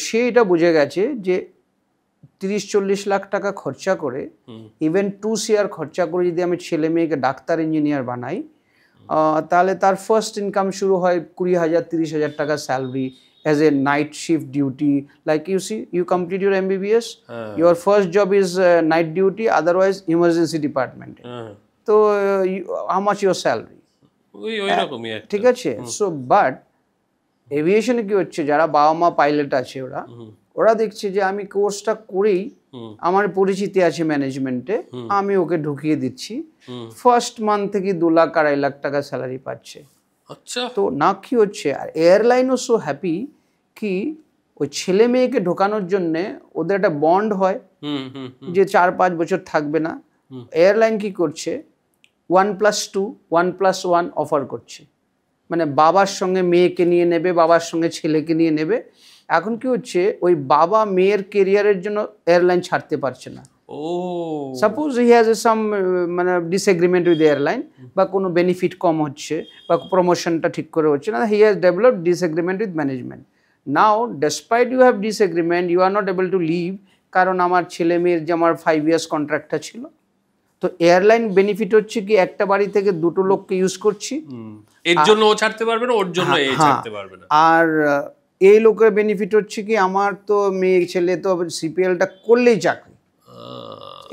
B: সে এটা বুঝে গেছে যে 30-40 লাখ টাকা খরচা করে, ইভেন 2 CR খরচা করে যদি আমি ছেলে মেয়েকে ডাক্তার ইঞ্জিনিয়ার বানাই, তাহলে তার ফার্স্ট ইনকাম শুরু হয় 20,000-30,000 টাকা salary as a night shift duty. Like you see, you complete your MBBS, your first job is night duty, otherwise emergency department. So how much your salary? ঠিক আছে। So but এভিয়েশনে কি হচ্ছে, যারা বাবা মা পাইলট আছে ওরা দেখছে যে আমি কোর্সটা করেই, আমার পরিচিতি আছে ম্যানেজমেন্টে, আমি ওকে ঢুকিয়ে দিচ্ছি, ফার্স্ট মান্থ থেকে 2 লাখ 2.5 লাখ টাকা স্যালারি পাচ্ছে।
A: আচ্ছা,
B: তো না কি হচ্ছে, আর এয়ারলাইনও সো হ্যাপি কি ওই ছেলে মেয়েকে ঢোকানোর জন্যে ওদের একটা বন্ড হয় যে 4-5 বছর থাকবে না। এয়ারলাইন কি করছে, 1+2, 1+1 অফার করছে, মানে বাবার সঙ্গে মেয়েকে নিয়ে নেবে, বাবার সঙ্গে ছেলেকে নিয়ে নেবে। এখন কি হচ্ছে, ওই বাবা মেয়ের কেরিয়ারের জন্য এয়ারলাইন ছাড়তে পারছে না,
A: ও
B: সাপোজ হি হ্যাজ সাম মানে ডিসএগ্রিমেন্ট উইথ এয়ারলাইন, বা কোনো বেনিফিট কম হচ্ছে বা প্রমোশনটা ঠিক করে হচ্ছে না, he has developed disagreement with management. Now despite you have disagreement, you are not able to leave, কারণ আমার ছেলে মেয়ের যে আমার 5 years কন্ট্রাক্টটা ছিল। তো এয়ারলাইন বেনিফিট হচ্ছে কি, একটা বাড়ি থেকে দুটো লোককে ইউজ করছি,
A: এর জন্য ও ছাড়তে পারবে না, ওর জন্য এ ছাড়তে পারবে না।
B: আর এই লোকের বেনিফিট হচ্ছে কি, আমার তো মেয়ে ছেলে তো সিপিএলটা করলেই চাকরি।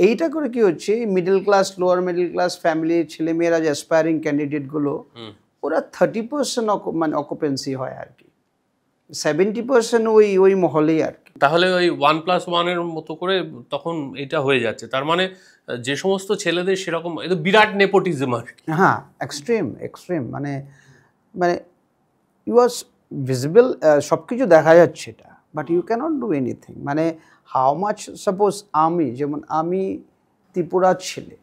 B: এইটা করে কি হচ্ছে, middle class lower middle class ফ্যামিলির ছেলে মেয়েরা যে অ্যাসপায়ারিং ক্যান্ডিডেটগুলো, ওরা 30% মানে অকুপেন্সি হয় আর কি, 70% ওই মহলেই আর কি।
A: তাহলে ওই 1+1 এর মতো করে তখন এটা হয়ে যাচ্ছে। তার মানে যে সমস্ত ছেলেদের সেরকম, এটা বিরাট নেপোটিজম আর কি।
B: হ্যাঁ, এক্সট্রিম মানে ইউ আর ভিজিবল, সব কিছু দেখা যাচ্ছে এটা, but you cannot do anything. মানে হাউ মাচ, সাপোজ আমি ত্রিপুরার ছেলে,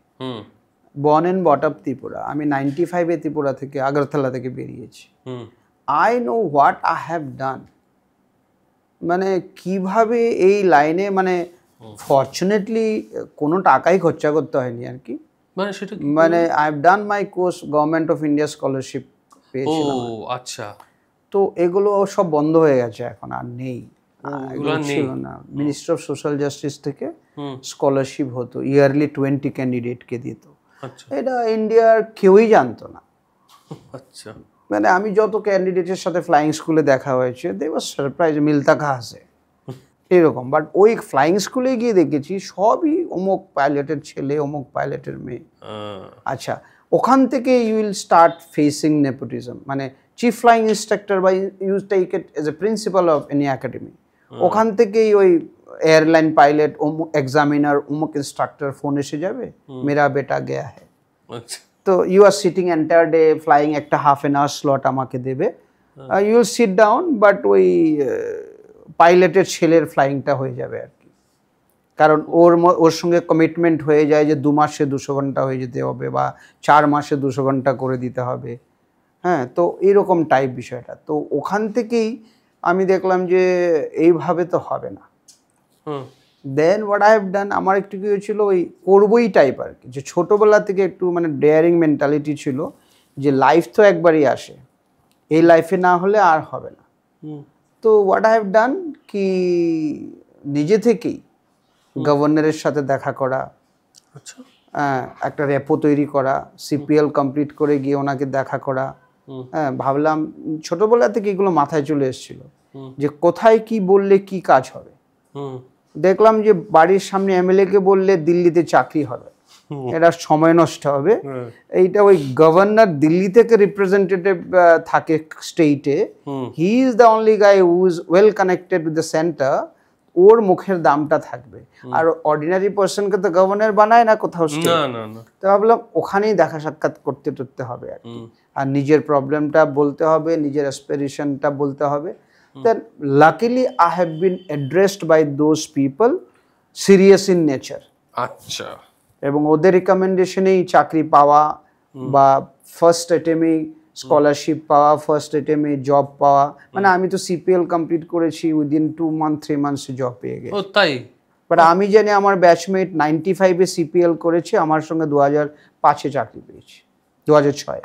B: born and brought up Tripura, আমি 95-এ ত্রিপুরা থেকে আগরতলা থেকে বেরিয়েছি। I know what I have done, মানে কিভাবে এই লাইনে, মানে ফর্চুনেটলি কোনো টাকাই খরচা করতে হয়নি আর কি।
A: মানে সেটা
B: মানে I have done my course, government of India scholarship পেয়েছিলাম।
A: ও আচ্ছা।
B: তো এগুলো সব বন্ধ হয়ে গেছে, এখন আর নেই, এগুলো ছিল না। মিনিস্ট্রি অফ সোশ্যাল জাস্টিস থেকে স্কলারশিপ হতো, ইয়ারলি 20 ক্যান্ডিডেটকে দিত। এটা ইন্ডিয়ার কেউই জানতো না।
A: আচ্ছা,
B: মানে আমি যত ক্যান্ডিডেটের সাথে ফ্লাইং স্কুলে দেখা হয়েছে, দে ওয়াজ সারপ্রাইজ, মিলতা কাহা সে, এরকম। বাট ওই ফ্লাইং স্কুলে গিয়ে দেখেছি সবই অমুক পাইলটের ছেলে, অমুক পাইলটের মেয়ে। আচ্ছা, ওখান থেকে you will start facing nepotism. মানে চিফ ফ্লাইং ইনস্ট্রাক্টর বা you take it as a principal of any academy, ওখান থেকেই ওই এয়ারলাইন পাইলট, অমুক এক্সামিনার, অমুক ইনস্ট্রাক্টর ফোন এসে যাবে, মেরা বেটা গয়া হ্যায়। তো you are sitting entire day flying, একটা হাফ অ্যান আওয়ার স্লট আমাকে দেবে, you will sit down, but ওই পাইলটের ছেলের ফ্লাইংটা হয়ে যাবে আর কি। কারণ ওর সঙ্গে কমিটমেন্ট হয়ে যায় যে 2 মাসে 200 ঘন্টা হয়ে যেতে হবে, বা 4 মাসে 200 ঘন্টা করে দিতে হবে। হ্যাঁ, তো এইরকম টাইপ বিষয়টা। তো ওখান থেকেই আমি দেখলাম যে এইভাবে তো হবে না। দেন হোয়াট আই হ্যাভ ডান, আমার একটু কি হয়েছিল, ওই করবই টাইপ আর কি, যে ছোটোবেলা থেকে একটু মানে ডেয়ারিং মেন্টালিটি ছিল, যে লাইফ তো একবারই আসে, এই লাইফে না হলে আর হবে না। তো হোয়াট আই হ্যাভ ডান কি, নিজে থেকেই গভর্নরের সাথে দেখা করা, একটা রেপো তৈরি করা, সিপিএল কমপ্লিট করে গিয়ে ওনাকে দেখা করা। হ্যাঁ, ভাবলাম ছোটবেলা থেকে এগুলো মাথায় চলে এসেছিল, যে কোথায় কি বললে কি কাজ হবে। দেখলাম যে বাড়ির সামনে এমএলএ কে বললে দিল্লিতে চাকরি হবে, এটা সময় নষ্ট হবে। এইটা ওই গভর্নর দিল্লি থেকে রিপ্রেজেন্টেটিভ থাকে স্টেটে, he is the only guy who is well connected with the centre, ওর মুখের দামটা থাকবে। আর অর্ডিনারি পার্সনকে তো গভর্নর বানায় না কোথাও স্টেট। তো ভাবলাম ওখানেই দেখা সাক্ষাৎ করতে হবে আর কি, আর নিজের প্রবলেমটা বলতে হবে, নিজের অ্যাসপিরেশনটা বলতে হবে। Then luckily I have been addressed by those people serious in nature.
A: আচ্ছা,
B: এবং ওদের রিকমেন্ডেশনেই চাকরি পাওয়া, বা ফার্স্ট অ্যাটেমে স্কলারশিপ পাওয়া, ফার্স্ট অ্যাটেমে জব পাওয়া। মানে আমি তো সিপিএল কমপ্লিট করেছি, উইদিন 2 months 3 months জব পেয়ে গেছি।
A: তাই?
B: বাট আমি জানি আমার ব্যাচমেট 95-এ সিপিএল করেছে, আমার সঙ্গে 2005-এ চাকরি পেয়েছি, 2006-এ।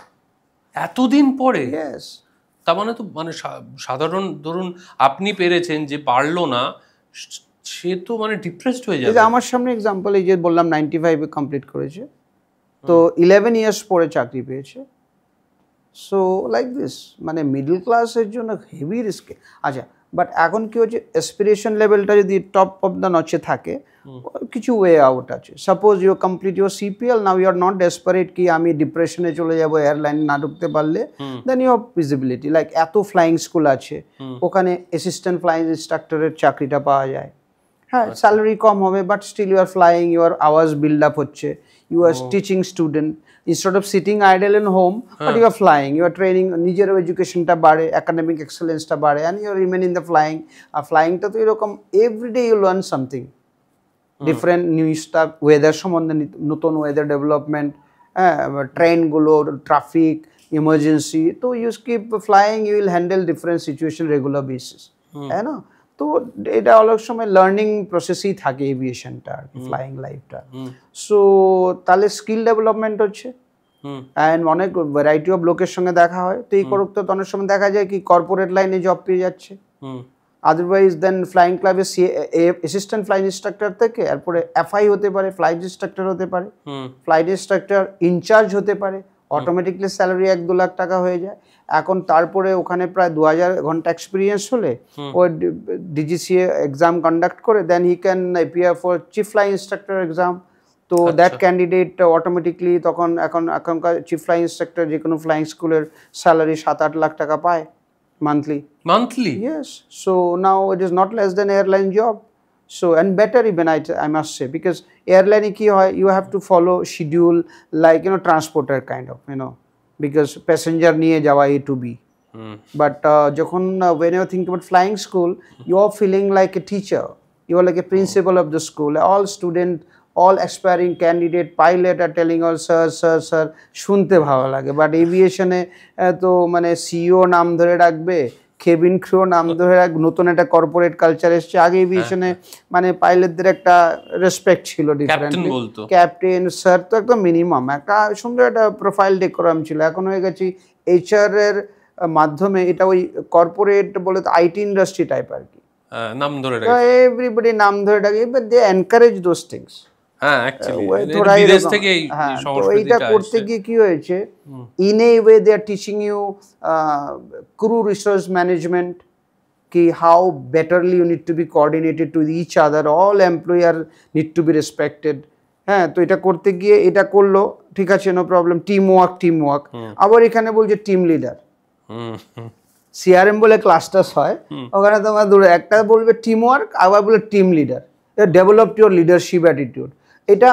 A: এতদিন পরে?
B: ইয়েস।
A: তার মানে তো মানে সাধারণ, ধরুন আপনি পেরেছেন, যে পারলো না সে তো মানে ডিপ্রেসড হয়ে যাবে।
B: আমার সামনে এক্সাম্পল, এই যে বললাম 95-এ কমপ্লিট করেছে, তো 11 years পরে চাকরি পেয়েছে। সো লাইক দিস, মানে মিডল ক্লাসের জন্য হেভি রিস্কে। আচ্ছা, বাট এখন কি হচ্ছে, অ্যাসপিরেশন লেভেলটা যদি টপ অফ দ্য নচে থাকে, কিছু ওয়ে আউট আছে। Suppose you complete your CPL, now you are not desperate কি আমি ডিপ্রেশনে চলে যাবো এয়ারলাইন না ঢুকতে পারলে, then you have visibility. Like এত ফ্লাইং স্কুল আছে, ওখানে অ্যাসিস্ট্যান্ট ফ্লাইং ইনস্ট্রাক্টরের চাকরিটা পাওয়া যায়। হ্যাঁ, স্যালারি কম হবে, but still you are flying, your hours build up হচ্ছে, you are teaching student instead of sitting idle in home, but you are flying, you are training, নিজেরও এডুকেশনটা বাড়ে, একাডেমিক এক্সেলেন্সটা বাড়ে, and you remain in the flying. আর ফ্লাইংটা তো এরকম everyday you learn something different, new stuff, weather সম্বন্ধে নতুন ওয়েদার ডেভেলপমেন্ট, হ্যাঁ, ট্রেনগুলো, ট্রাফিক, ইমার্জেন্সি। তো you keep flying, you will handle different situation regular basis, তাই না? তো এটা অনেক সময় লার্নিং প্রসেসই থাকে এভিয়েশনটা আর কি, ফ্লাইং লাইফটা। সো তাহলে স্কিল ডেভেলপমেন্ট হচ্ছে, অ্যান্ড অনেক ভ্যারাইটি অফ লোকের সঙ্গে দেখা হয়। তো এই করতে তো অনেক সময় দেখা যায় কি কর্পোরেট লাইনে জব পেয়ে যাচ্ছে, আদারওয়াইজ দেন ফ্লাইং ক্লাবে অ্যাসিস্ট্যান্ট ফ্লাইং ইনস্ট্রাক্টর থেকে এরপরে এফআই হতে পারে, ফ্লাইট ইনস্ট্রাক্টর হতে পারে, ফ্লাইট ইনস্ট্রাক্টর ইনচার্জ হতে পারে, অটোমেটিকলি স্যালারি 1-2 লাখ টাকা হয়ে যায়। এখন তারপরে ওখানে প্রায় 2000 ঘন্টা এক্সপিরিয়েন্স হলে ও ডিজিসিএ এক্সাম কন্ডাক্ট করে, then he can appear for chief flying instructor exam. তো দ্যাট ক্যান্ডিডেট অটোমেটিকলি তখন এখনকার চিফ ফ্লাইং ইনস্ট্রাক্টর যে কোনো ফ্লাইং স্কুলের স্যালারি 7-8 লাখ টাকা পায় monthly. Yes. So now it is not less than airline job. So and better even I must say, because airline ki hoy, you have to follow schedule like transporter kind of, because passenger niye jawa A to B. But when you think about flying school, you are feeling like a teacher, you are like a principal of the school. All student, all aspiring candidate pilot are telling all sir শুনতে ভালো লাগে। But এভিয়েশনে তো মানে CEO নাম ধরে রাখবে, cabin crew নাম ধরে রাখবে, নতুন একটা কর্পোরেট কালচার এসছে। আগে এভিয়েশনে মানে পাইলটদের একটা রেসপেক্ট ছিল, ডিফারেন্টলি ক্যাপ্টেন স্যার তো একদম মিনিমাম, একটা সুন্দর একটা প্রোফাইল ডেকোরাম ছিল। এখন হয়ে গেছে এইচআর এর মাধ্যমে এটা ওই কর্পোরেট বলে তো আইটি ইন্ডাস্ট্রি টাইপ আর কি, নাম ধরে রাখে, এভরিবডি নাম ধরে রাখে, but they encourage those things. এইটা করতে গিয়ে কি হয়েছে, in a way they are teaching you crew resource management, কি how betterly you need to be coordinated to each other, all employer need to be respected. হ্যাঁ, তো এটা করতে গিয়ে এটা করলো, ঠিক আছে, নো প্রবলেম, টিম ওয়ার্ক। আবার এখানে বলছে টিম লিডার, সিআরএম বলে ক্লাস্টার্স হয়, ওখানে তোমার একটা বলবে টিম ওয়ার্ক, আবার বলে team leader, develop your leadership attitude. এটা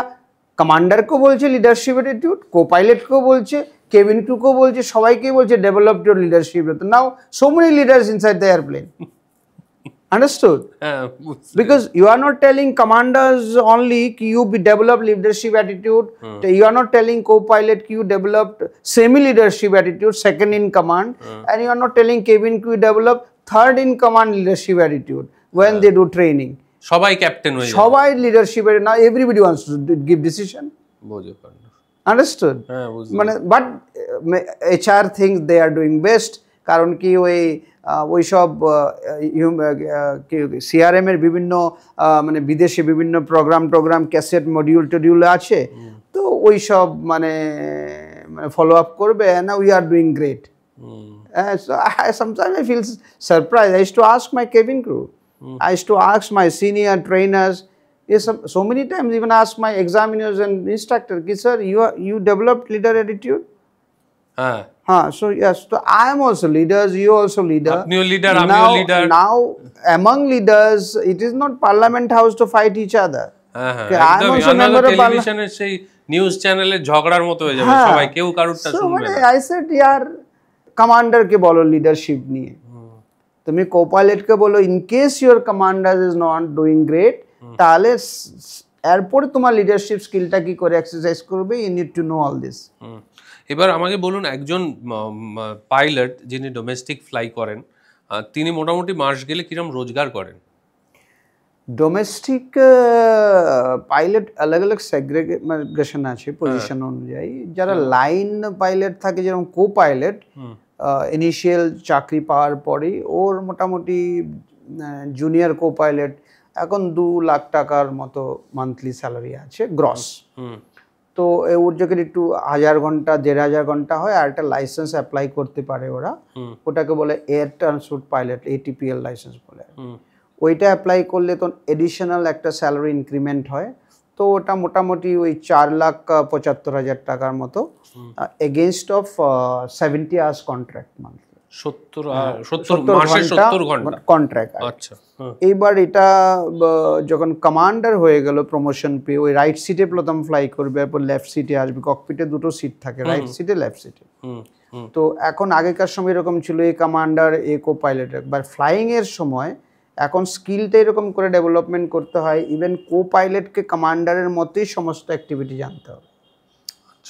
B: কমান্ডারকেও বলছে লিডারশিপ অ্যাটিটিউড, কো পাইলটকেও বলছে, কেবিন ক্রুকেও বলছে, সবাইকেই বলছে develop your leadership. Now so many leaders inside the airplane, understood? Because you are not telling commanders only you be develop leadership attitude, you are not telling co-pilot you developed semi leadership attitude, second in command, and you are not telling cabin crew develop third in command leadership attitude when they do training.
A: সবাই captain হয়ে যায়,
B: সবাই leadership, now everybody wants to give decision, understood? মানে but HR thinks they are doing best, কারণ কি ওই সব CRM এর বিভিন্ন মানে বিদেশে বিভিন্ন প্রোগ্রাম ক্যাসেট মডিউল আছে, তো ওই সব মানে ফলো আপ করবে, না we are doing great. So sometimes I feel surprised. I used to ask my cabin crew, I used to ask my senior trainers, so many times even ask my examiners and instructor, sir, you developed leader attitude? So yes, so I am also leaders, you also leader.
A: Apniyo leader, amiyo leader.
B: Now among leaders, it is not parliament house to fight each other.
A: I am also member of television এর সেই news চ্যানেলে ঝগড়ার মতো হয়ে যাবে, সবাই কেউ কারুরটা শুনবে না।
B: I said यार কমান্ডার কে বলো লিডারশিপ নিয়ে, তুমি কোপাইলট কে বলো in case your commander is not doing great, তাহলে এরপরে তোমার লিডারশিপ স্কিলটা কি করে এক্সারসাইজ করবে, you need to know all this.
A: এবার আমাকে বলুন, একজন পাইলট যিনি ডোমেস্টিক ফ্লাই করেন, তিনি মোটামুটি মাস গেলে কিরকম রোজগার করেন?
B: ডোমেস্টিক পাইলট আলাদা আলাদা সেগ্রেগেশন আছে পজিশন অনুযায়ী। যারা লাইন পাইলট থাকে, যেরকম কো পাইলট, ইনিশিয়াল চাকরি পাওয়ার পরেই ওর মোটামুটি জুনিয়র কো পাইলট এখন 2 লাখ টাকার মতো মান্থলি স্যালারি আছে গ্রস। তো ওর যখন একটু 1000 ঘন্টা 1500 ঘন্টা হয়, আর একটা লাইসেন্স অ্যাপ্লাই করতে পারে ওরা, ওটাকে বলে air transport pilot, ATPL licence বলে। ওইটা অ্যাপ্লাই করলে তো এডিশনাল একটা স্যালারি ইনক্রিমেন্ট হয়, তো ওটা মোটামুটি ওই 4,75,000 টাকার মতো, against of 70 hours contract monthly, 70 ঘন্টা কন্ট্রাক্ট। আচ্ছা, এইবার এটা যখন কমান্ডার হয়ে গেল, প্রমোশন পেয়ে ওই রাইট সিটে প্রথম ফ্লাই করবে, এরপর লেফট সিটে আসবে, ককপিটে 2টো সিট থাকে, রাইট সিটে লেফট সিটে। তো এখন আগেকার সময় এরকম ছিল, এই commander A co pilot, but flying এর সময় এখন স্কিলটা এরকম করে ডেভেলপমেন্ট করতে হয়, ইভেন কো পাইলটকে কমান্ডারের মতোই সমস্ত অ্যাক্টিভিটি জানতে হবে,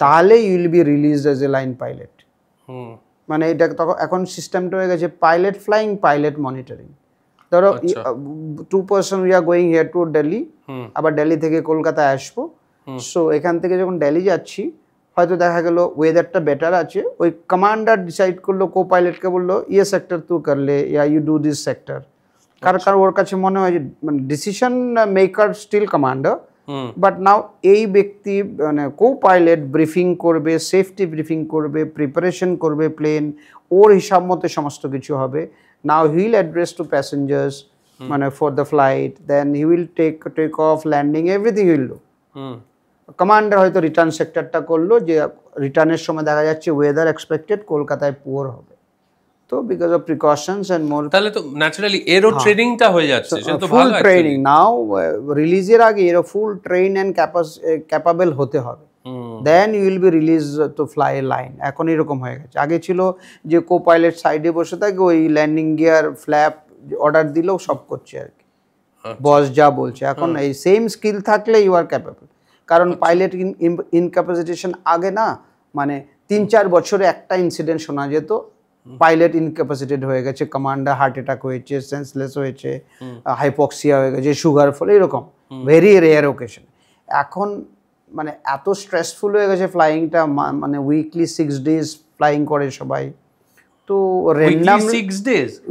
B: তাহলে you will be released as a line pilot. মানে এটা তখন এখন সিস্টেমটা হয়ে গেছে পাইলট ফ্লাইং, পাইলট মনিটরিং। ধরো 2 person we are going here to Delhi, আবার দিল্লি থেকে কলকাতায় আসবো, সো এখান থেকে যখন দিল্লি যাচ্ছি হয়তো দেখা গেল ওয়েদারটা বেটার আছে, ওই কমান্ডার ডিসাইড করলো, কো পাইলটকে বললো ইয়ে সেক্টর তু করলে, ইয়া ইউ ডু দিস সেক্টর, কারণ ওর কাছে মনে হয় যে মানে decision maker still commander, but now এই ব্যক্তি মানে কো পাইলট ব্রিফিং করবে, সেফটি ব্রিফিং করবে, প্রিপারেশন করবে প্লেন, ওর হিসাব মতো সমস্ত কিছু হবে। Now he will address to passengers মানে for the flight, then he will take off, landing, everything will do. Commander হয়তো রিটার্ন সেক্টরটা করলো, যে রিটার্নের সময় দেখা যাচ্ছে ওয়েদার এক্সপেক্টেড কলকাতায় পুয়ার হবে, তো because of precautions and more,
A: তাহলে তো ন্যাচারালি এরও ট্রেনিংটা হয়ে যাচ্ছে, সেটা তো
B: ফুল
A: ভালো।
B: ট্রেনিং নাও রিলিজের আগে এরও ফুল ট্রেন এন্ড ক্যাপাবল হতে হবে, then you will be release to fly line. এখন এরকম হয়ে গেছে, আগে ছিল যে কো পাইলট সাইডে বসে থাকে, ওই ল্যান্ডিং গিয়ার ফ্ল্যাপ অর্ডার দিলেও সব করছে আর কি, বস যা বলছে। এখন এই সেম স্কিল থাকলে ইউ আর ক্যাপাবল, কারণ পাইলট ইনক্যাপাসিটেশন আগে না মানে 3-4 বছরে একটা ইনসিডেন্ট শোনা যেত, পাইলট ইনক্যাপাসিটেড হয়ে গেছে, কমান্ডার হার্ট অ্যাটাক হয়েছে, সেন্সলেস হয়েছে, হাইপক্সিয়া হয়ে গেছে, সুগার ফল, এরকম ভেরি রেয়ার ওকেশন। এখন মানে এত স্ট্রেসফুল হয়ে গেছে ফ্লাইংটা, মানে উইকলি 6 days ফ্লাইং করে সবাই, তো র্যান্ডম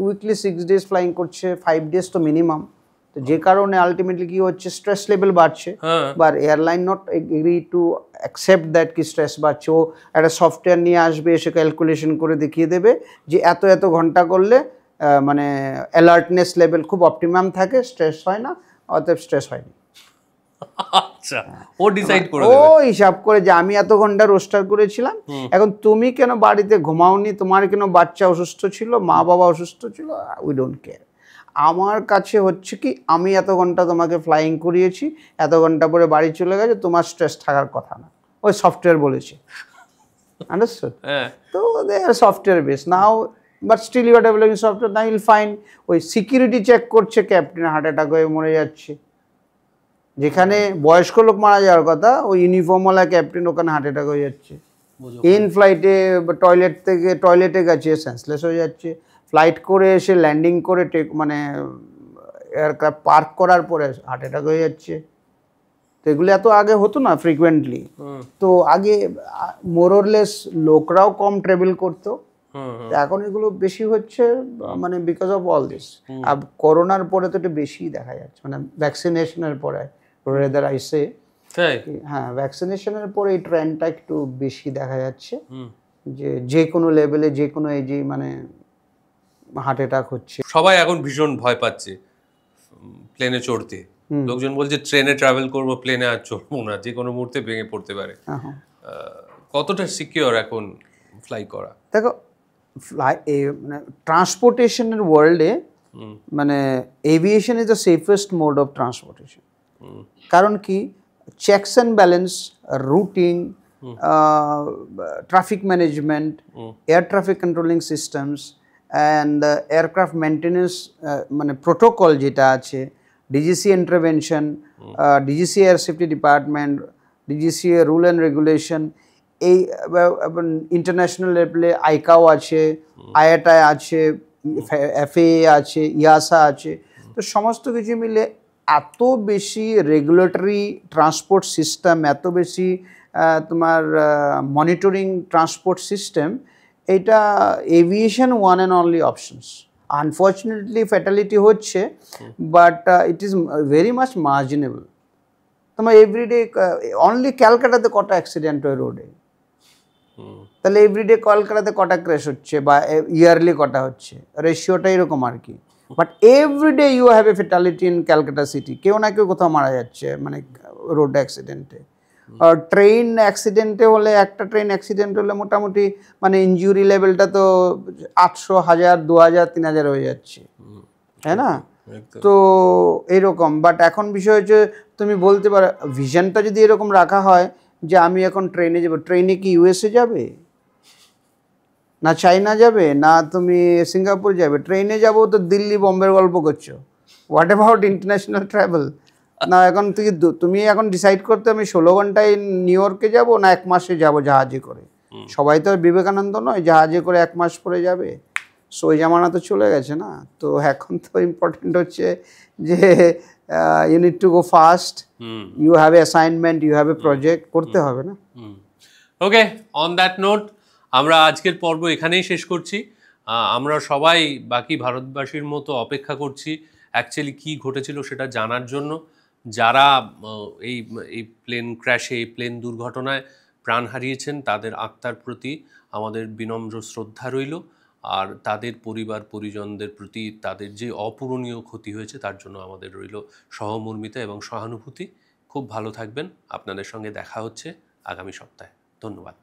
B: উইকলি 6 days ফ্লাইং করছে, 5 days তো মিনিমাম, তো যে কারণে আলটিমেটলি কি হচ্ছে, স্ট্রেস লেভেল বাড়ছে, বা airline not agree to accept that কি স্ট্রেস বাড়ছে। ও একটা সফটওয়্যার নিয়ে আসবে, এসে ক্যালকুলেশন করে দেখিয়ে দেবে যে এত এত ঘন্টা করলে মানে অ্যালার্টনেস লেভেল খুব অপটিমাম থাকে, স্ট্রেস হয় না, অতএব স্ট্রেস হয়নি।
A: আচ্ছা, ও ডিসাইড করে
B: ও হিসাব করে যে আমি এত ঘন্টা রোস্টার করেছিলাম, এখন তুমি কেন বাড়িতে ঘুমাওনি, তোমার কেন বাচ্চা অসুস্থ ছিল, মা বাবা অসুস্থ ছিল, উই ডোন্ট কেয়ার। আমার কাছে হচ্ছে কি আমি এত ঘন্টা তোমাকে ফ্লাইং করিয়েছি, এত ঘন্টা পরে বাড়ি চলে গেছে, তোমার স্ট্রেস থাকার কথা না, ওই সফটওয়্যার বলেছে, আন্ডারস্টুড? তো they are software base now, but still you are developing software, না উইল ফাইন ওই সিকিউরিটি চেক করছে, ক্যাপ্টেন হার্ট অ্যাটাক হয়ে মরে যাচ্ছে, যেখানে বয়স্ক লোক মারা যাওয়ার কথা, ওই ইউনিফর্মওয়ালা ক্যাপ্টেন ওখানে হার্ট অ্যাটাক হয়ে যাচ্ছে, ইন ফ্লাইটে টয়লেটে গেছে, সেন্সলেস হয়ে যাচ্ছে, ফ্লাইট করে এসে ল্যান্ডিং করে মানে এয়ারক্রাফট পার্ক করার পরে হার্ট অ্যাটাক হয়ে যাচ্ছে। তো এগুলো এত আগে হতো না ফ্রিকুয়েন্টলি, তো আগে মোরলেস লোকরাও কম ট্রাভেল করতো, এখন এগুলো বেশি হচ্ছে মানে বিকজ অফ অল দিস। আর করোনার পরে তো একটু বেশি দেখা যাচ্ছে, মানে ভ্যাকসিনেশনের পরে রেদার আইসে, হ্যাঁ ভ্যাকসিনেশনের পরে এই ট্রেন্ডটা একটু বেশি দেখা যাচ্ছে, যে কোনো লেভেলে যে কোনো এজে মানে হার্ট অ্যাটাক হচ্ছে।
A: সবাই এখন ভীষণ ভয় পাচ্ছে প্লেনে চড়তে, লোকজন বলছে ট্রেনে ট্রাভেল করব, প্লেনে আর চড়বো না, যে কোনো মুহূর্তে ভেঙে পড়তে পারে। কতটা সিকিউর এখন ফ্লাই করা?
B: দেখো মানে ট্রান্সপোর্টেশনের ওয়ার্ল্ডে মানে aviation is the safest mode of transportation, কারণ কি checks and balance, রুটিং, traffic management, air traffic controlling systems and aircraft maintenance মানে প্রোটোকল যেটা আছে, DGC intervention, DGC air safety department, DGC rule and regulation, এই ইন্টারন্যাশনাল লেভেলে আইকাও আছে, আইআইটিআই আছে, FAA আছে, ইয়াসা আছে, তো সমস্ত কিছু মিলে এত বেশি রেগুলেটরি ট্রান্সপোর্ট সিস্টেম, এত বেশি তোমার মনিটরিং ট্রান্সপোর্ট সিস্টেম, এটা aviation one and only options. Unfortunately fatality হচ্ছে, but it is very much marginable. তোমার এভরিডে অনলি ক্যালকাটাতে কটা অ্যাক্সিডেন্ট হয় রোডে, তাহলে এভরিডে কলকাতাতে কটা ক্র্যাশ হচ্ছে, বা ইয়ারলি কটা হচ্ছে, রেশিওটা এরকম আর কি। But everyday you have a fatality in Calcutta city, কেউ না কেউ কোথাও মারা যাচ্ছে মানে রোড অ্যাক্সিডেন্টে। আর ট্রেন অ্যাক্সিডেন্টে হলে, একটা ট্রেন অ্যাক্সিডেন্ট হলে মোটামুটি মানে ইনজুরি লেভেলটা তো 800, 1000, 2000, 3000 হয়ে যাচ্ছে, তাই না? তো এরকম। বাট এখন বিষয় হচ্ছে তুমি বলতে পারো ভিশনটা যদি এরকম রাখা হয় যে আমি এখন ট্রেনে যাব, ট্রেনে কি ইউএসএ যাবে, না চায়না যাবে, না তুমি সিঙ্গাপুর যাবে, ট্রেনে যাবো তো দিল্লি বোম্বের গল্প করছো, হোয়াট অ্যাবাউট ইন্টারন্যাশনাল ট্রাভেল? না এখন তুমি এখন ডিসাইড করতে আমি 16 ঘন্টায় নিউ ইয়র্কে যাবো না 1 মাসে যাব জাহাজে করে। সবাই তো বিবেকানন্দ নয়, জাহাজে করে 1 মাস পরে যাবে। সো ওই জামানা তো চলে গেছে না। তো এখন তো ইম্পর্টেন্ট হচ্ছে যে you need to go fast, you have a assignment, you have a project, করতে হবে না।
A: ওকে, অন দ্যাট নোট আমরা আজকের পর্ব এখানেই শেষ করছি। আমরা সবাই বাকি ভারতবাসীর মতো অপেক্ষা করছি অ্যাকচুয়ালি কী ঘটেছিল সেটা জানার জন্য। যারা এই এই প্লেন ক্র্যাশে, এই প্লেন দুর্ঘটনায় প্রাণ হারিয়েছেন তাদের আত্মার প্রতি আমাদের বিনম্র শ্রদ্ধা রইল, আর তাদের পরিবার পরিজনদের প্রতি তাদের যে অপূরণীয় ক্ষতি হয়েছে তার জন্য আমাদের রইল সহমর্মিতা এবং সহানুভূতি। খুব ভালো থাকবেন। আপনাদের সঙ্গে দেখা হচ্ছে আগামী সপ্তাহে। ধন্যবাদ।